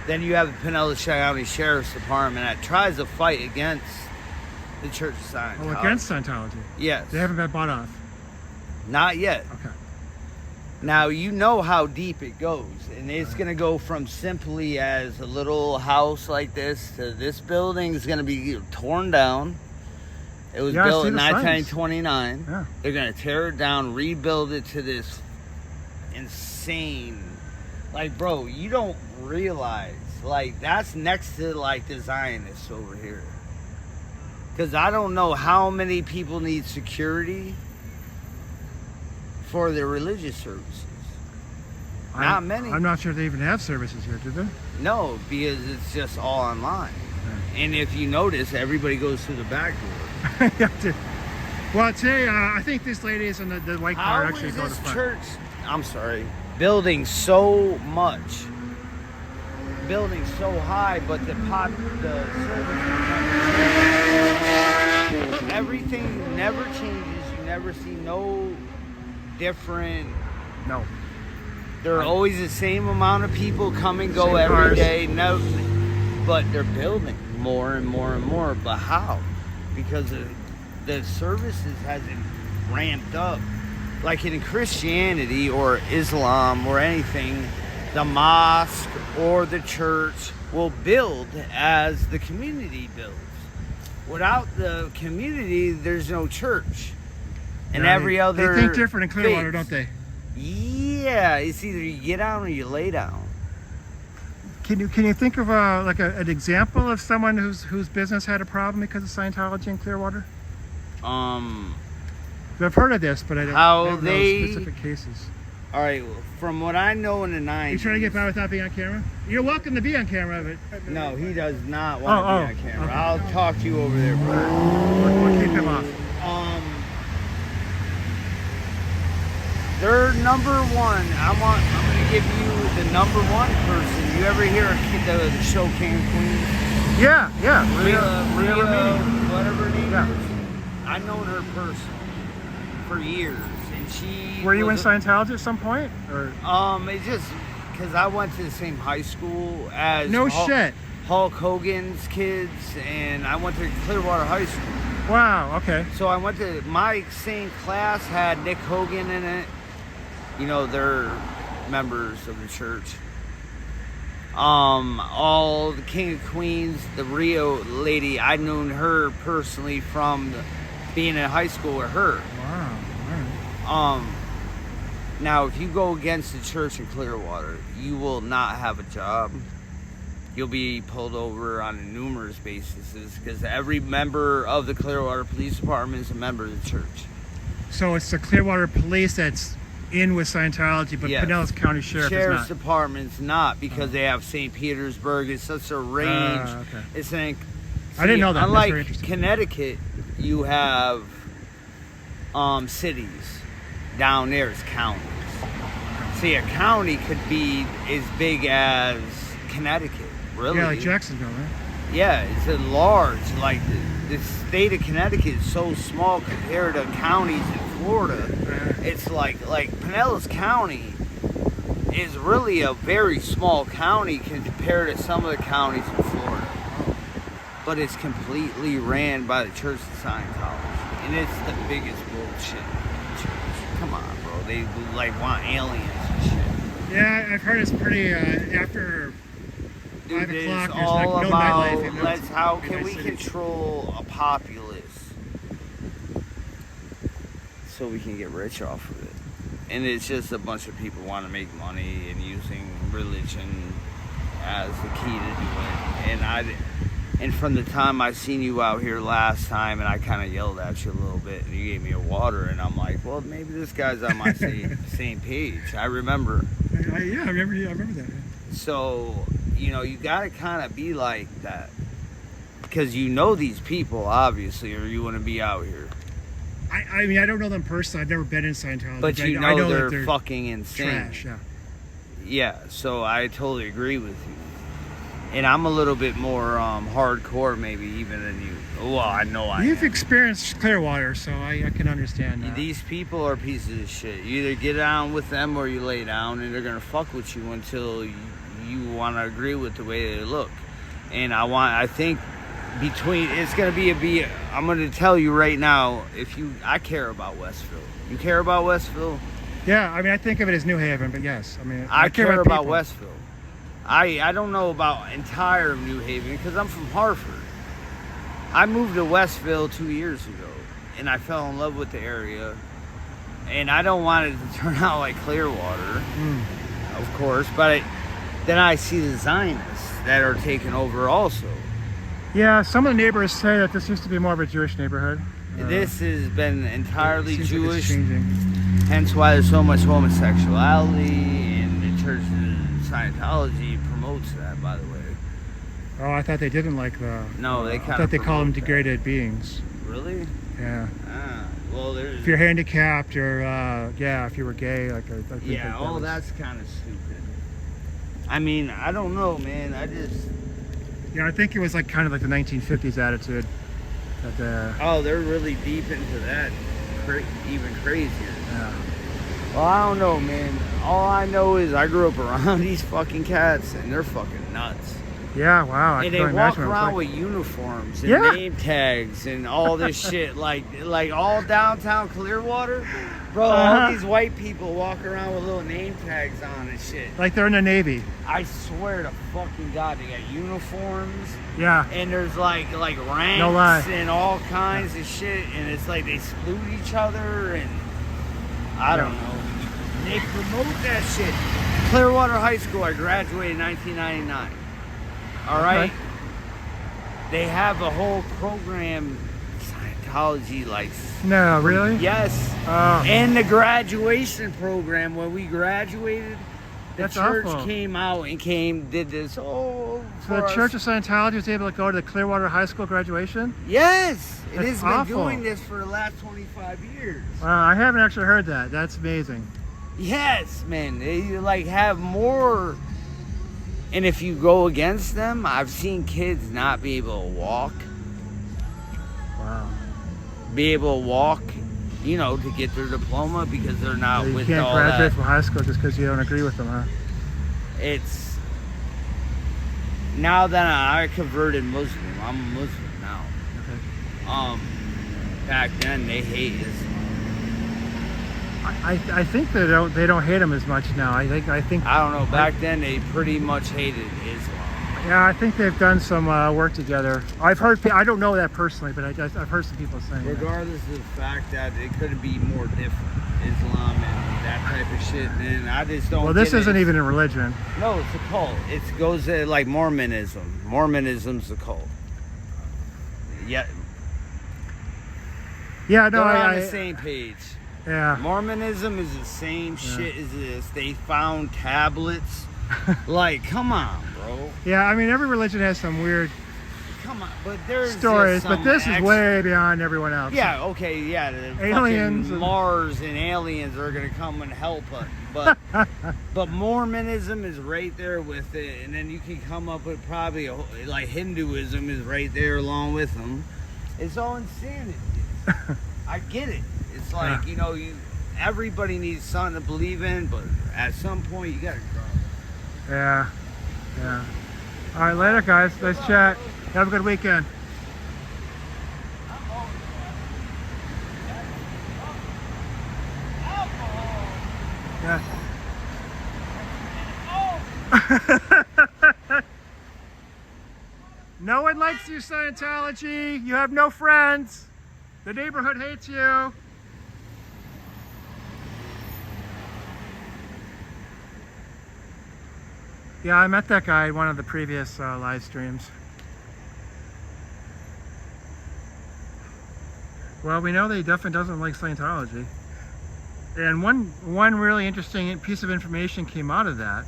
Then you have the Pinellas County Sheriff's Department that tries to fight against the Church of Scientology. Oh, against Scientology? Yes. They haven't been bought off? Not yet. Okay. Now, you know how deep it goes. And it's going to go from simply as a little house like this to this building is going to be torn down. It was built in 1929. Yeah. They're going to tear it down, rebuild it to this insane... Like, bro, you don't realize, like, that's next to, like, the Zionists over here. Because I don't know how many people need security for their religious services. Not many. I'm not sure they even have services here, do they? No, because it's just all online. Yeah. And if you notice, everybody goes through the back door. Yeah, well, today, I think this lady is in the white car actually going to front. Church, I'm sorry, building so much, building so high, but the service everything never changes. You never see no different. No. There are always the same amount of people come and go same every cars. day. No, but they're building more and more and more. But how? Because the services hasn't ramped up. Like in Christianity or Islam or anything, the mosque or the church will build as the community builds. Without the community, there's no church. And yeah, every other they think different in Clearwater, faith. don't they? Yeah, it's either you get down or you lay down. Can you think of an example of someone whose business had a problem because of Scientology in Clearwater? I've heard of this, but I don't know specific cases. All right, well, from what I know in the 90s... You trying to get by without being on camera? You're welcome to be on camera, but... No, he does not want to be on camera. Okay. I'll talk to you over there, bro. We'll keep him off. They're number one. I'm going to give you the number one person. You ever hear the show King and Queen? Yeah. Rhea, whatever her name is. I've known her personally for years, and she. Were you in Scientology at some point, or? It's just because I went to the same high school as shit. Hulk Hogan's kids, and I went to Clearwater High School. Wow. Okay. So I went to my same class had Nick Hogan in it. You know, they're members of the church. All the King of Queens, the Rio lady, I'd known her personally from being in high school with her. Wow. All right. Now, if you go against the church in Clearwater, you will not have a job. You'll be pulled over on numerous bases because every member of the Clearwater Police Department is a member of the church. So it's the Clearwater Police that's in with Scientology, but yes. Pinellas County Sheriff's Department's not because they have St. Petersburg. It's such a range. Okay. It's I didn't know that. Unlike Connecticut, you have cities. Down there is counties. See, a county could be as big as Connecticut, really. Yeah, like Jacksonville, right? Yeah, it's a large, like the state of Connecticut is so small compared to counties in Florida. It's like Pinellas County is really a very small county compared to some of the counties in Florida. But it's completely ran by the Church of Scientology. And it's the biggest bullshit church. Come on, bro. They want aliens and shit. Yeah, I've heard it's pretty, after... Dude, 5 o'clock, it's there's all no about nightlife. How can we control a populace so we can get rich off of it? And it's just a bunch of people want to make money and using religion as the key to do it. And from the time I seen you out here last time, and I kind of yelled at you a little bit, and you gave me a water, and I'm like, well, maybe this guy's on my same page. I remember. Yeah, I remember that. So, you know, you got to kind of be like that. Because you know these people, obviously, or you wouldn't be out here. I mean, I don't know them personally. I've never been in Scientology. But you I know they're fucking insane. Trash, yeah. Yeah, so I totally agree with you. And I'm a little bit more hardcore, maybe even than you. Well, I know I You've am. experienced Clearwater, so I can understand that. These people are pieces of shit. You either get down with them or you lay down, and they're gonna fuck with you until you want to agree with the way they look. And I think between it's gonna be. I'm gonna tell you right now. I care about Westville. You care about Westville? Yeah, I mean, I think of it as New Haven, but yes, I mean, I care about people. Westville. I don't know about entire New Haven because I'm from Hartford. I moved to Westville 2 years ago, and I fell in love with the area. And I don't want it to turn out like Clearwater, of course. But then I see the Zionists that are taking over also. Yeah, some of the neighbors say that this used to be more of a Jewish neighborhood. This has been entirely seems like it's Jewish, changing. hence why there's so much homosexuality, and the church of Scientology promotes that, by the way. Oh, I thought they didn't like the. No, they I kind of thought they call them promote that. degraded beings. Really? Yeah. Well, there's... If you're handicapped or if you were gay, like I think Yeah, that all was- that's kind of stupid. I mean, I don't know, man. Yeah, I think it was like kind of like the 1950s attitude. That Oh, they're really deep into that. Even crazier. yeah. Well, I don't know, man. All I know is I grew up around these fucking cats, and they're fucking nuts. Yeah, wow. And they walk around with uniforms and Yeah. name tags and all this shit, like all downtown Clearwater, bro. All these white people walk around with little name tags on and shit. like they're in the Navy. I swear to fucking God, they got uniforms Yeah. and there's like ranks No lie. and all kinds of shit, and it's like they salute each other and I don't know. They promote that shit. Clearwater High School, I graduated in 1999. All right. Okay. They have a whole program, Scientology, like. No, really? Yes. Oh. And the graduation program, when we graduated, the That's church awful. came out and did this. So the Church of Scientology was able to go to the Clearwater High School graduation? Yes, it That's has awful. been doing this for the last 25 years. I haven't actually heard that. That's amazing. Yes, man. They like have more. And if you go against them, I've seen kids not be able to walk. Wow. Be able to walk, to get their diploma because they're not You with can't all graduate that. from high school just because you don't agree with them, huh? It's now that I converted Muslim. I'm a Muslim now. Okay. Back then they hate Islam. I think they don't hate them as much now. I think I don't know. Back then they pretty much hated Islam. yeah, I think they've done some work together. I've heard. I don't know that personally, but I've heard some people saying that. Regardless of the fact that it could be more different, Islam and that type of shit, man. I just don't. Well, this get isn't it. even a religion. No, it's a cult. It goes like Mormonism. Mormonism's a cult. Yeah, Yeah, no, they're on I the same page. yeah. Mormonism is the same shit as this. They found tablets. Like, come on, bro. Yeah, I mean, every religion has some weird Come on. But there's stories, just but some this is way beyond everyone else. Yeah, okay, yeah. The Aliens fucking and- Mars and aliens are gonna come and help us. But Mormonism is right there with it, and then you can come up with probably like Hinduism is right there along with them. It's all insanity. I get it. It's like everybody needs something to believe in, but at some point you gotta grow. Yeah. Yeah. All right, later, guys. Nice chat. Have a good weekend. Yeah. No one likes you, Scientology. You have no friends. The neighborhood hates you. Yeah, I met that guy in one of the previous live streams. Well, we know that he definitely doesn't like Scientology. And one really interesting piece of information came out of that.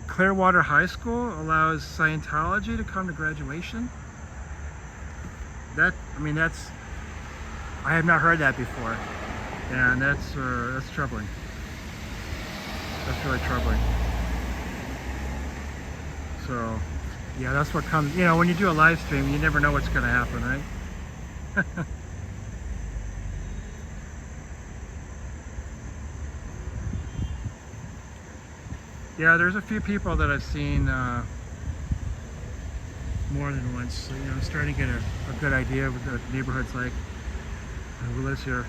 Clearwater High School allows Scientology to come to graduation. I have not heard that before. And that's troubling. That's really troubling. So, yeah, that's what comes, you know, when you do a live stream, you never know what's going to happen, right? Yeah, there's a few people that I've seen more than once. So, you know, I'm starting to get a good idea of what the neighborhood's like. Who lives here?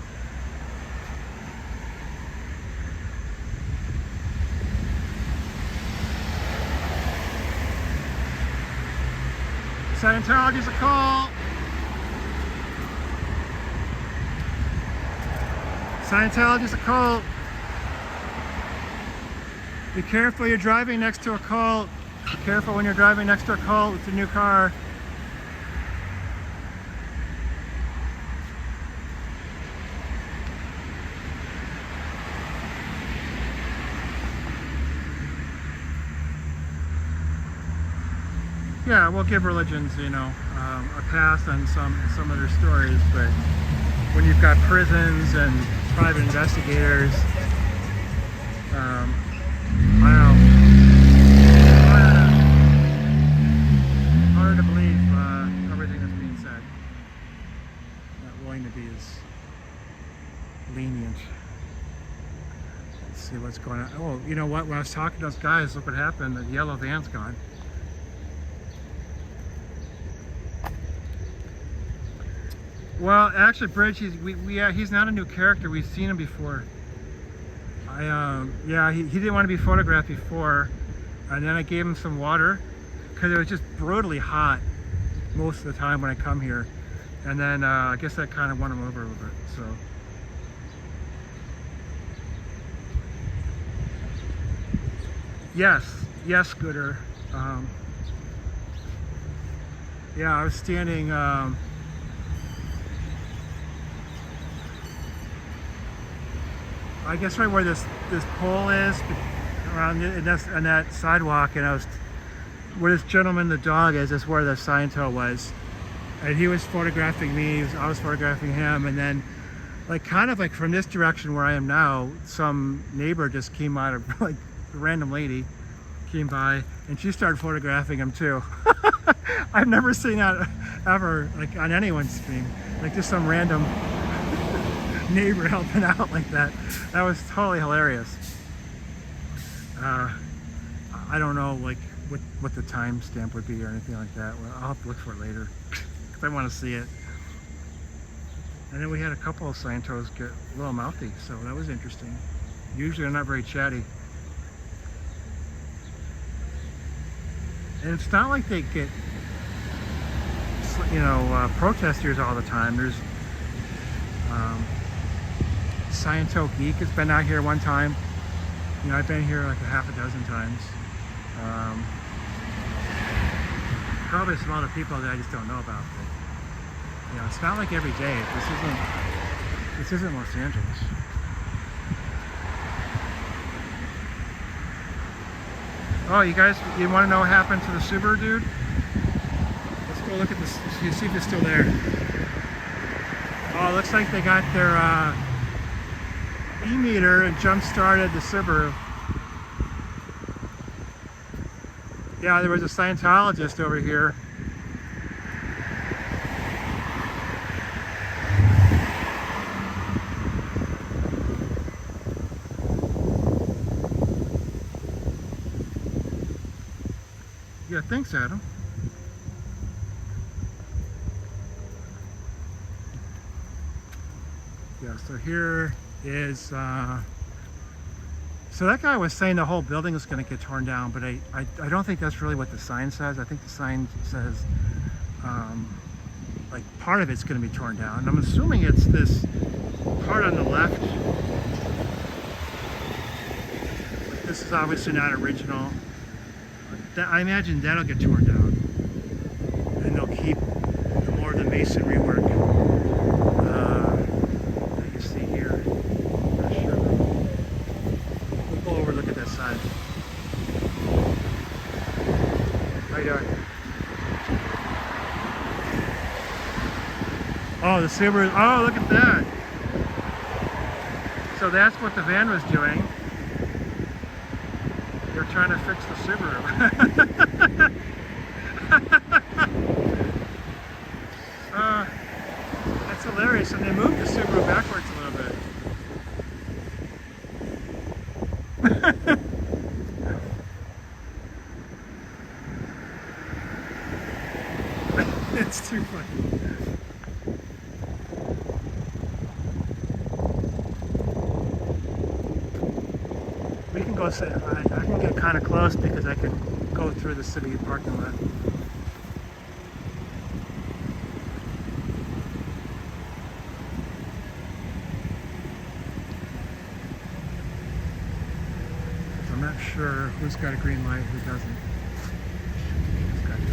Scientology's a cult. Scientology's a cult. Be careful, you're driving next to a cult. Be careful when you're driving next to a cult with a new car. Yeah, we'll give religions, you know, a pass on some of their stories, but when you've got prisons and private investigators, I don't know, harder to believe everything that's being said. Not willing to be as lenient. Let's see what's going on. Oh, you know what? When I was talking to those guys, look what happened. The yellow van's gone. Well, actually, Bridge, he's not a new character. We've seen him before. Yeah, he didn't want to be photographed before, and then I gave him some water because it was just brutally hot most of the time when I come here, and then I guess that kind of won him over a little bit. So. Yes, Scooter. Yeah, I was standing. I guess right where this pole is, around in that sidewalk, and I was where this gentleman, the dog is. That's where the Scientology was, and he was photographing me. I was photographing him, and then, like, kind of like from this direction where I am now, some neighbor just came out of, like, a random lady came by, and she started photographing him too. I've never seen that ever, like, on anyone's stream, like just some random neighbor helping out like that. That was totally hilarious. I don't know, like, what the time stamp would be or anything like that. Well, I'll have to look for it later because I want to see it. And then we had a couple of scientos get a little mouthy, so that was interesting. Usually they're not very chatty. And it's not like they get, you know, protesters all the time. There's Sciento Geek has been out here one time. You know, I've been here like a half a dozen times. Probably some other people that I just don't know about. But, you know, it's not like every day. This isn't Los Angeles. Oh, you guys, you want to know what happened to the Subaru dude? Let's go look at this, see if it's still there. Oh, it looks like they got their e-meter and jump-started the Subaru. Yeah, there was a Scientologist over here. Yeah, thanks, Adam. Yeah, so here is, so that guy was saying the whole building is going to get torn down, but I don't think that's really what the sign says. I think the sign says, like, part of it's going to be torn down. And I'm assuming it's this part on the left. This is obviously not original. I imagine that'll get torn down, and they'll keep more of the masonry work that you see here. I'm not sure. We'll go over and look at that side. How you doing? Oh, the Subaru. Oh, look at that. So that's what the van was doing. They're trying to fix the Subaru. That's hilarious, and they moved the Subaru backwards a little bit. It's too funny. We can go sit. I can get kind of close because I can go through the city parking lot. I'm not sure who's got a green light, who doesn't. Who's got it?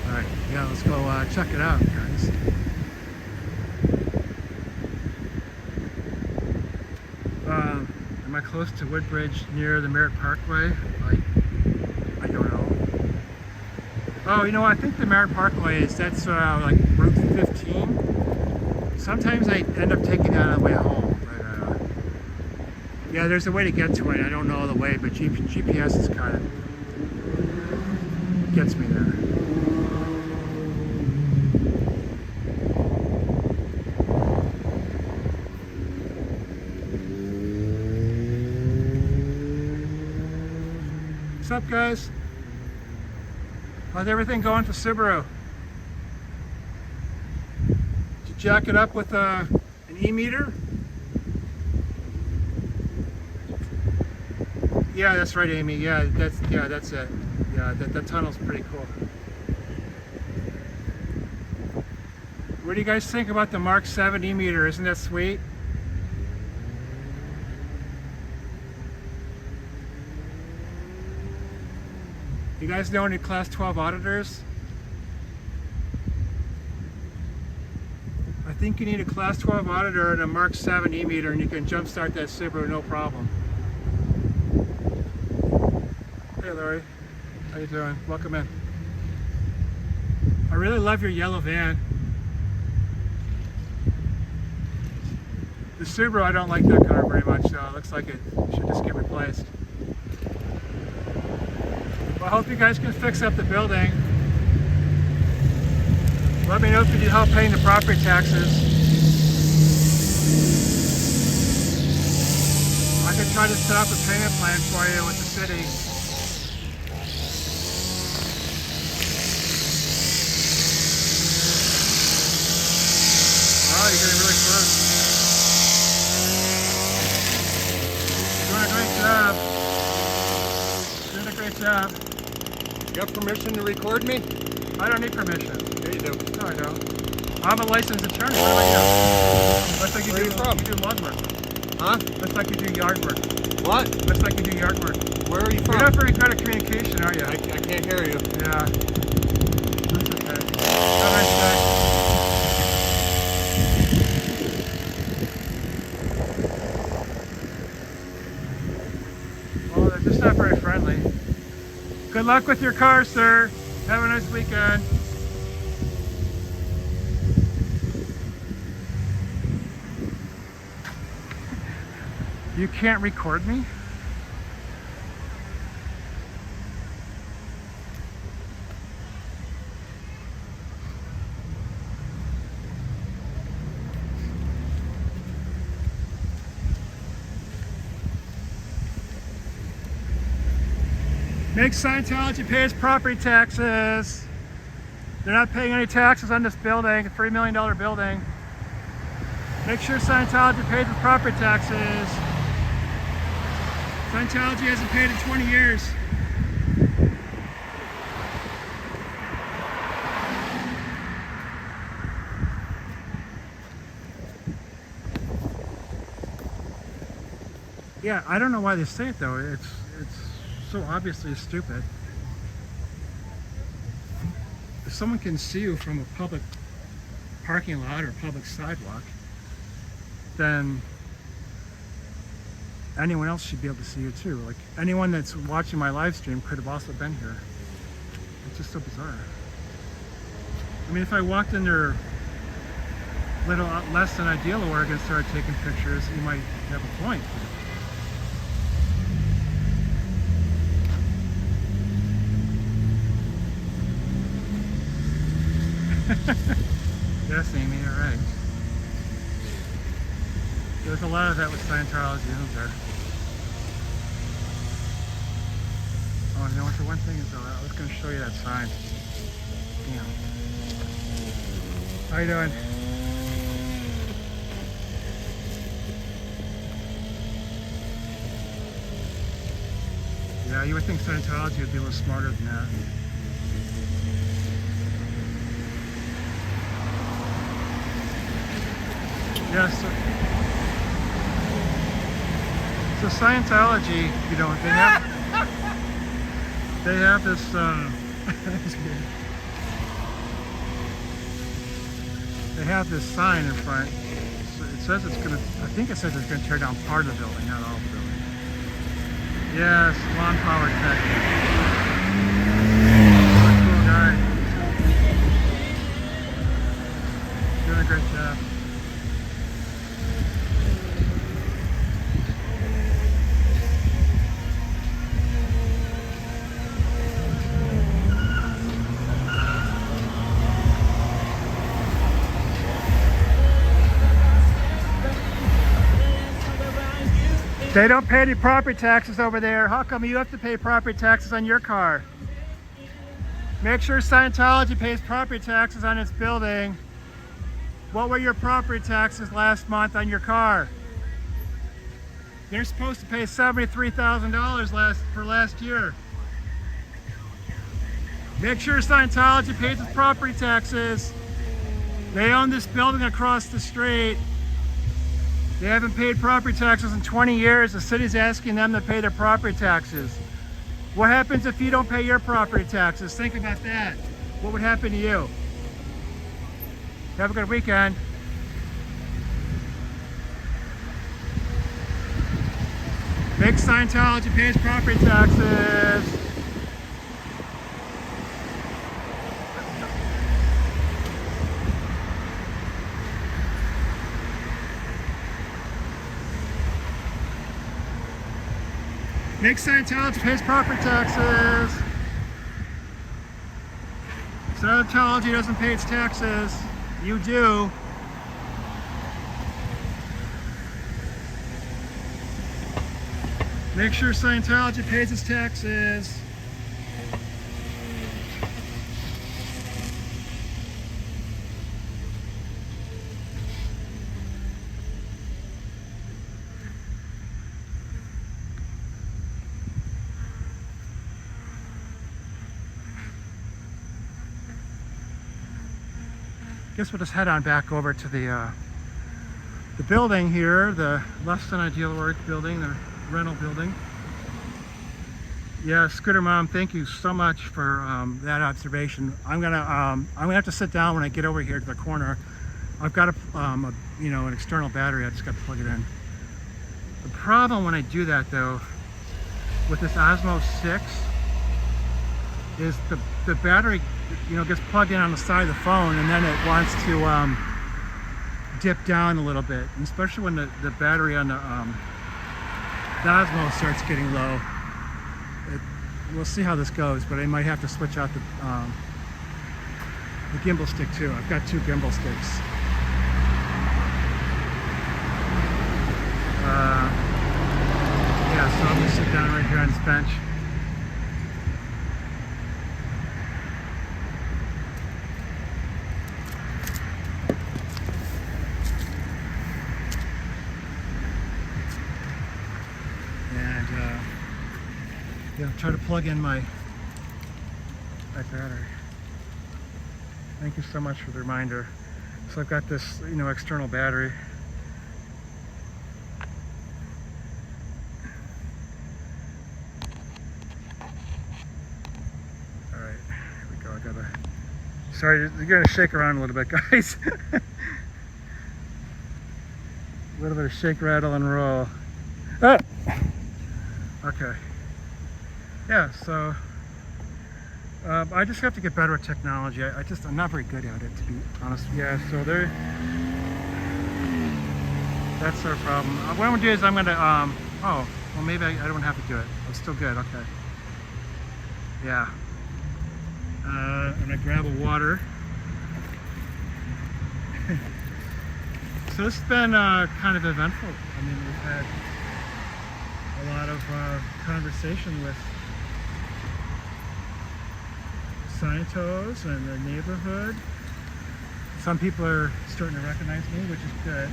Alright, yeah, let's go check it out, guys. Am I close to Woodbridge near the Merritt Parkway? I don't know. Oh, you know, I think the Merritt Parkway that's like Route 15. Sometimes I end up taking that on the way home. But, yeah, there's a way to get to it. I don't know the way, but GPS is kind of gets me there. What's up, guys? How's everything going for Subaru? Did you jack it up with an e-meter? Yeah, that's right, Amy. Yeah, that's it. Yeah, that tunnel's pretty cool. What do you guys think about the Mark 7 e-meter? Isn't that sweet? You guys know any Class 12 auditors? I think you need a Class 12 auditor and a Mark 7 e-meter, and you can jumpstart that Subaru no problem. Hey Larry, how you doing? Welcome in. I really love your yellow van. The Subaru, I don't like that car very much, though. It looks like it should just get replaced. Well, I hope you guys can fix up the building. Let me know if you need help paying the property taxes. I can try to set up a payment plan for you with the city. Wow, you're getting really close. You're doing a great job. You're doing a great job. You got permission to record me? I don't need permission. Yeah, you do. No, I don't. I'm a licensed attorney. What about you? Looks like you Where do, are you from? you do lawn work. Huh? Looks like you do yard work. What? Looks like you do yard work. Where are you You're from? not very good at communication, are you? I can't hear you. Yeah. That's okay. Have a nice day. Well, they're just not very friendly. Good luck with your car, sir. Have a nice weekend. You can't record me? Make Scientology pay its property taxes. They're not paying any taxes on this building, a $3 million building. Make sure Scientology pays its property taxes. Scientology hasn't paid in 20 years. Yeah, I don't know why they say it though. It's so obviously stupid. If someone can see you from a public parking lot or public sidewalk, then anyone else should be able to see you too. Like anyone that's watching my live stream could have also been here. It's just so bizarre. I mean, if I walked in their little less than ideal org and started taking pictures, you might have a point. Yes, Amy, you're right. There's a lot of that with Scientology, isn't there? Oh, you know what the one thing is though? I was going to show you that sign. Damn. How you doing? Yeah, you would think Scientology would be a little smarter than that. Yes. So Scientology, you know, they have this. They have this sign in front. So it says it's gonna. I think it says it's gonna tear down part of the building, not all the building. Yes, lawn power tech. What a cool guy. Doing a great job. They don't pay any property taxes over there. How come you have to pay property taxes on your car? Make sure Scientology pays property taxes on its building. What were your property taxes last month on your car? They're supposed to pay $73,000 for last year. Make sure Scientology pays its property taxes. They own this building across the street. They haven't paid property taxes in 20 years. The city's asking them to pay their property taxes. What happens if you don't pay your property taxes? Think about that. What would happen to you? Have a good weekend. Make Scientology pays property taxes. Make Scientology pays property taxes. Scientology doesn't pay its taxes. You do. Make sure Scientology pays its taxes. Guess we'll just head on back over to the building here, the less than ideal work building, the rental building. Yeah, Scooter Mom, thank you so much for that observation. I'm gonna have to sit down when I get over here to the corner. I've got an external battery. I just got to plug it in. The problem when I do that though, with this Osmo 6, is the battery, gets plugged in on the side of the phone, and then it wants to dip down a little bit, and especially when the battery on the Osmo starts getting low. We'll see how this goes, but I might have to switch out the gimbal stick too. I've got two gimbal sticks. Yeah, so I'm gonna sit down right here on this bench. Try to plug in my battery. Thank you so much for the reminder. So I've got this, external battery. All right, here we go. Sorry, you're gonna shake around a little bit, guys. A little bit of shake, rattle, and roll. Ah! Okay. Yeah, so I just have to get better at technology. I'm not very good at it, to be honest. Yeah, so that's our problem. What I'm gonna do is I'm gonna, oh, well maybe I don't have to do it. I'm still good, okay. Yeah. I'm gonna grab a water. So this has been kind of eventful. I mean, we've had a lot of conversation with scientos and the neighborhood. Some people are starting to recognize me, which is good.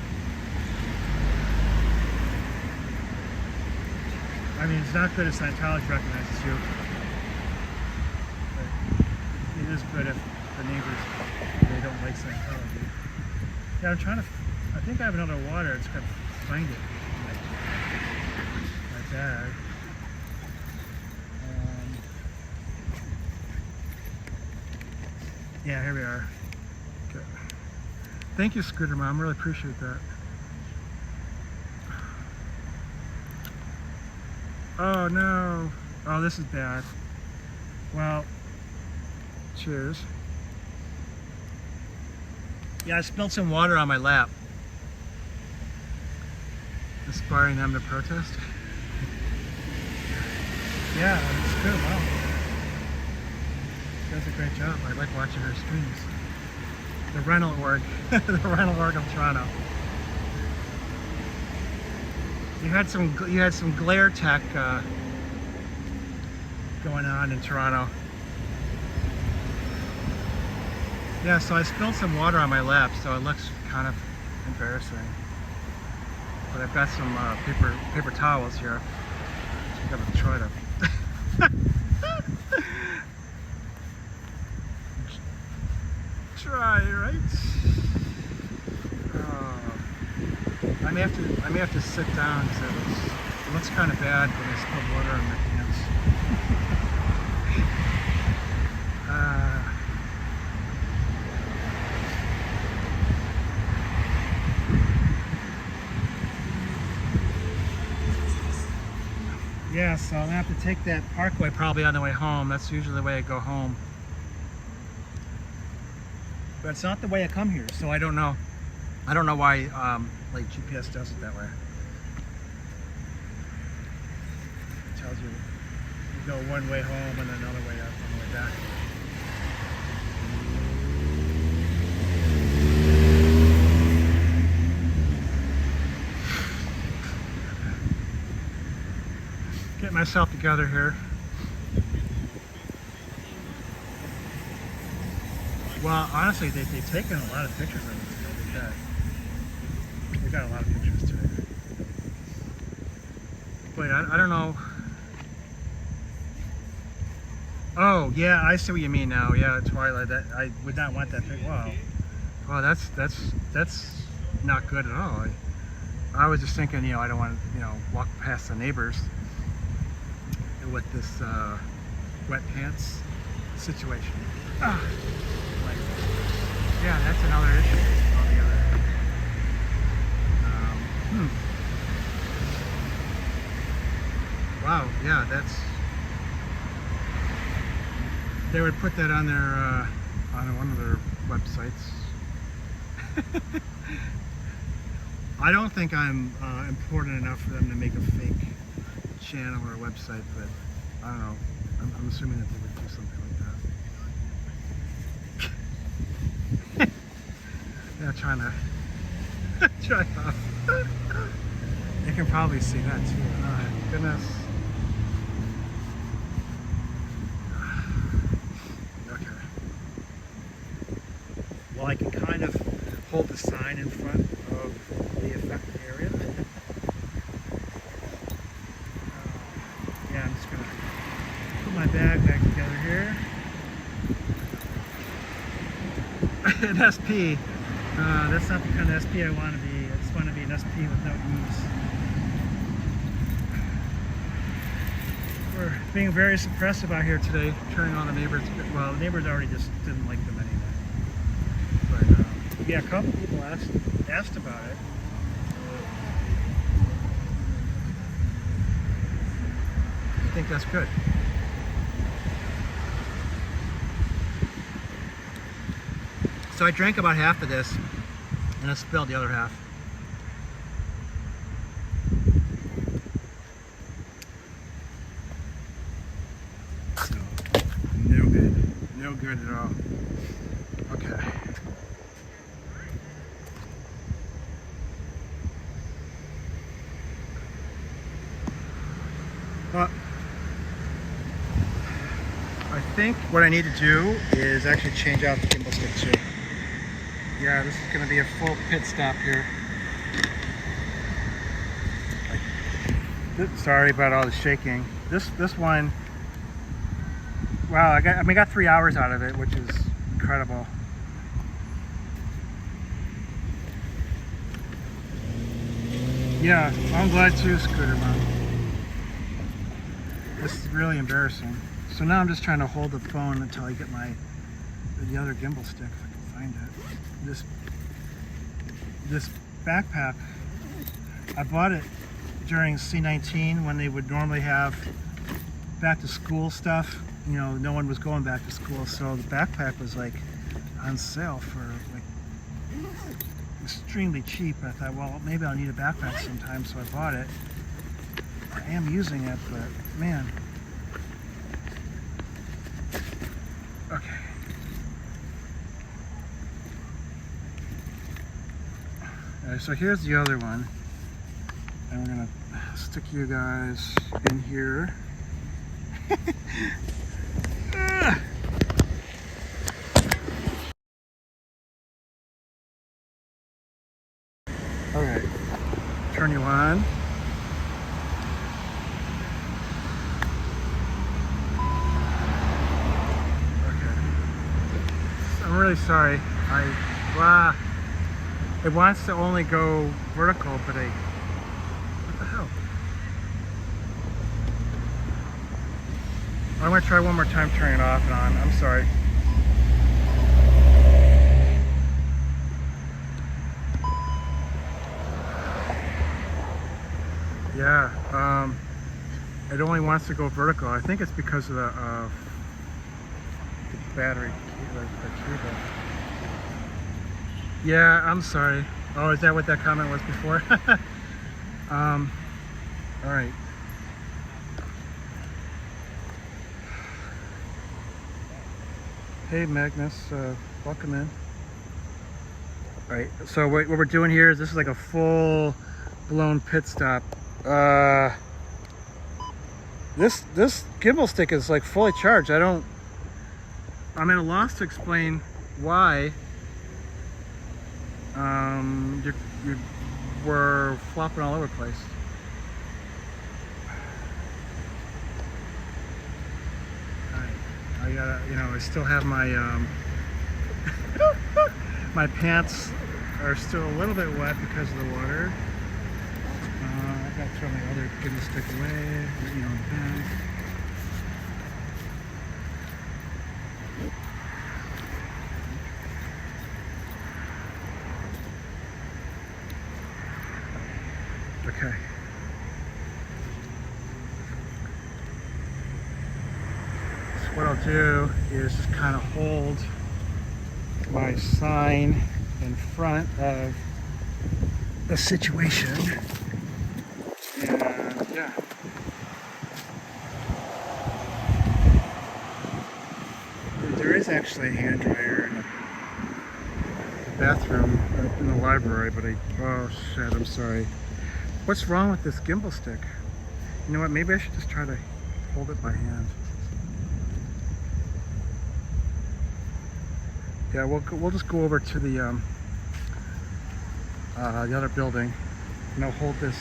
I mean, it's not good if Scientology recognizes you. But it is good if the neighbors, they don't like Scientology. Yeah, I think I have another water. It's got to find it in my bag. Yeah, here we are. Okay. Thank you, Scooter Mom. Really appreciate that. Oh no. Oh, this is bad. Well, cheers. Yeah, I spilled some water on my lap. Inspiring them to protest. Yeah, it's good. Wow. She does a great job. I like watching her streams. The rental org. The rental org of Toronto. You had some glare tech going on in Toronto. Yeah, so I spilled some water on my lap, so it looks kind of embarrassing. But I've got some paper towels here. So I'm gonna try to try, right? I may have to sit down because it looks kind of bad when I spill water on my hands. Yeah, so I'm gonna have to take that parkway probably on the way home. That's usually the way I go home. But it's not the way I come here, so I don't know. I don't know why like GPS does it that way. It tells you go one way home and then another way up on the way back. Get myself together here. Well, honestly, they've taken a lot of pictures of it. They got a lot of pictures today. But I don't know. Oh, yeah, I see what you mean now. Yeah, Twilight. That I would not want that picture. Wow. Wow, that's not good at all. I was just thinking, I don't want to, walk past the neighbors with this wet pants situation. Yeah, that's another issue altogether. Wow, yeah, they would put that on their on one of their websites. I don't think I'm important enough for them to make a fake channel or a website, but I don't know. I'm assuming that they would do something like that. Yeah, trying to try off. You can probably see that too. Oh my goodness. Okay. Well, I can kind of hold the sign in front of the affected area. Yeah, I'm just gonna put my bag back together here. An SP. That's not the kind of SP I want to be. I just want to be an SP with no E's. We're being very suppressive out here today, turning on the neighbors. Well, the neighbors already just didn't like them anyway. But yeah, a couple people asked about it. I think that's good. So I drank about half of this, and I spilled the other half. So, no good. No good at all. Okay. Well, I think what I need to do is actually change out the gimbal stick too. Yeah, this is going to be a full pit stop here. Sorry about all the shaking. This one, wow, I got 3 hours out of it, which is incredible. Yeah, I'm glad too, Scooter Mom. This is really embarrassing. So now I'm just trying to hold the phone until I get the other gimbal stick, if I can find it. This backpack, I bought it during C19 when they would normally have back to school stuff. You know, no one was going back to school, so the backpack was like on sale for like extremely cheap. I thought, well, maybe I'll need a backpack sometime, so I bought it. I am using it, but man. Okay. Alright, so here's the other one. And we're gonna stick you guys in here. Alright. Turn you on. I'm really sorry. It wants to only go vertical, but what the hell? I'm gonna try one more time turning it off and on. I'm sorry. Yeah, it only wants to go vertical. I think it's because of the battery, the cable. Yeah, I'm sorry. Oh, is that what that comment was before? All right. Hey, Magnus, welcome in. All right, so what we're doing here is this is like a full-blown pit stop. This gimbal stick is like fully charged. I'm at a loss to explain why you were flopping all over the place. I gotta, I still have my my pants are still a little bit wet because of the water. I gotta throw my other gimbal stick away, in the bag. Okay. So what I'll do is just kind of hold my sign in front of the situation. And yeah. There is actually a hand dryer in the bathroom in the library, but oh shit, I'm sorry. What's wrong with this gimbal stick? You know what, maybe I should just try to hold it by hand. Yeah, we'll just go over to the other building, and I'll hold this.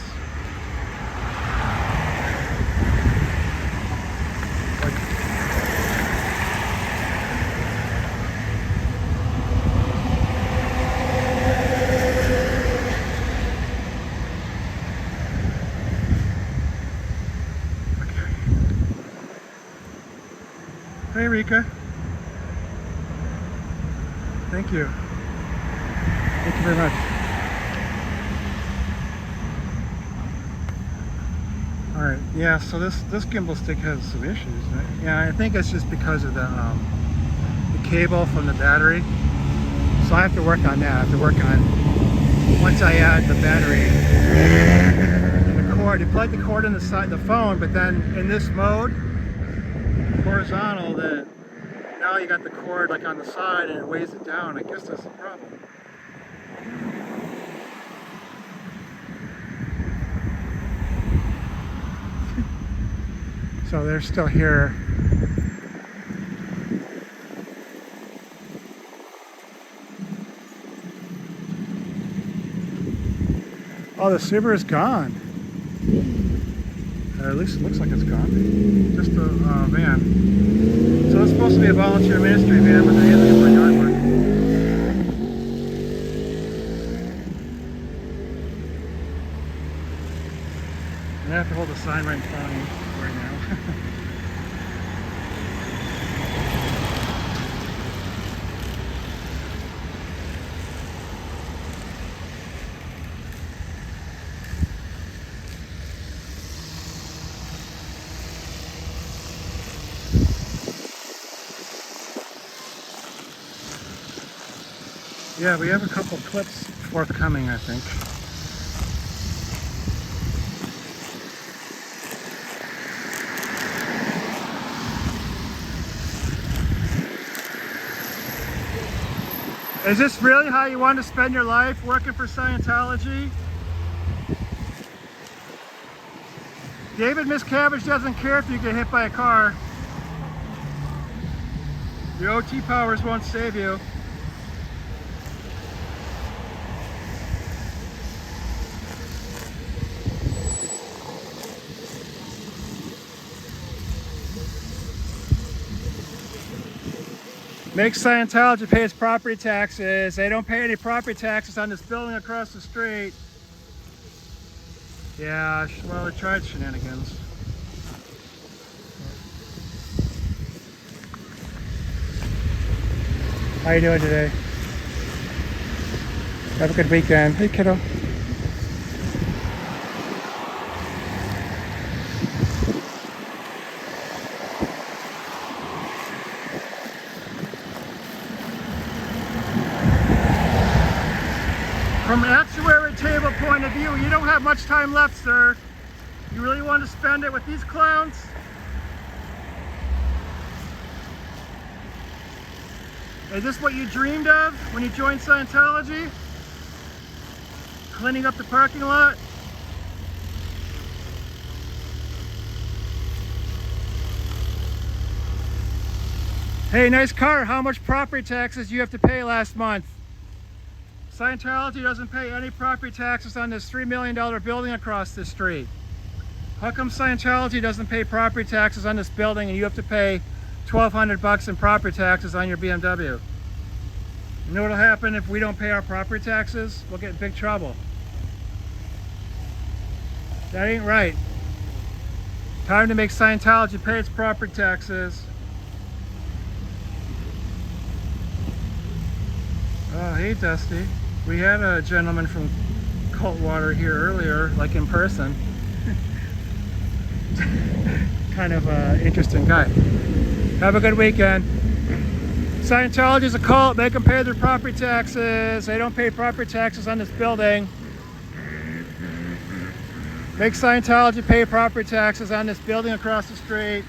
Hey Rika. Thank you. Thank you very much. Alright, yeah, so this gimbal stick has some issues. Yeah, I think it's just because of the cable from the battery. So I have to work on that. I have to work on, once I add the battery and the cord, you plug the cord in the side the phone, but then in this mode, horizontal, then now you got the cord like on the side and it weighs it down. I guess that's the problem. So they're still here. Oh, the Subaru's gone. At least it looks like it's gone. Just a van. So it's supposed to be a volunteer ministry van, but they're using it for yard work. And I have to hold the sign right in front of me right now. Yeah, we have a couple clips forthcoming, I think. Is this really how you want to spend your life, working for Scientology? David Miscavige doesn't care if you get hit by a car. Your OT powers won't save you. Make Scientology pay its property taxes. They don't pay any property taxes on this building across the street. Yeah, well, they tried shenanigans. How you doing today? Have a good weekend. Hey, kiddo. From an actuary table point of view, you don't have much time left, sir. You really want to spend it with these clowns? Is this what you dreamed of when you joined Scientology? Cleaning up the parking lot? Hey, nice car. How much property taxes do you have to pay last month? Scientology doesn't pay any property taxes on this $3 million building across the street. How come Scientology doesn't pay property taxes on this building and you have to pay $1,200 in property taxes on your BMW? You know what'll happen if we don't pay our property taxes? We'll get in big trouble. That ain't right. Time to make Scientology pay its property taxes. Oh, hey Dusty. We had a gentleman from Cultwater here earlier, like in person. Kind of interesting guy. Have a good weekend. Scientology is a cult. Make them pay their property taxes. They don't pay property taxes on this building. Make Scientology pay property taxes on this building across the street.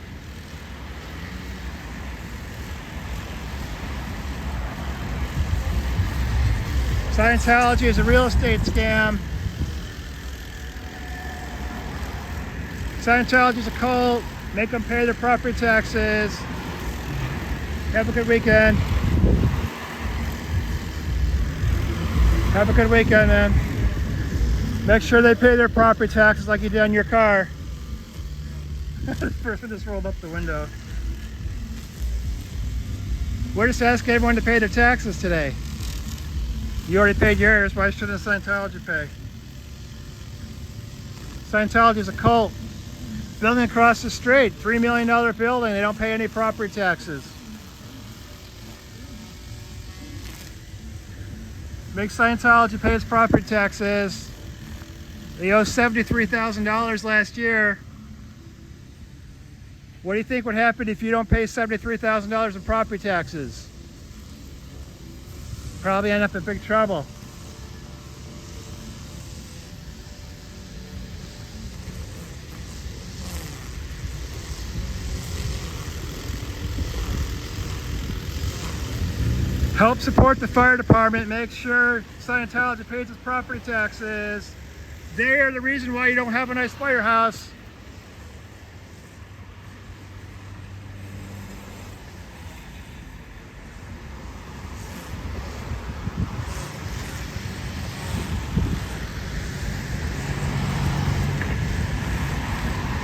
Scientology is a real estate scam. Scientology is a cult. Make them pay their property taxes. Have a good weekend. Have a good weekend, man. Make sure they pay their property taxes like you did on your car. This person just rolled up the window. We're just asking everyone to pay their taxes today. You already paid yours, why shouldn't Scientology pay? Scientology is a cult. Building across the street, $3 million building, they don't pay any property taxes. Make Scientology pay its property taxes. They owe $73,000 last year. What do you think would happen if you don't pay $73,000 in property taxes? Probably end up in big trouble. Help support the fire department. Make sure Scientology pays its property taxes. They are the reason why you don't have a nice firehouse.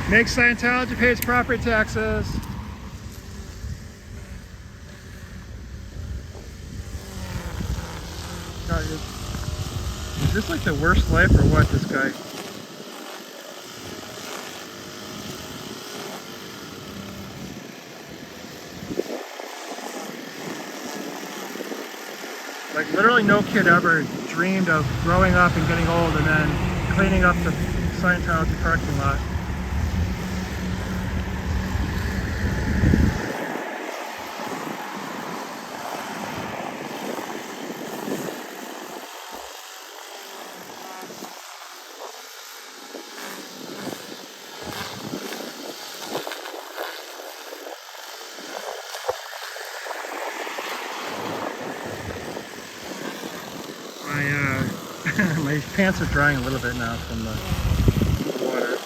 Make Scientology pay its property taxes. God, is this like the worst life or what, this guy? Like literally no kid ever dreamed of growing up and getting old and then cleaning up the Scientology parking lot. My pants are drying a little bit now from the water.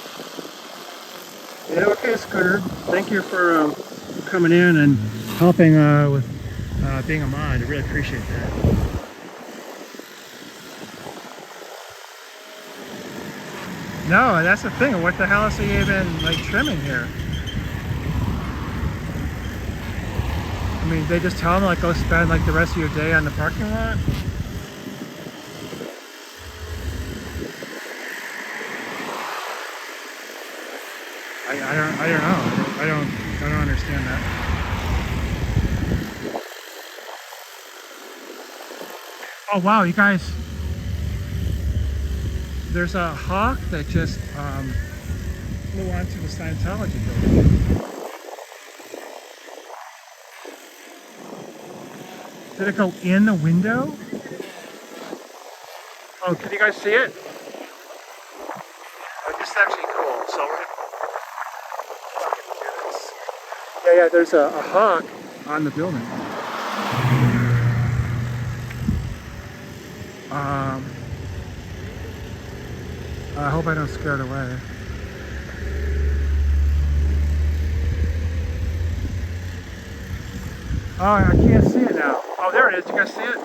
Yeah, okay, Scooter. Thank you for coming in and helping with being a mod. I really appreciate that. No, that's the thing. What the hell is he even like trimming here? I mean, they just tell him like go spend like the rest of your day on the parking lot. I don't know. I don't understand that. Oh wow, you guys! There's a hawk that just flew onto the Scientology building. Did it go in the window? Oh, can you guys see it? Oh, this is actually cool. So we're yeah, there's a hawk on the building. I hope I don't scare it away. Oh, I can't see it now. Oh, there it is. You guys see it?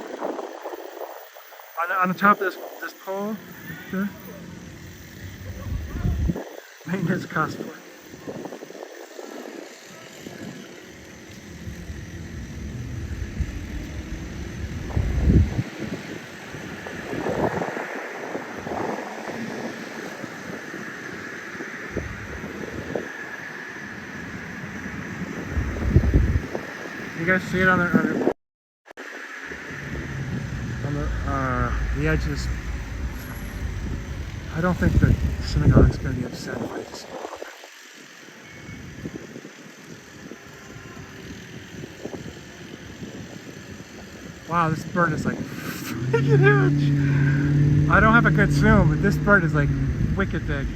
On the top of this pole? There? Maintenance cost for it. You guys see it on the edge of this? I don't think the synagogue's going to be upset if I just... Wow, this bird is like freaking huge. I don't have a good zoom, but this bird is like wicked big.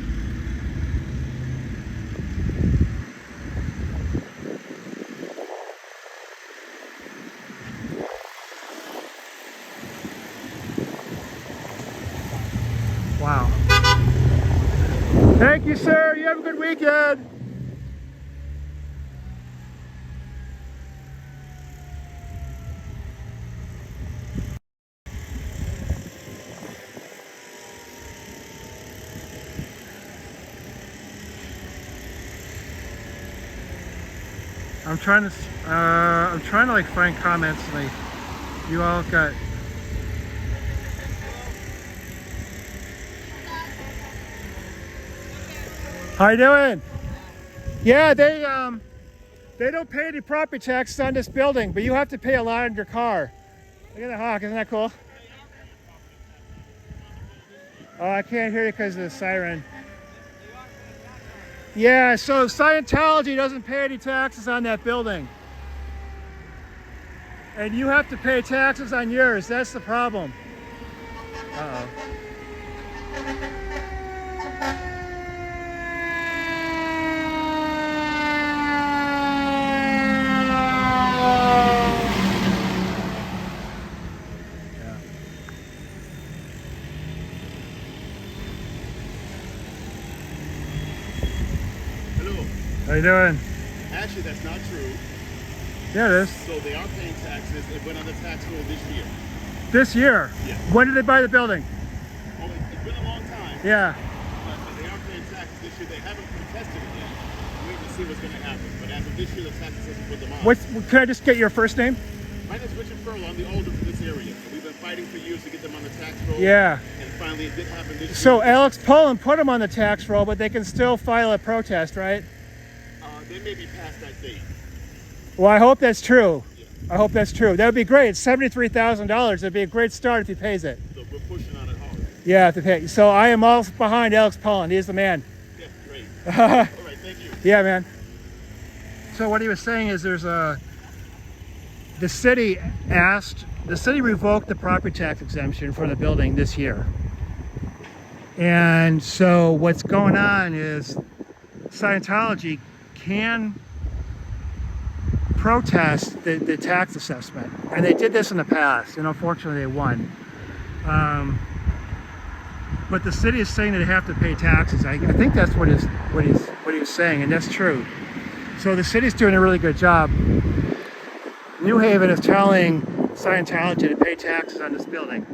Wow. Thank you, sir. You have a good weekend. I'm trying to like find comments like you all got. How you doing? Yeah, they don't pay any property taxes on this building, but you have to pay a lot on your car. Look at the hawk, isn't that cool? Oh, I can't hear you because of the siren. Yeah, so Scientology doesn't pay any taxes on that building. And you have to pay taxes on yours. That's the problem. Uh-oh. Hello. How you doing? Actually, that's not true. Yeah, it is. So they are paying taxes. It went on the tax roll this year. This year? Yeah. When did they buy the building? Oh, it's been a long time. Yeah. But they are paying taxes this year. They haven't contested it yet. I'm waiting to see what's going to happen. But as of this year, the tax assessment put them on. Can I just get your first name? My name is Richard Furl. I'm the older for this area. And we've been fighting for years to get them on the tax roll. Yeah. And finally, it did happen this year. So Alex Poland put them on the tax roll, but they can still file a protest, right? They may be past that date. Well, I hope that's true. Yeah. I hope that's true. That would be great. It's $73,000. It'd be a great start if he pays it. So we're pushing on it hard. Yeah, if he pays. So I am all behind Alex Poland. He's the man. Yeah, great. All right, thank you. Yeah, man. So what he was saying is the city revoked the property tax exemption for the building this year. And so what's going on is Scientology can protest the tax assessment. And they did this in the past, and unfortunately they won. But the city is saying that they have to pay taxes. I think that's what he was saying, and that's true. So the city's doing a really good job. New Haven is telling Scientology to pay taxes on this building.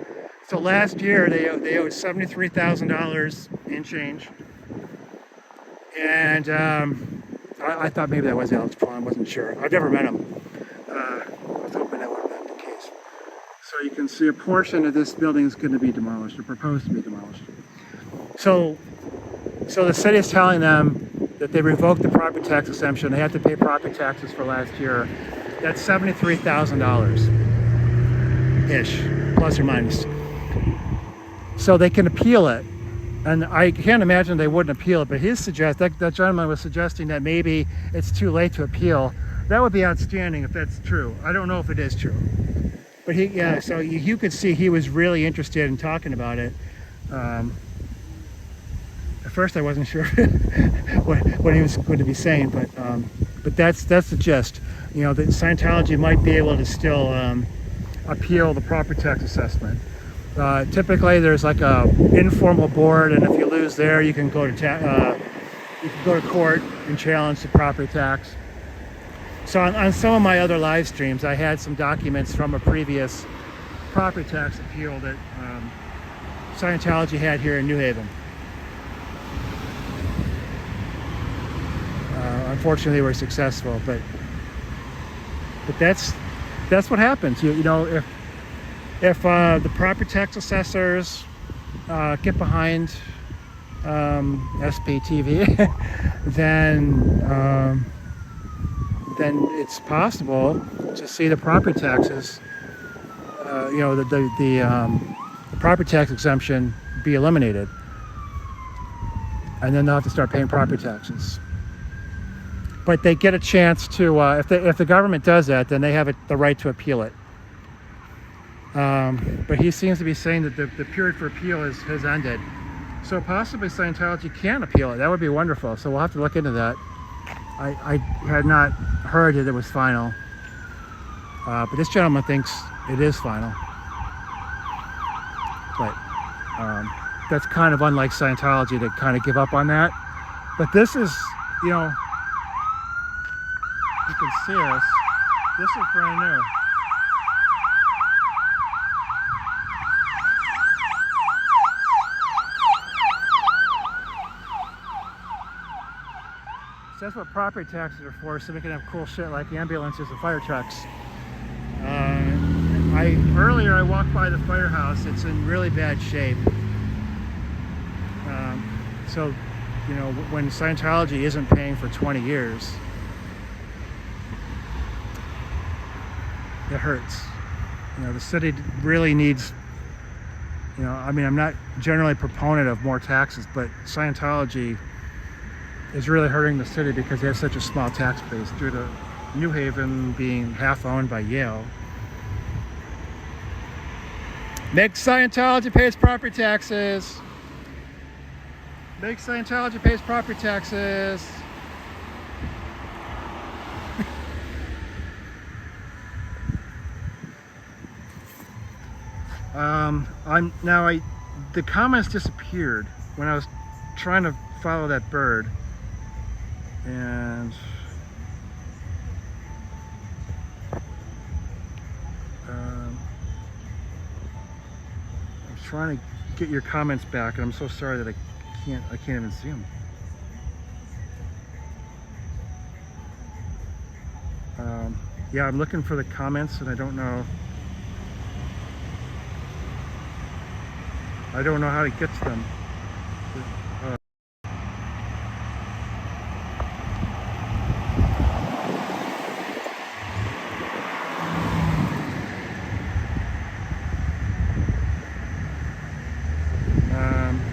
So last year they owed $73,000 in change. And I thought maybe that was Alex Paul. I wasn't sure. I've never met him. I was hoping that would have been the case. So you can see a portion of this building is going to be demolished, or proposed to be demolished. So the city is telling them that they revoked the property tax exemption. They have to pay property taxes for last year. That's $73,000-ish, plus or minus. So they can appeal it. And I can't imagine they wouldn't appeal it, but that gentleman was suggesting that maybe it's too late to appeal. That would be outstanding if that's true. I don't know if it is true. But so you could see he was really interested in talking about it. At first I wasn't sure what he was going to be saying, but that's the gist. You know, that Scientology might be able to still appeal the property tax assessment. Typically, there's like a informal board, and if you lose there, you can go to court and challenge the property tax. So on some of my other live streams, I had some documents from a previous property tax appeal that Scientology had here in New Haven. Unfortunately, they were successful, but that's what happens. You know, if the property tax assessors get behind SPTV, then it's possible to see the property taxes, the property tax exemption be eliminated, and then they'll have to start paying property taxes. But they get a chance to, if the government does that, then they have the right to appeal it. But he seems to be saying that the period for appeal has ended. So possibly Scientology can appeal it. That would be wonderful. So we'll have to look into that. I had not heard that it was final. But this gentleman thinks it is final. But that's kind of unlike Scientology to kind of give up on that. But this is, you know, you can see us. This is brand new. So that's what property taxes are for, so we can have cool shit like ambulances and fire trucks. Earlier I walked by the Firehouse. It's in really bad shape. So, you know, when Scientology isn't paying for 20 years, it hurts. You know, the city really needs, you know, I mean, I'm not generally a proponent of more taxes, but Scientology is really hurting the city because they have such a small tax base due to New Haven being half owned by Yale. Make Scientology pays property taxes. Make Scientology pays property taxes. The comments disappeared when I was trying to follow that bird, and I'm trying to get your comments back, and I'm so sorry that I can't even see them. Yeah, I'm looking for the comments, and I don't know how to get to them.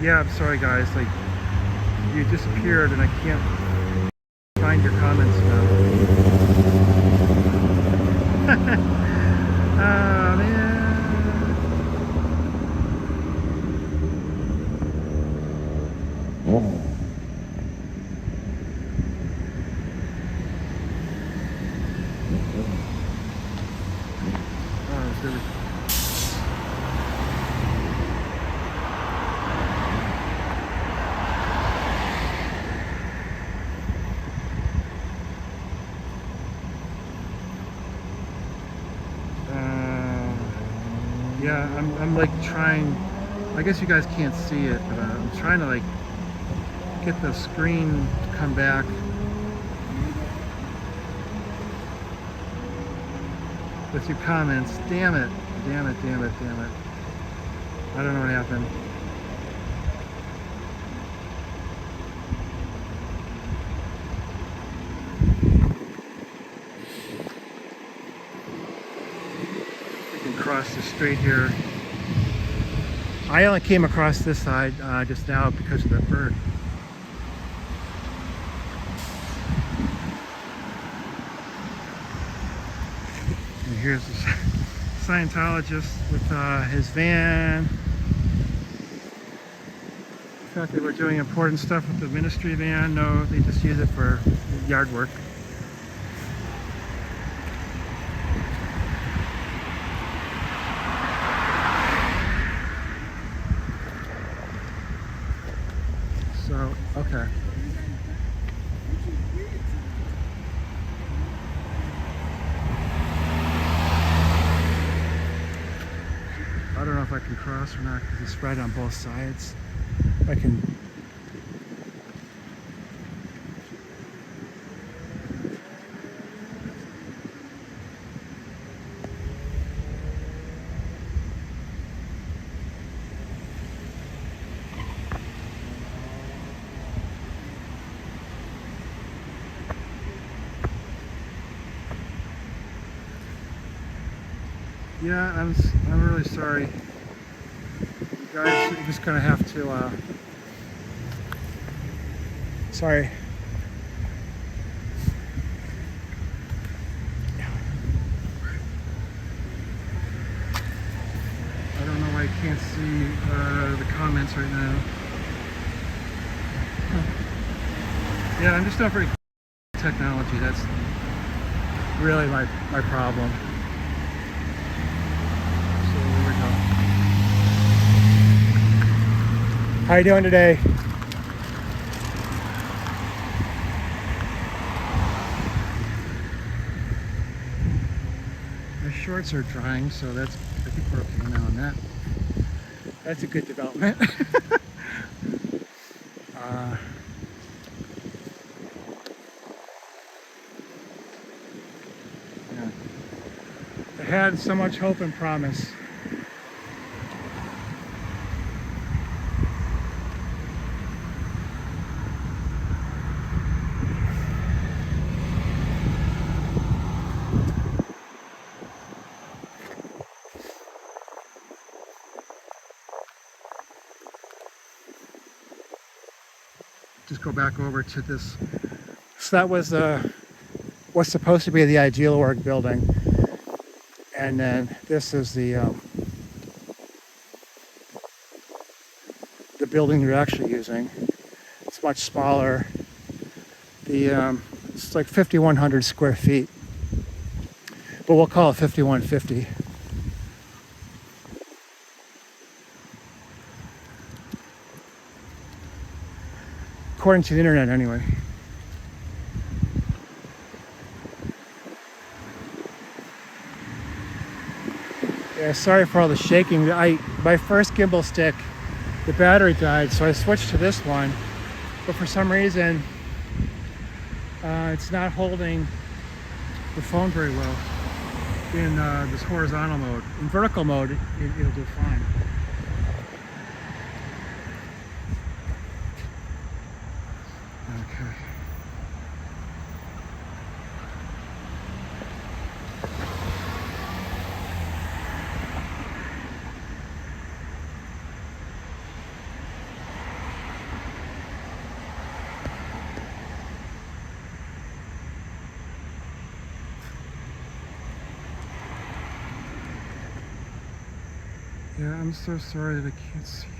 Yeah, I'm sorry guys, like, you disappeared and I can't find your comments now. Oh man. Oh, there we go. Yeah, I'm like trying, I guess you guys can't see it, but I'm trying to like get the screen to come back. With your comments. Damn it. Damn it, damn it, damn it. I don't know what happened. Across the street here. I only came across this side just now because of that bird. And here's the Scientologist with his van. I thought they were doing important stuff with the ministry van. No, they just use it for yard work. So, okay. I don't know if I can cross or not because it's right on both sides. I can. Yeah, I'm really sorry. You guys, you're just gonna have to. Sorry. I don't know why I can't see the comments right now. Yeah, I'm just not very good at technology. That's really my problem. So here we go. How you doing today? My shorts are drying, so that's, I think we're okay now on that. That's a good development. Yeah. I had so much hope and promise. Just go back over to this. So that was what's supposed to be the Ideal Org building, and then this is the the building you're actually using. It's much smaller. It's like 5,100 square feet, but we'll call it 5,150. According to the internet, anyway. Yeah, sorry for all the shaking. My first gimbal stick, the battery died, so I switched to this one, but for some reason it's not holding the phone very well in this horizontal mode. In vertical mode, it'll do fine. Okay. Yeah, I'm so sorry that I can't see you.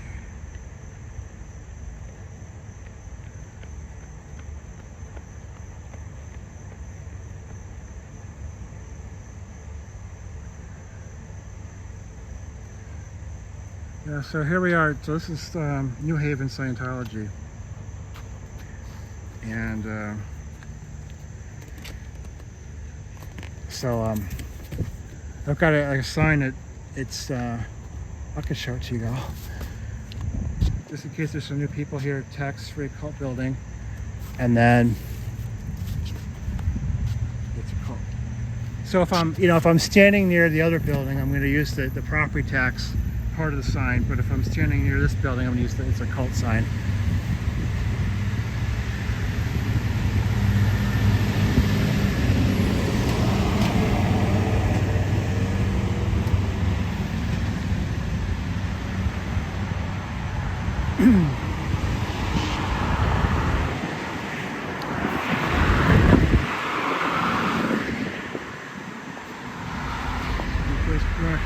Yeah, so here we are. So this is New Haven Scientology. And I've got a sign that it's I can show it to you all. Just in case there's some new people here, tax-free cult building. And then it's a cult. So if I'm standing near the other building, I'm going to use the property tax part of the sign. But if I'm standing near this building, I'm going to use it's a cult sign.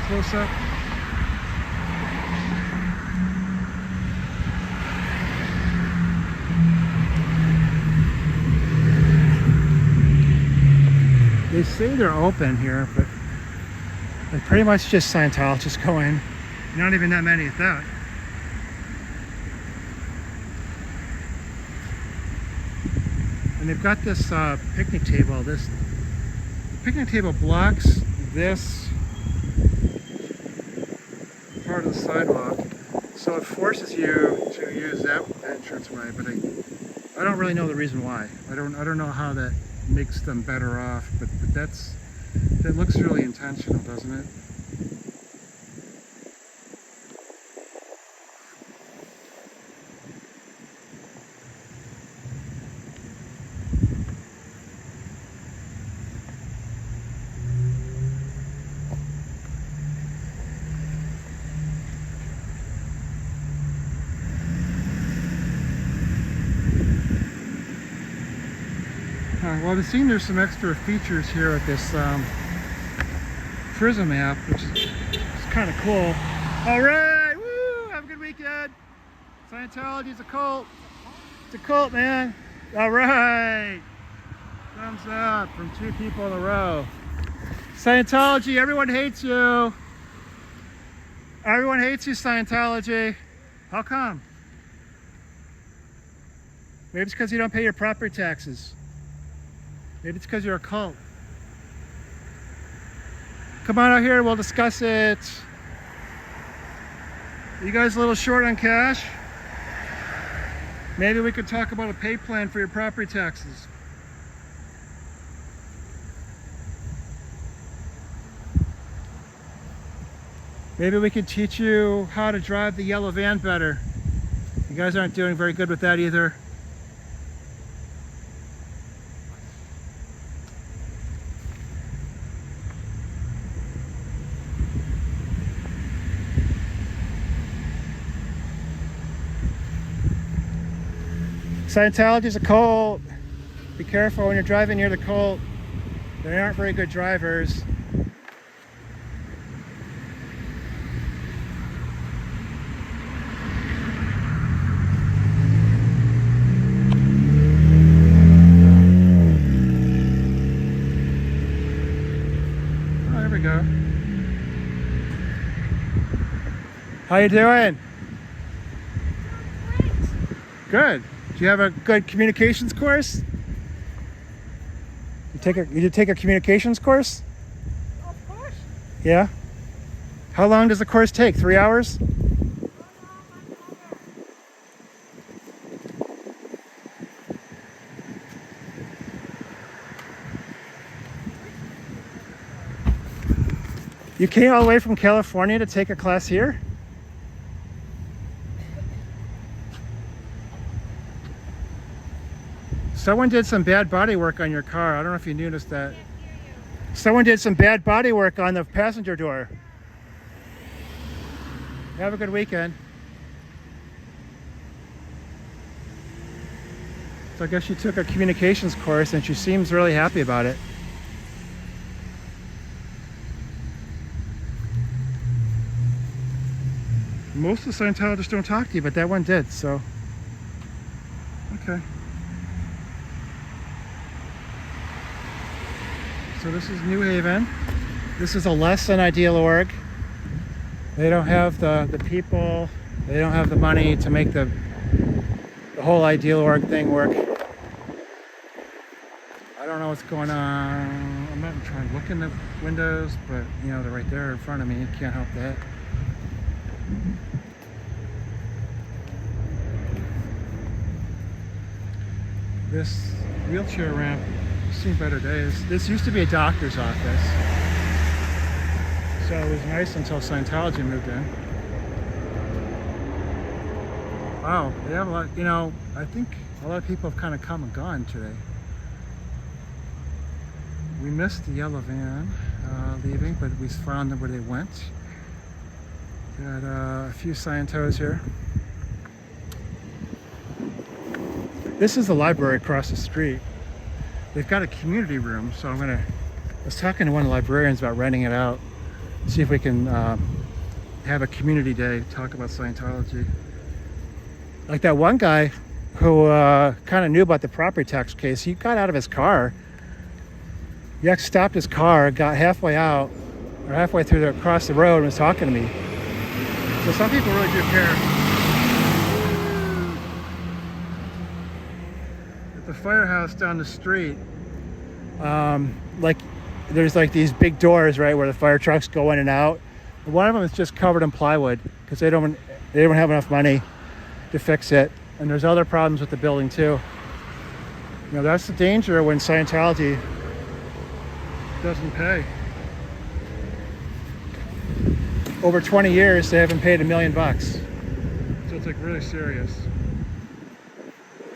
Close up. They say they're open here, but they're pretty much just Scientologists go in. Not even that many at that. And they've got this picnic table. This picnic table blocks this part of the sidewalk, so it forces you to use that entranceway. But I don't really know the reason why. I don't know how that makes them better off. But that looks really intentional, doesn't it? Well, I've seen there's some extra features here at this Prism app, which is kind of cool. All right, woo! Have a good weekend. Scientology is a cult. It's a cult, man. All right. Thumbs up from 2 people in a row. Scientology, everyone hates you. Everyone hates you, Scientology. How come? Maybe it's because you don't pay your property taxes. Maybe it's because you're a cult. Come on out here, we'll discuss it. You guys a little short on cash? Maybe we could talk about a pay plan for your property taxes. Maybe we could teach you how to drive the yellow van better. You guys aren't doing very good with that either. Scientology is a cult. Be careful when you're driving near the cult. They aren't very good drivers. How you doing? Great. Good. Do you have a good communications course? You did take a communications course? Of course. Yeah. How long does the course take? 3 hours? You came all the way from California to take a class here? Someone did some bad body work on your car. I don't know if you noticed that. Someone did some bad body work on the passenger door. Have a good weekend. So I guess she took a communications course and she seems really happy about it. Most of the Scientologists don't talk to you, but that one did, so. Okay. So this is New Haven. This is a less than ideal org. They don't have the people, they don't have the money to make the whole ideal org thing work. I don't know what's going on. I'm not trying to look in the windows, but you know, they're right there in front of me. Can't help that. This wheelchair ramp has seen better days. This used to be a doctor's office. So it was nice until Scientology moved in. Wow, they have a lot, you know, I think a lot of people have kind of come and gone today. We missed the yellow van leaving, but we found them where they went. Got a few scientos here. This is the library across the street. They've got a community room, so I was talking to one of the librarians about renting it out. See if we can have a community day, talk about Scientology. Like that one guy who kind of knew about the property tax case, he got out of his car. He actually stopped his car, got halfway out, or halfway through across the road and was talking to me. So some people really do care. At the Firehouse down the street, like there's like these big doors, right, where the fire trucks go in and out. One of them is just covered in plywood because they don't have enough money to fix it. And there's other problems with the building too. You know, that's the danger when Scientology doesn't pay. Over 20 years, they haven't paid $1 million. So it's like really serious.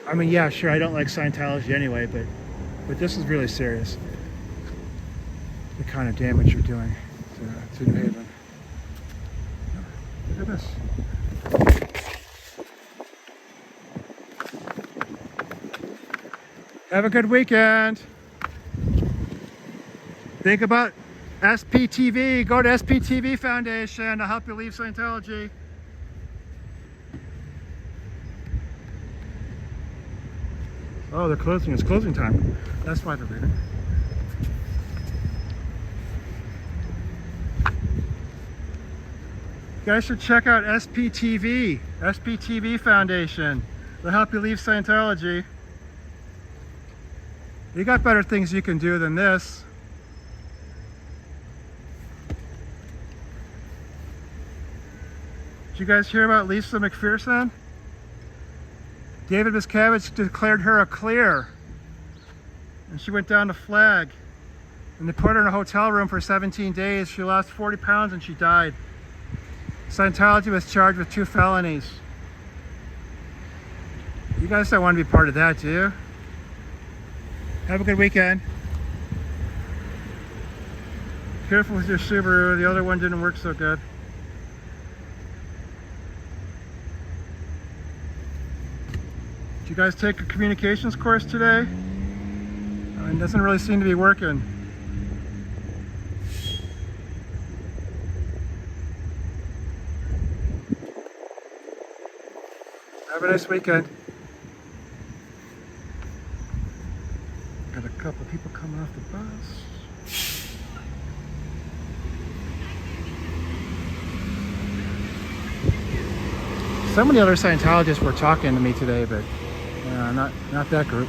I mean, yeah, sure, I don't like Scientology anyway, but this is really serious. The kind of damage you're doing to New Haven. Look at this. Have a good weekend. Think about SPTV. Go to SPTV Foundation to help you leave Scientology. Oh, they're closing. It's closing time. That's why they're leaving. You guys should check out SPTV. SPTV Foundation. They'll help you leave Scientology. You got better things you can do than this. Did you guys hear about Lisa McPherson? David Miscavige declared her a clear. And she went down to Flag. And they put her in a hotel room for 17 days. She lost 40 pounds and she died. Scientology was charged with 2 felonies. You guys don't want to be part of that, do you? Have a good weekend. Careful with your Subaru. The other one didn't work so good. Did you guys take a communications course today? It doesn't really seem to be working. Have a nice weekend. Got a couple people coming off the bus. Some of the other Scientologists were talking to me today, but not that group.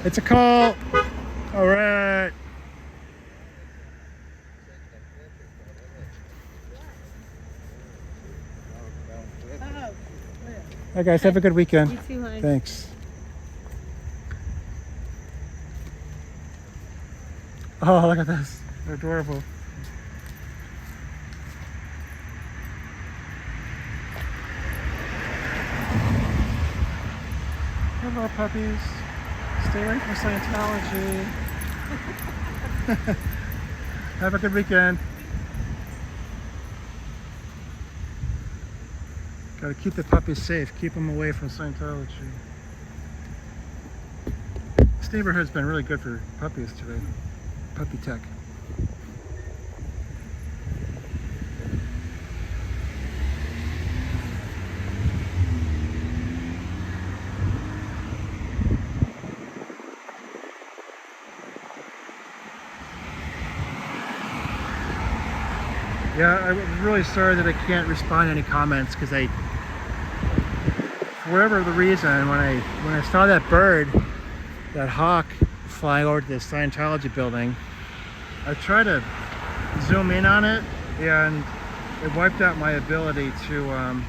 It's a call. All right. Hi guys, have a good weekend. You too, honey. Thanks. Oh, look at this. They're adorable. Hello, puppies. Stay away from Scientology. Have a good weekend. Gotta keep the puppies safe. Keep them away from Scientology. This neighborhood's been really good for puppies today. Puppy tech. Yeah, I'm really sorry that I can't respond to any comments because for whatever the reason, when I saw that bird, that hawk flying over to the Scientology building, I tried to zoom in on it and it wiped out my ability to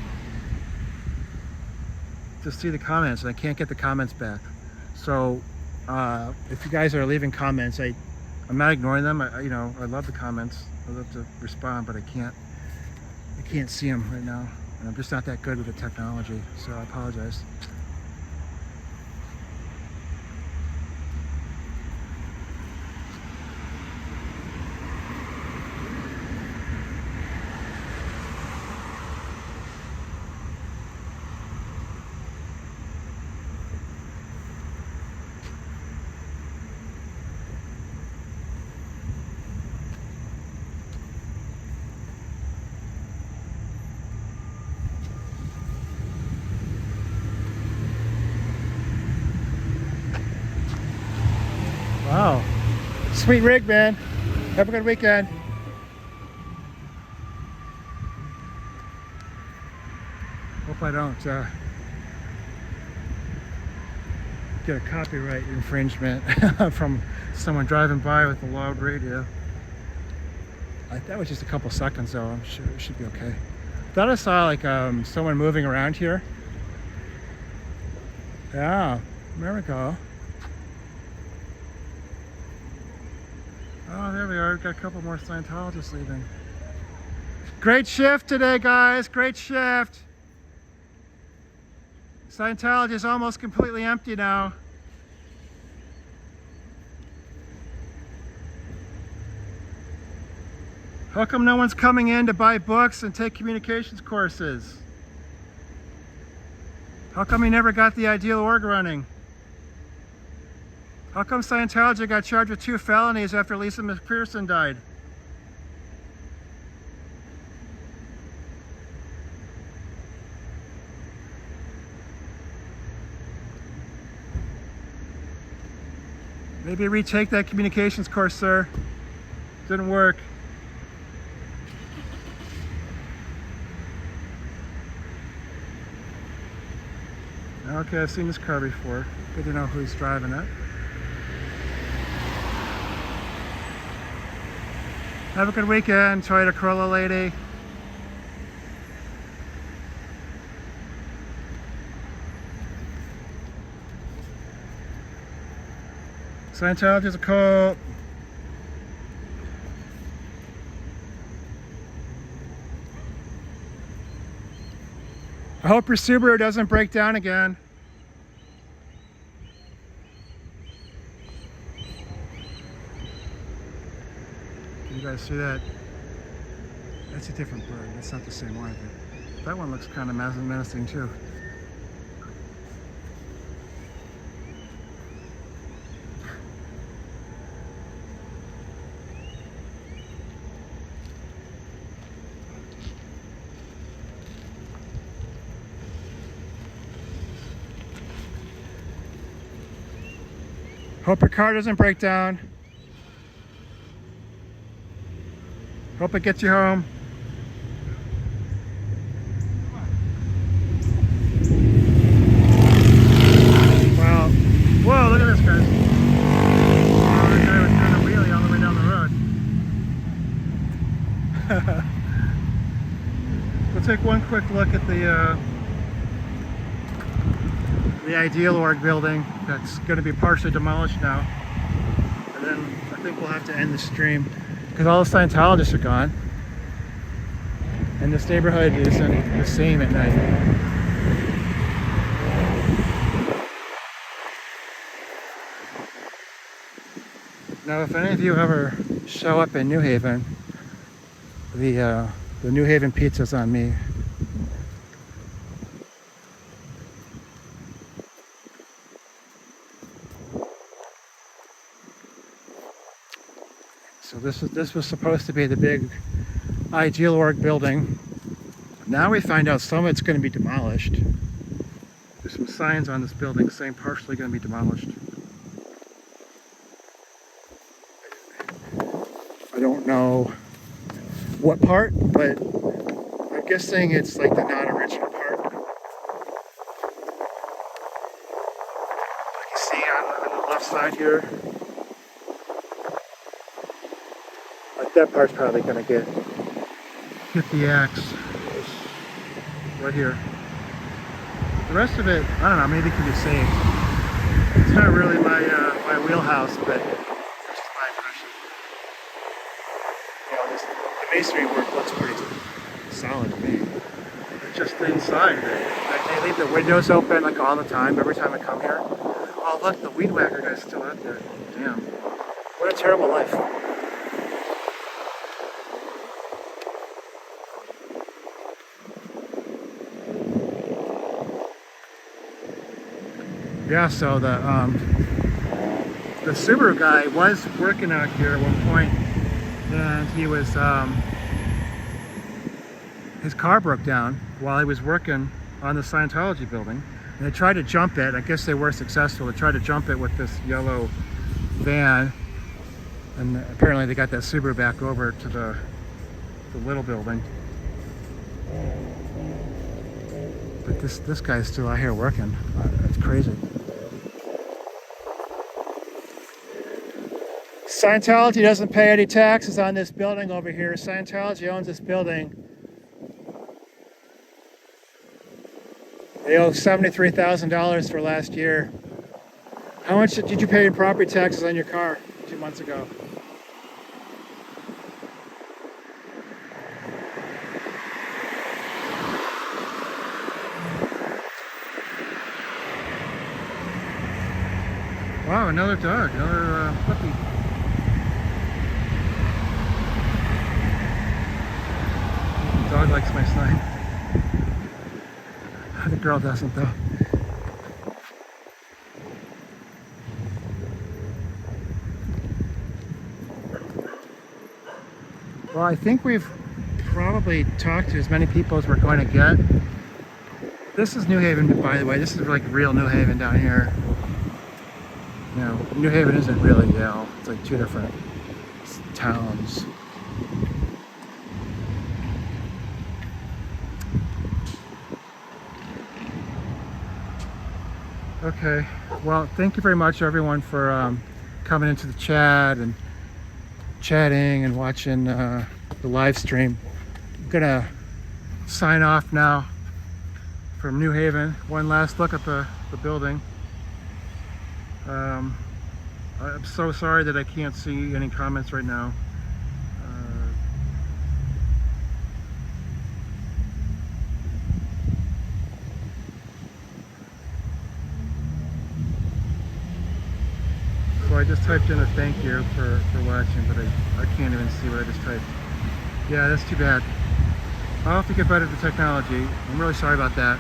see the comments, and I can't get the comments back. So if you guys are leaving comments, I'm not ignoring them. I love the comments. I love to respond, but I can't see them right now. And I'm just not that good with the technology, so I apologize. Wow. Sweet rig, man. Have a good weekend. Hope I don't get a copyright infringement from someone driving by with a loud radio. That was just a couple seconds though. I'm sure it should be okay. Thought I saw like someone moving around here. Yeah, there we go. Oh, there we are. We've got a couple more Scientologists leaving. Great shift today, guys. Great shift. Scientology is almost completely empty now. How come no one's coming in to buy books and take communications courses? How come you never got the ideal org running? How come Scientology got charged with 2 felonies after Lisa McPherson died? Maybe retake that communications course, sir. Didn't work. Okay, I've seen this car before. Good to know who's driving it. Have a good weekend, Toyota Corolla lady. Scientology is a cult. I hope your Subaru doesn't break down again. You guys see that? That's a different bird. That's not the same one, but that one looks kind of menacing too. Hope your car doesn't break down. Hope it gets you home. Wow. Whoa, look at this, guys. Oh, the guy was doing a wheelie all the way down the road. We'll take one quick look at the Ideal Org building that's going to be partially demolished now. And then I think we'll have to end the stream because all the Scientologists are gone. And this neighborhood isn't the same at night. Now, if any of you ever show up in New Haven, the New Haven pizza's on me. So this was supposed to be the big Ideal Org building. Now we find out some of it's going to be demolished. There's some signs on this building saying partially going to be demolished. I don't know what part, but I'm guessing it's like the non-original part. Like you see on the left side here. Like that part's probably gonna get hit the axe right here. The rest of it, I don't know, maybe it can be saved. It's not really my my wheelhouse, but it's just my impression. You know, the masonry work looks pretty solid to me. It's just the inside. They leave the windows open like all the time, every time I come here. Oh look, the weed whacker guy's still out there. Damn. What a terrible life. Yeah, so the Subaru guy was working out here at one point, and he was his car broke down while he was working on the Scientology building, and they tried to jump it. I guess they were successful. They tried to jump it with this yellow van, and apparently they got that Subaru back over to the little building. But this guy's still out here working. It's crazy. Scientology doesn't pay any taxes on this building over here. Scientology owns this building. They owe $73,000 for last year. How much did you pay in property taxes on your car 2 months ago? Wow, another dog, another puppy. The dog likes my sign. The girl doesn't though. Well, I think we've probably talked to as many people as we're going to get. This is New Haven, by the way. This is like real New Haven down here. You know, New Haven isn't really Yale. It's like two different towns. Okay, well, thank you very much, everyone, for coming into the chat and chatting and watching the live stream. I'm gonna sign off now from New Haven. One last look at the building. I'm so sorry that I can't see any comments right now. So I just typed in a thank you for watching, but I can't even see what I just typed. Yeah, that's too bad. I'll have to get better at the technology. I'm really sorry about that.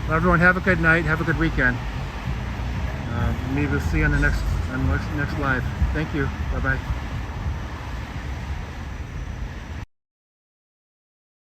Well, everyone, have a good night. Have a good weekend. Maybe we'll see you on the next live. Thank you. Bye-bye.